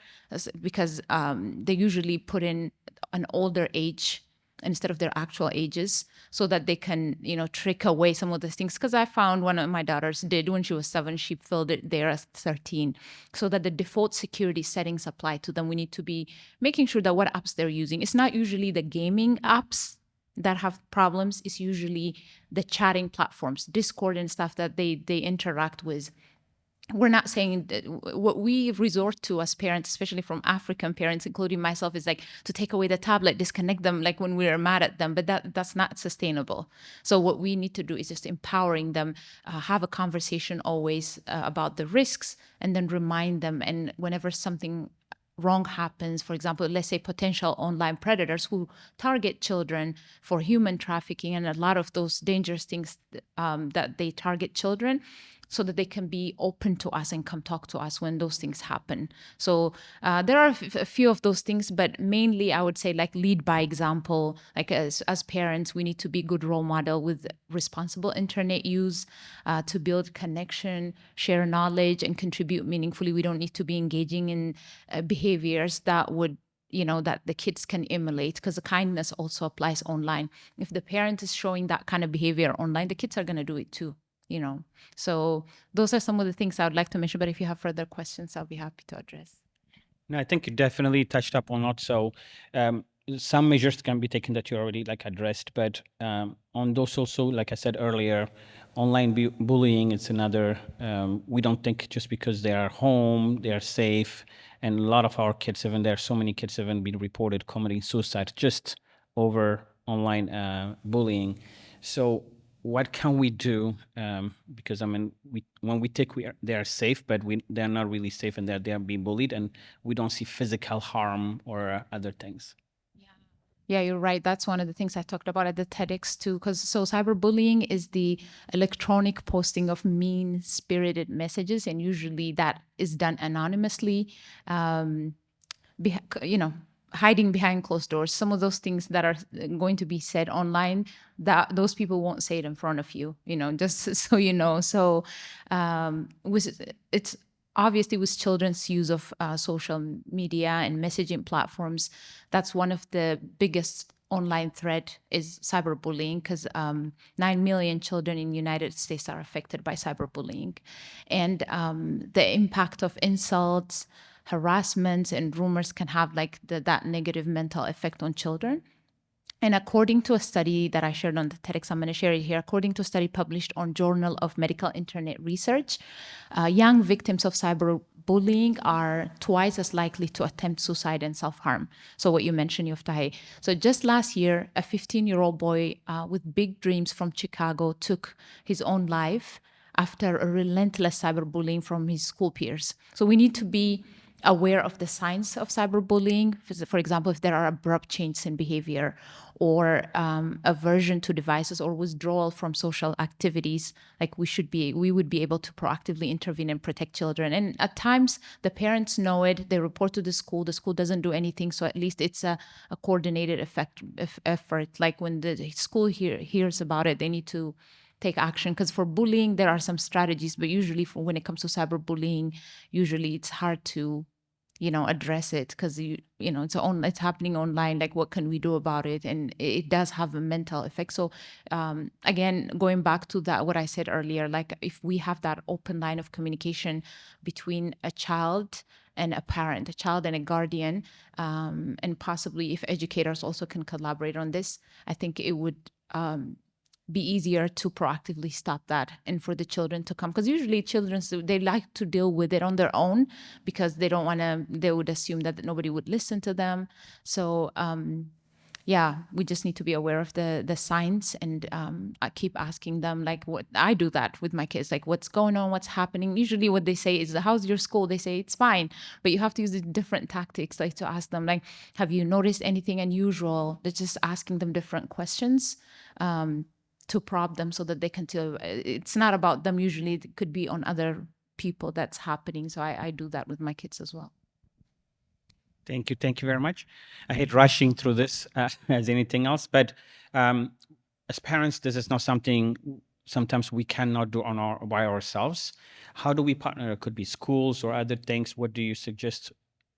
Because they usually put in an older age instead of their actual ages, so that they can, trick away some of these things. Because I found one of my daughters did when she was 7, she filled it there as 13, so that the default security settings apply to them. We need to be making sure that what apps they're using. It's not usually the gaming apps that have problems. It's usually the chatting platforms, Discord and stuff that they interact with. We're not saying that what we resort to as parents, especially from African parents, including myself, is like to take away the tablet, disconnect them like when we're mad at them, but that's not sustainable. So what we need to do is just empowering them, have a conversation always about the risks, and then remind them. And whenever something wrong happens, for example, let's say potential online predators who target children for human trafficking and a lot of those dangerous things that they target children, so that they can be open to us and come talk to us when those things happen. So there are a few of those things, but mainly I would say like lead by example. Like as parents, we need to be good role model with responsible internet use, to build connection, share knowledge, and contribute meaningfully. We don't need to be engaging in behaviors that would that the kids can emulate, because the kindness also applies online. If the parent is showing that kind of behavior online, the kids are going to do it too. So those are some of the things I would like to mention, but if you have further questions, I'll be happy to address.
No, I think you definitely touched up on it. So some measures can be taken that you already addressed, but on those also, like I said earlier, online bullying is another. We don't think just because they are home, they are safe, and a lot of our kids, even there are so many kids even been reported committing suicide just over online bullying. So what can we do? Because when we think they are safe, but they're not really safe, and they are being bullied, and we don't see physical harm or other things.
Yeah, you're right. That's one of the things I talked about at the TEDx too. So cyberbullying is the electronic posting of mean-spirited messages, and usually that is done anonymously. Hiding behind closed doors. Some of those things that are going to be said online, that those people won't say it in front of you, just so you know. So it's obviously with children's use of social media and messaging platforms, that's one of the biggest online threat is cyberbullying, because 9 million children in the United States are affected by cyberbullying. And the impact of insults, harassment, and rumors can have that negative mental effect on children. And according to a study that I shared on the TEDx, I'm going to share it here. According to a study published on Journal of Medical Internet Research, young victims of cyberbullying are twice as likely to attempt suicide and self-harm. So what you mentioned, Yoftahe. So just last year, a 15-year-old boy with big dreams from Chicago took his own life after a relentless cyberbullying from his school peers. So we need to be aware of the signs of cyberbullying. For example, if there are abrupt changes in behavior or aversion to devices or withdrawal from social activities, we would be able to proactively intervene and protect children. And at times, the parents know it, they report to the school doesn't do anything, so at least it's a coordinated effort. Like when the school hears about it, they need to take action, because for bullying there are some strategies, but usually when it comes to cyberbullying, usually it's hard to address it, because it's happening online. Like, what can we do about it? And it does have a mental effect. So again, going back to that, what I said earlier, like if we have that open line of communication between a child and a parent, a child and a guardian, and possibly if educators also can collaborate on this, I think it would be easier to proactively stop that, and for the children to come, because usually children, they like to deal with it on their own, because they don't want to, they would assume that nobody would listen to them. So we just need to be aware of the signs, and I keep asking them, like, what I do that with my kids, like, what's going on, what's happening. Usually what they say is, how's your school? They say it's fine, but you have to use the different tactics, like to ask them, like, have you noticed anything unusual? They're just asking them different questions to prod them so that they can tell. It's not about them. Usually it could be on other people that's happening. So I do that with my kids as well.
Thank you very much. I hate rushing through this as anything else, but as parents, this is not something sometimes we cannot do by ourselves. How do we partner? It could be schools or other things. What do you suggest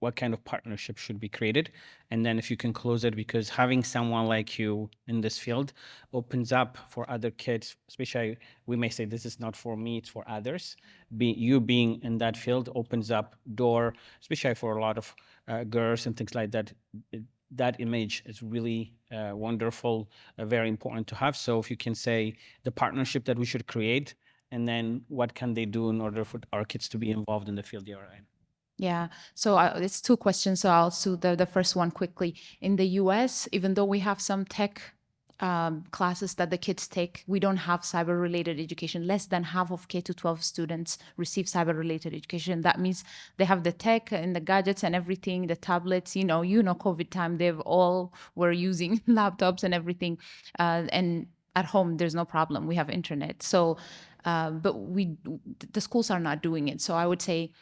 what kind of partnership should be created. And then if you can close it, because having someone like you in this field opens up for other kids, especially we may say this is not for me, it's for others. You being in that field opens up door, especially for a lot of girls and things like that. That image is really wonderful, very important to have. So if you can say the partnership that we should create, and then what can they do in order for our kids to be involved in the field they are in?
Yeah, so it's two questions. So I'll do the first one quickly. In the US, even though we have some tech classes that the kids take, we don't have cyber-related education. Less than half of K-12 students receive cyber-related education. That means they have the tech and the gadgets and everything, the tablets. COVID time, they've all were using laptops and everything, and at home there's no problem. We have internet. So, but the schools are not doing it. So I would say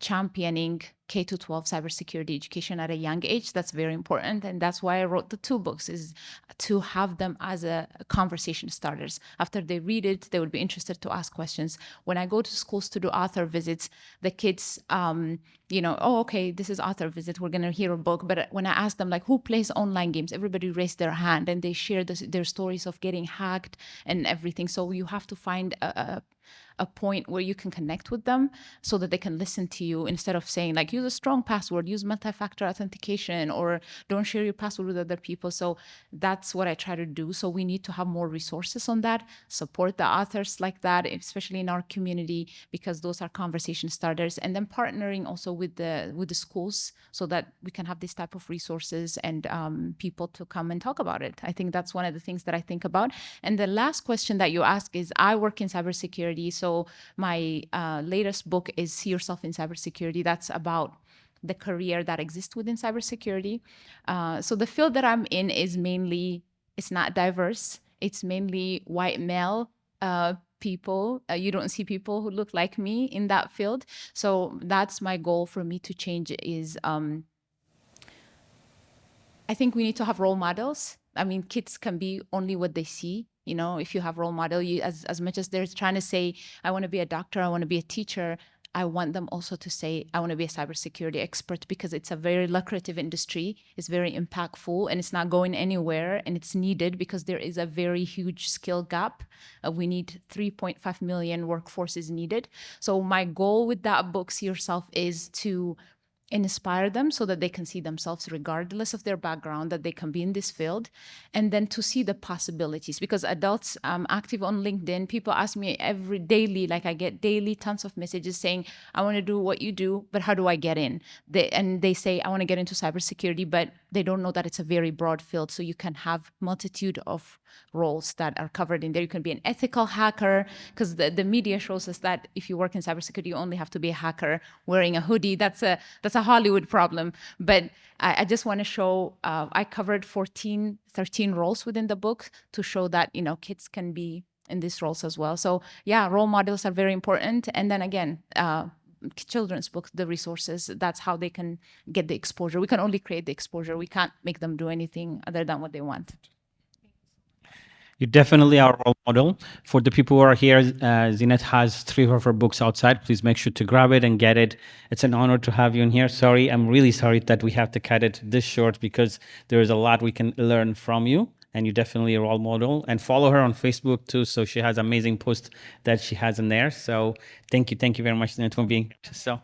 championing K-12 cybersecurity education at a young age. That's very important. And that's why I wrote the two books, is to have them as a conversation starters. After they read it, they would be interested to ask questions. When I go to schools to do author visits, the kids, oh, okay, this is author visit. We're going to hear a book. But when I ask them, like, who plays online games? Everybody raised their hand and they share their stories of getting hacked and everything. So you have to find a point where you can connect with them so that they can listen to you, instead of saying, like, use a strong password, use multi-factor authentication, or don't share your password with other people. So that's what I try to do. So we need to have more resources on that, support the authors like that, especially in our community, because those are conversation starters. And then partnering also with the schools so that we can have this type of resources and people to come and talk about it. I think that's one of the things that I think about. And the last question that you ask is, I work in cybersecurity. So my latest book is See Yourself in Cybersecurity. That's about the career that exists within cybersecurity. So the field that I'm in is mainly, it's not diverse. It's mainly white male people. You don't see people who look like me in that field. So that's my goal for me to change is, I think we need to have role models. I mean, kids can be only what they see. If you have role model, as much as they're trying to say, I want to be a doctor, I want to be a teacher, I want them also to say, I want to be a cybersecurity expert, because it's a very lucrative industry. It's very impactful and it's not going anywhere, and it's needed because there is a very huge skill gap. We need 3.5 million workforces needed. So my goal with that book, See Yourself, is to inspire them so that they can see themselves regardless of their background, that they can be in this field, and then to see the possibilities. Because adults, active on LinkedIn, people ask me daily, like I get daily tons of messages saying, I want to do what you do, but how do I get in? They say, I want to get into cybersecurity, but they don't know that it's a very broad field. So you can have multitude of roles that are covered in there. You can be an ethical hacker, because the media shows us that if you work in cybersecurity, you only have to be a hacker wearing a hoodie. That's a Hollywood problem. But I just want to show, I covered 13 roles within the book to show that, kids can be in these roles as well. So yeah, role models are very important. And then again, children's books, the resources, that's how they can get the exposure. We can only create the exposure. We can't make them do anything other than what they want.
You definitely are a role model. For the people who are here, Zinat has 3 of her books outside. Please make sure to grab it and get it. It's an honor to have you in here. Sorry, I'm really sorry that we have to cut it this short, because there is a lot we can learn from you, and you're definitely a role model. And follow her on Facebook too, so she has amazing posts that she has in there. So thank you very much, Zinat, for being here. So.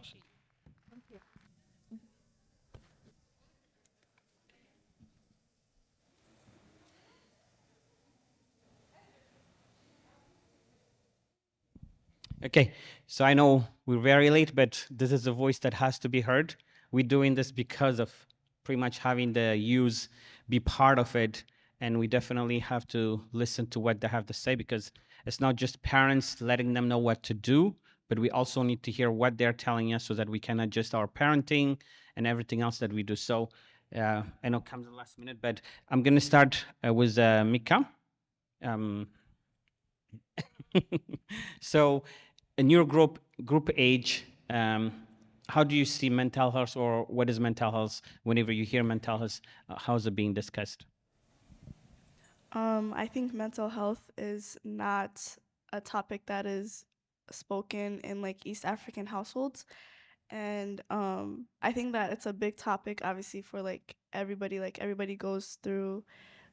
Okay, so I know we're very late, but this is a voice that has to be heard. We're doing this because of pretty much having the youth be part of it, and we definitely have to listen to what they have to say, because it's not just parents letting them know what to do, but we also need to hear what they're telling us so that we can adjust our parenting and everything else that we do. So I know it comes in the last minute, but I'm going to start with Mika. So in your group age, how do you see mental health, or what is mental health? Whenever you hear mental health, how is it being discussed?
I think mental health is not a topic that is spoken in like East African households. And I think that it's a big topic, obviously, for like everybody. Like everybody goes through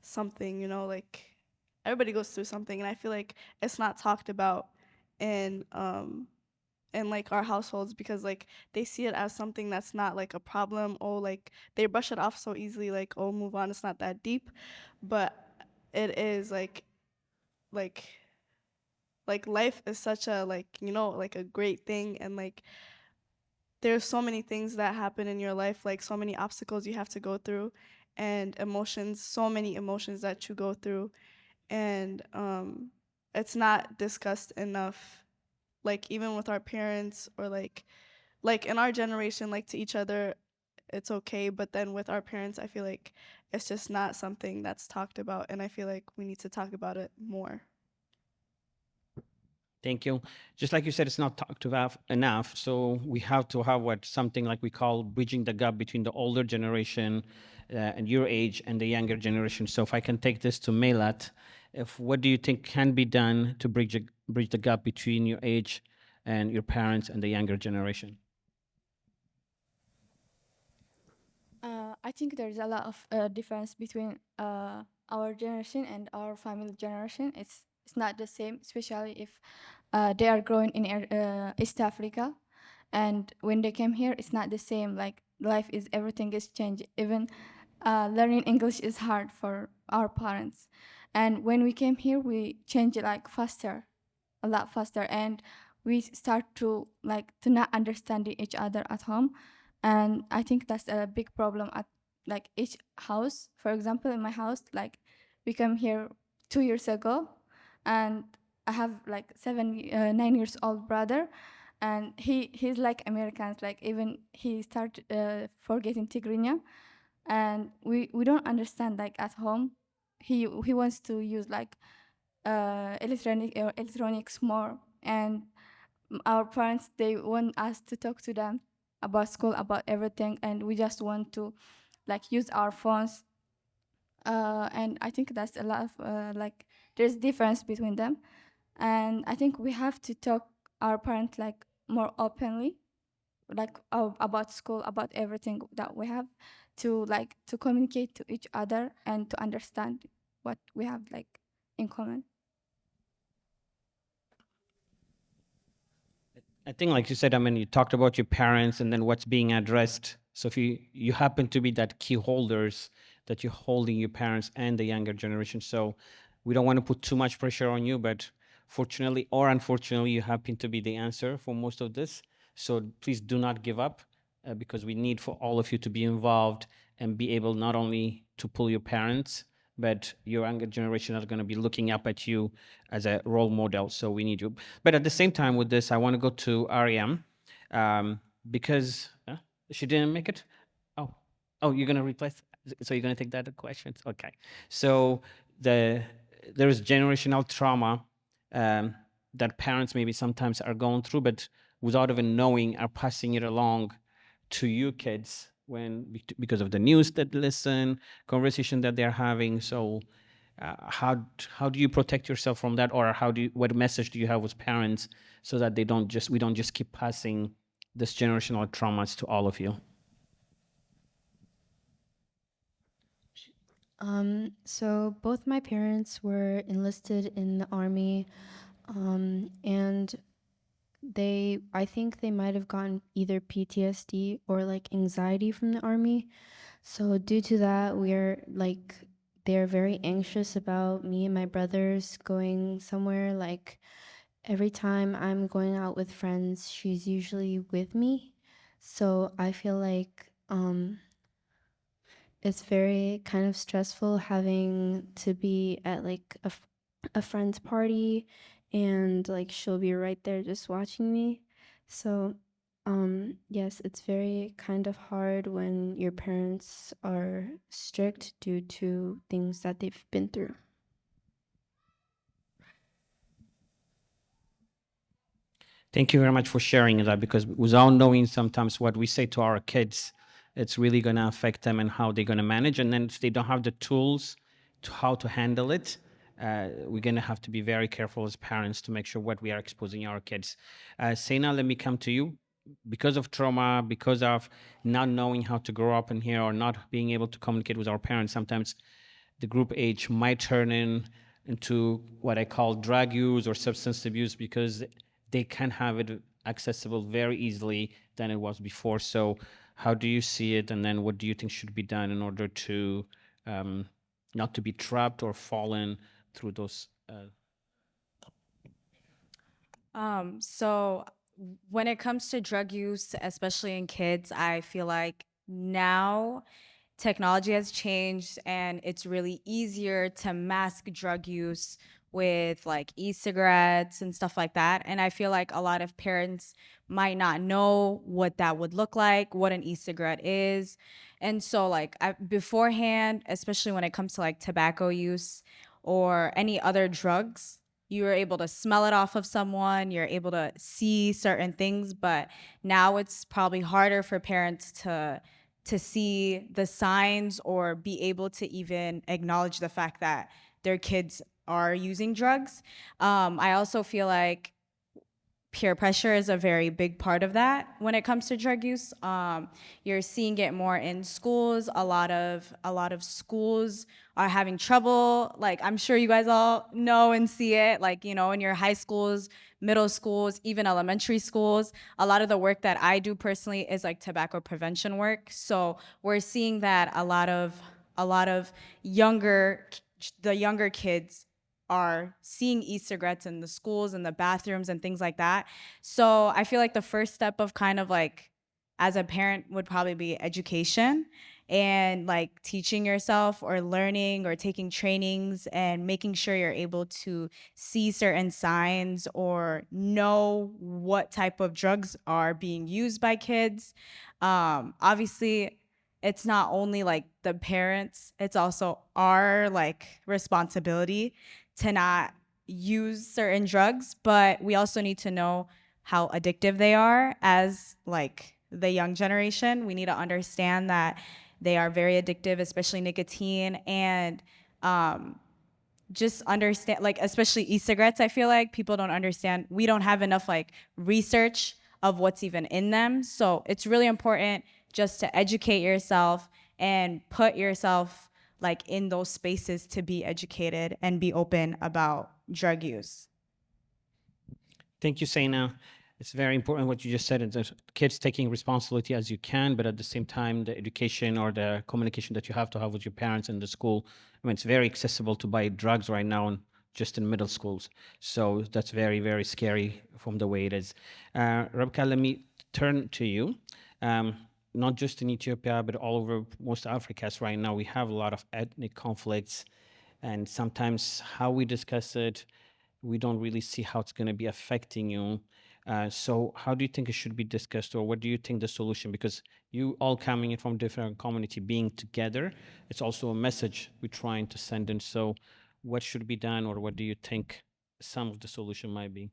something, you know, like everybody goes through something, and I feel like it's not talked about in like our households because like they see it as something that's not like a problem, or like they brush it off so easily, like, oh, move on, it's not that deep. But it is like like life is such a, like, you know, like a great thing, and like there's so many things that happen in your life, like so many obstacles you have to go through, and emotions, so many emotions that you go through, and it's not discussed enough, like even with our parents, or like in our generation, like to each other it's okay, but then with our parents I feel like it's just not something that's talked about, and I feel like we need to talk about it more.
Thank you. Just like you said, it's not talked about enough. So we have to have what something like we call bridging the gap between the older generation and your age and the younger generation. So if I can take this to Melat, if what do you think can be done to bridge the gap between your age and your parents and the younger generation?
I think there's a lot of difference between our generation and our family generation. It's not the same, especially if they are growing in East Africa, and when they came here, it's not the same. Like life is everything is changed. Even learning English is hard for our parents, and when we came here, we changed like faster, a lot faster, and we start to like to not understand each other at home, and I think that's a big problem at like each house. For example, in my house, like we came here 2 years ago, and I have like 9 years old brother, and he's like Americans, like even he started forgetting Tigrinya, and we don't understand like at home. He wants to use like electronics more, and our parents, they want us to talk to them about school, about everything, and we just want to like use our phones, and I think that's a lot of like there's difference between them, and I think we have to talk our parents like more openly, like about school, about everything that we have to like to communicate to each other and to understand what we have like in common.
I think, like you said, I mean, you talked about your parents and then what's being addressed. So if you happen to be that key holders, that you're holding your parents and the younger generation. So we don't want to put too much pressure on you, but fortunately or unfortunately, you happen to be the answer for most of this. So please do not give up because we need for all of you to be involved and be able not only to pull your parents, but your younger generation are going to be looking up at you as a role model. So we need you. But at the same time with this, I want to go to Ariam because she didn't make it. Oh, you're going to replace. So you're going to take that question. Okay. So there is generational trauma that parents maybe sometimes are going through, but without even knowing, are passing it along to you kids because of the news that listen, conversation that they're having. So how do you protect yourself from that, or what message do you have with parents so that we don't just keep passing this generational traumas to all of you?
So both my parents were enlisted in the army, and I think they might have gotten either PTSD or like anxiety from the army. So due to that, they're very anxious about me and my brothers going somewhere. Like every time I'm going out with friends, she's usually with me. So I feel like it's very kind of stressful having to be at like a friend's party, and like she'll be right there just watching me. So yes, it's very kind of hard when your parents are strict due to things that they've been through.
Thank you very much for sharing that, because without knowing sometimes what we say to our kids, it's really going to affect them and how they're going to manage. And then if they don't have the tools to how to handle it, we're going to have to be very careful as parents to make sure what we are exposing our kids. Sena, let me come to you. because of trauma, because of not knowing how to grow up in here or not being able to communicate with our parents, sometimes the group age might turn into what I call drug use or substance abuse because they can have it accessible very easily than it was before. So how do you see it, and then what do you think should be done in order to not to be trapped or fallen through those
So when it comes to drug use, especially in kids, I feel like now technology has changed and it's really easier to mask drug use with like e-cigarettes and stuff like that. And I feel like a lot of parents might not know what that would look like, what an e-cigarette is. And so like beforehand, especially when it comes to like tobacco use or any other drugs, you are able to smell it off of someone, you're able to see certain things, but now it's probably harder for parents to see the signs or be able to even acknowledge the fact that their kids are using drugs. I also feel like peer pressure is a very big part of that when it comes to drug use. You're seeing it more in schools. A lot of schools are having trouble. Like I'm sure you guys all know and see it. Like in your high schools, middle schools, even elementary schools. A lot of the work that I do personally is like tobacco prevention work. So we're seeing that a lot of younger kids are seeing e-cigarettes in the schools and the bathrooms and things like that. So I feel like the first step of kind of like as a parent would probably be education and like teaching yourself or learning or taking trainings and making sure you're able to see certain signs or know what type of drugs are being used by kids. Obviously, it's not only like the parents, it's also our like responsibility to not use certain drugs, but we also need to know how addictive they are as like the young generation. We need to understand that they are very addictive, especially nicotine, and just understand, like especially e-cigarettes, I feel like people don't understand. We don't have enough like research of what's even in them. So it's really important just to educate yourself and put yourself like in those spaces to be educated and be open about drug use.
Thank you, Saina. It's very important what you just said. It's the kids taking responsibility as you can, but at the same time, the education or the communication that you have to have with your parents in the school. I mean, it's very accessible to buy drugs right now, and just in middle schools. So that's very, very scary from the way it is. Rabka, let me turn to you. Not just in Ethiopia, but all over most Africas right now, we have a lot of ethnic conflicts, and sometimes how we discuss it, we don't really see how it's going to be affecting you. So how do you think it should be discussed, or what do you think the solution? Because you all coming in from different community, being together, it's also a message we're trying to send in. So what should be done, or what do you think some of the solution might be?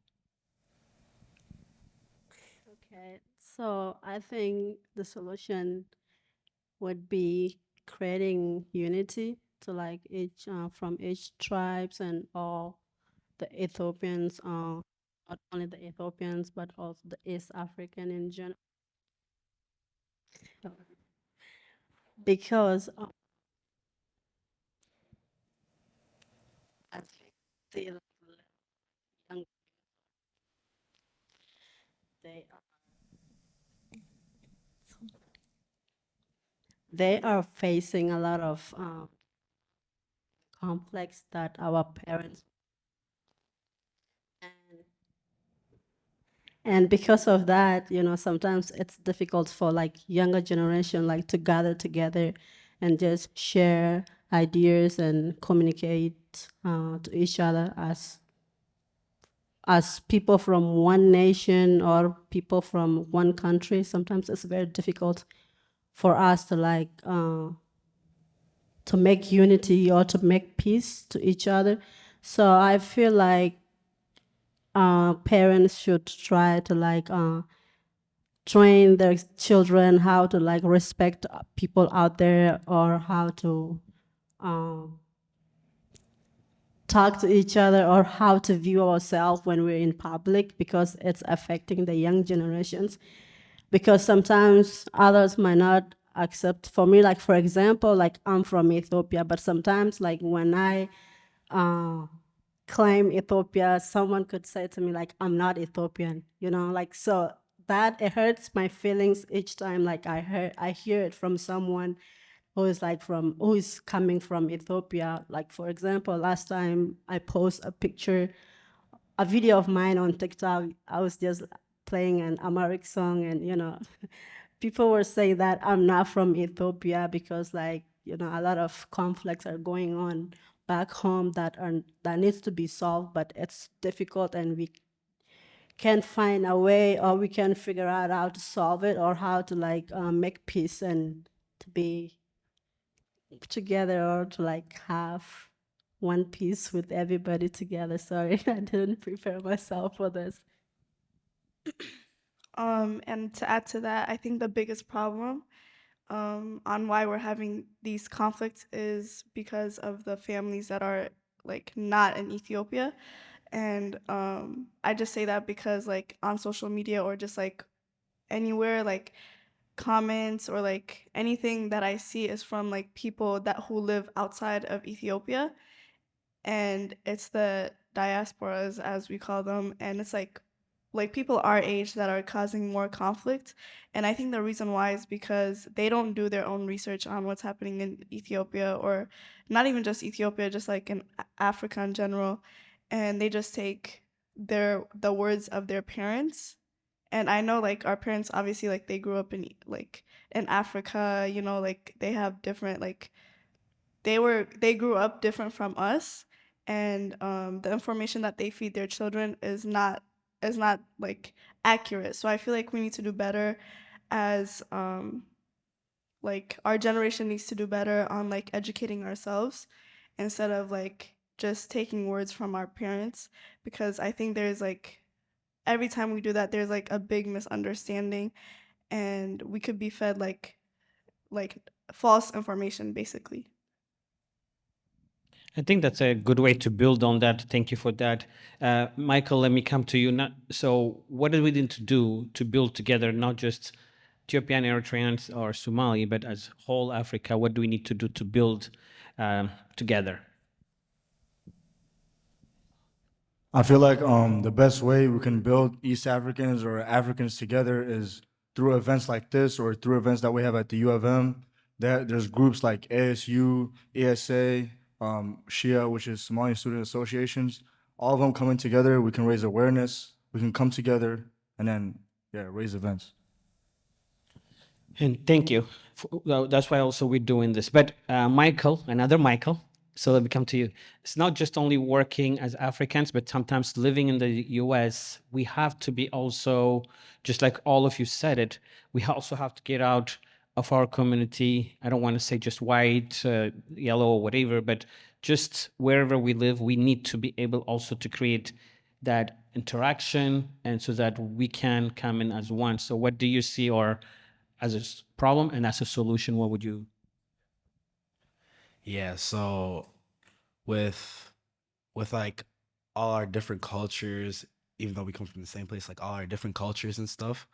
Okay, so I think the solution would be creating unity to like each from each tribes and all the Ethiopians, not only the Ethiopians but also the East African in general, because I think the young they they are facing a lot of complex that our parents, and because of that, sometimes it's difficult for like younger generation like to gather together and just share ideas and communicate to each other as people from one nation or people from one country. Sometimes it's very difficult for us to like to make unity or to make peace to each other. So I feel like parents should try to like train their children how to like respect people out there, or how to talk to each other, or how to view ourselves when we're in public, because it's affecting the young generations. because sometimes others might not accept. For me, like for example, like I'm from Ethiopia, but sometimes like when I uh, claim Ethiopia, someone could say to me like I'm not Ethiopian, you know, like so that it hurts my feelings each time like I hear it from someone who is coming from Ethiopia. Like for example, last time I post a video of mine on TikTok, I was just playing an Amharic song, and you know, people were saying that I'm not from Ethiopia because like, you know, a lot of conflicts are going on back home that needs to be solved, but it's difficult and we can't find a way, or we can't figure out how to solve it or how to like make peace and to be together, or to like have one piece with everybody together. Sorry, I didn't prepare myself for this.
And to add to that, I think the biggest problem on why we're having these conflicts is because of the families that are like not in Ethiopia. And I just say that because like on social media or just like anywhere, like comments or like anything that I see is from like people that who live outside of Ethiopia, and it's the diasporas as we call them, and it's like people our age that are causing more conflict. And I think the reason why is because they don't do their own research on what's happening in Ethiopia, or not even just Ethiopia, just like in Africa in general, and they just take the words of their parents. And I know like our parents obviously like they grew up in Africa, you know, like they have different like they grew up different from us, and the information that they feed their children is not like accurate. So I feel like we need to do better as like our generation needs to do better on like educating ourselves instead of like just taking words from our parents, because I think there's like every time we do that there's like a big misunderstanding, and we could be fed like false information basically.
I think that's a good way to build on that. Thank you for that. Michael, let me come to you. So what do we need to do to build together, not just Ethiopian, Eritreans, or Somali, but as whole Africa? What do we need to do to build together?
I feel like the best way we can build East Africans or Africans together is through events like this or through events that we have at the U of M. There's groups like ASU, ESA, SHIA, which is Somali Student Associations. All of them coming together, we can raise awareness. We can come together and then raise events.
And thank you. Well, that's why also we're doing this. But Michael, another Michael, so let me come to you. It's not just only working as Africans, but sometimes living in the US, we have to be also, just like all of you said it, we also have to get out of our community. I don't want to say just white, yellow, or whatever, but just wherever we live, we need to be able also to create that interaction, and so that we can come in as one. So what do you see, or as a problem and as a solution, what would you?
Yeah, so with like all our different cultures, even though we come from the same place, like all our different cultures and stuff,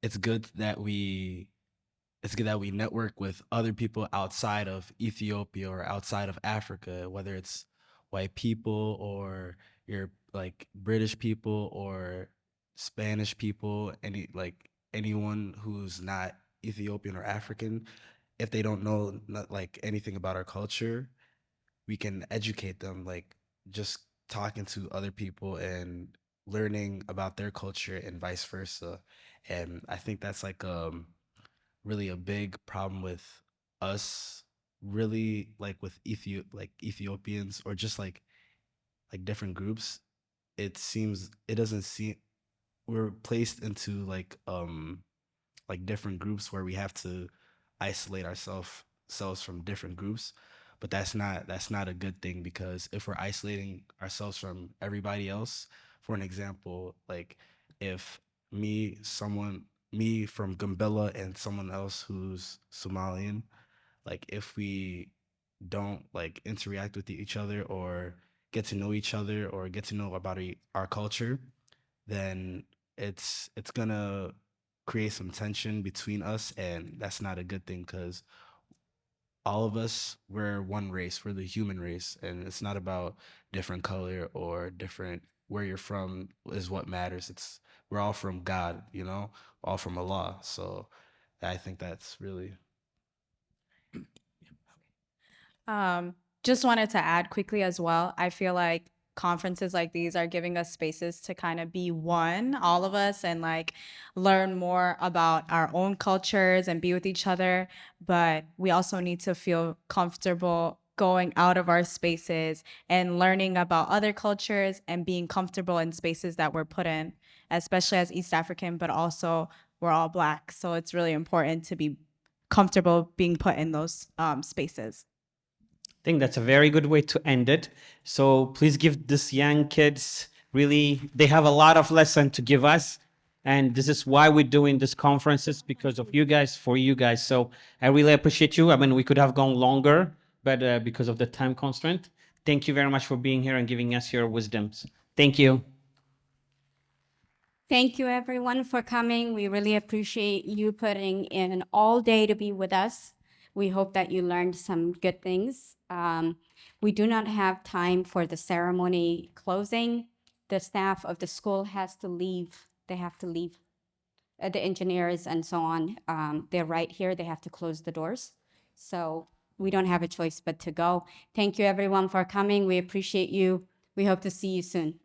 it's good that we network with other people outside of Ethiopia or outside of Africa, whether it's white people or you're like British people or Spanish people, anyone who's not Ethiopian or African. If they don't know not like anything about our culture, we can educate them, like just talking to other people and learning about their culture and vice versa. And I think that's like really a big problem with us, really, like with Ethiopians or just like different groups. It doesn't seem we're placed into like different groups where we have to isolate ourselves from different groups. But that's not a good thing, because if we're isolating ourselves from everybody else, for an example, like if me from Gambela and someone else who's Somalian, like if we don't like interact with each other or get to know each other or get to know about our culture, then it's gonna create some tension between us, and that's not a good thing because all of us, we're one race, we're the human race, and it's not about different color or different where you're from is what matters. It's we're all from God, you know, all from Allah. So I think that's really
Just wanted to add quickly as well. I feel like conferences like these are giving us spaces to kind of be one, all of us, and like learn more about our own cultures and be with each other. But we also need to feel comfortable going out of our spaces and learning about other cultures and being comfortable in spaces that we're put in, especially as East African, but also we're all Black. So it's really important to be comfortable being put in those spaces.
I think that's a very good way to end it. So please give these young kids really, they have a lot of lesson to give us. And this is why we're doing these conferences, because of you guys, for you guys. So I really appreciate you. I mean, we could have gone longer, but because of the time constraint, thank you very much for being here and giving us your wisdoms. Thank you.
Thank you, everyone, for coming. We really appreciate you putting in all day to be with us. We hope that you learned some good things. We do not have time for the ceremony closing. The staff of the school has to leave. They have to leave. The engineers and so on, they're right here. They have to close the doors. So we don't have a choice but to go. Thank you, everyone, for coming. We appreciate you. We hope to see you soon.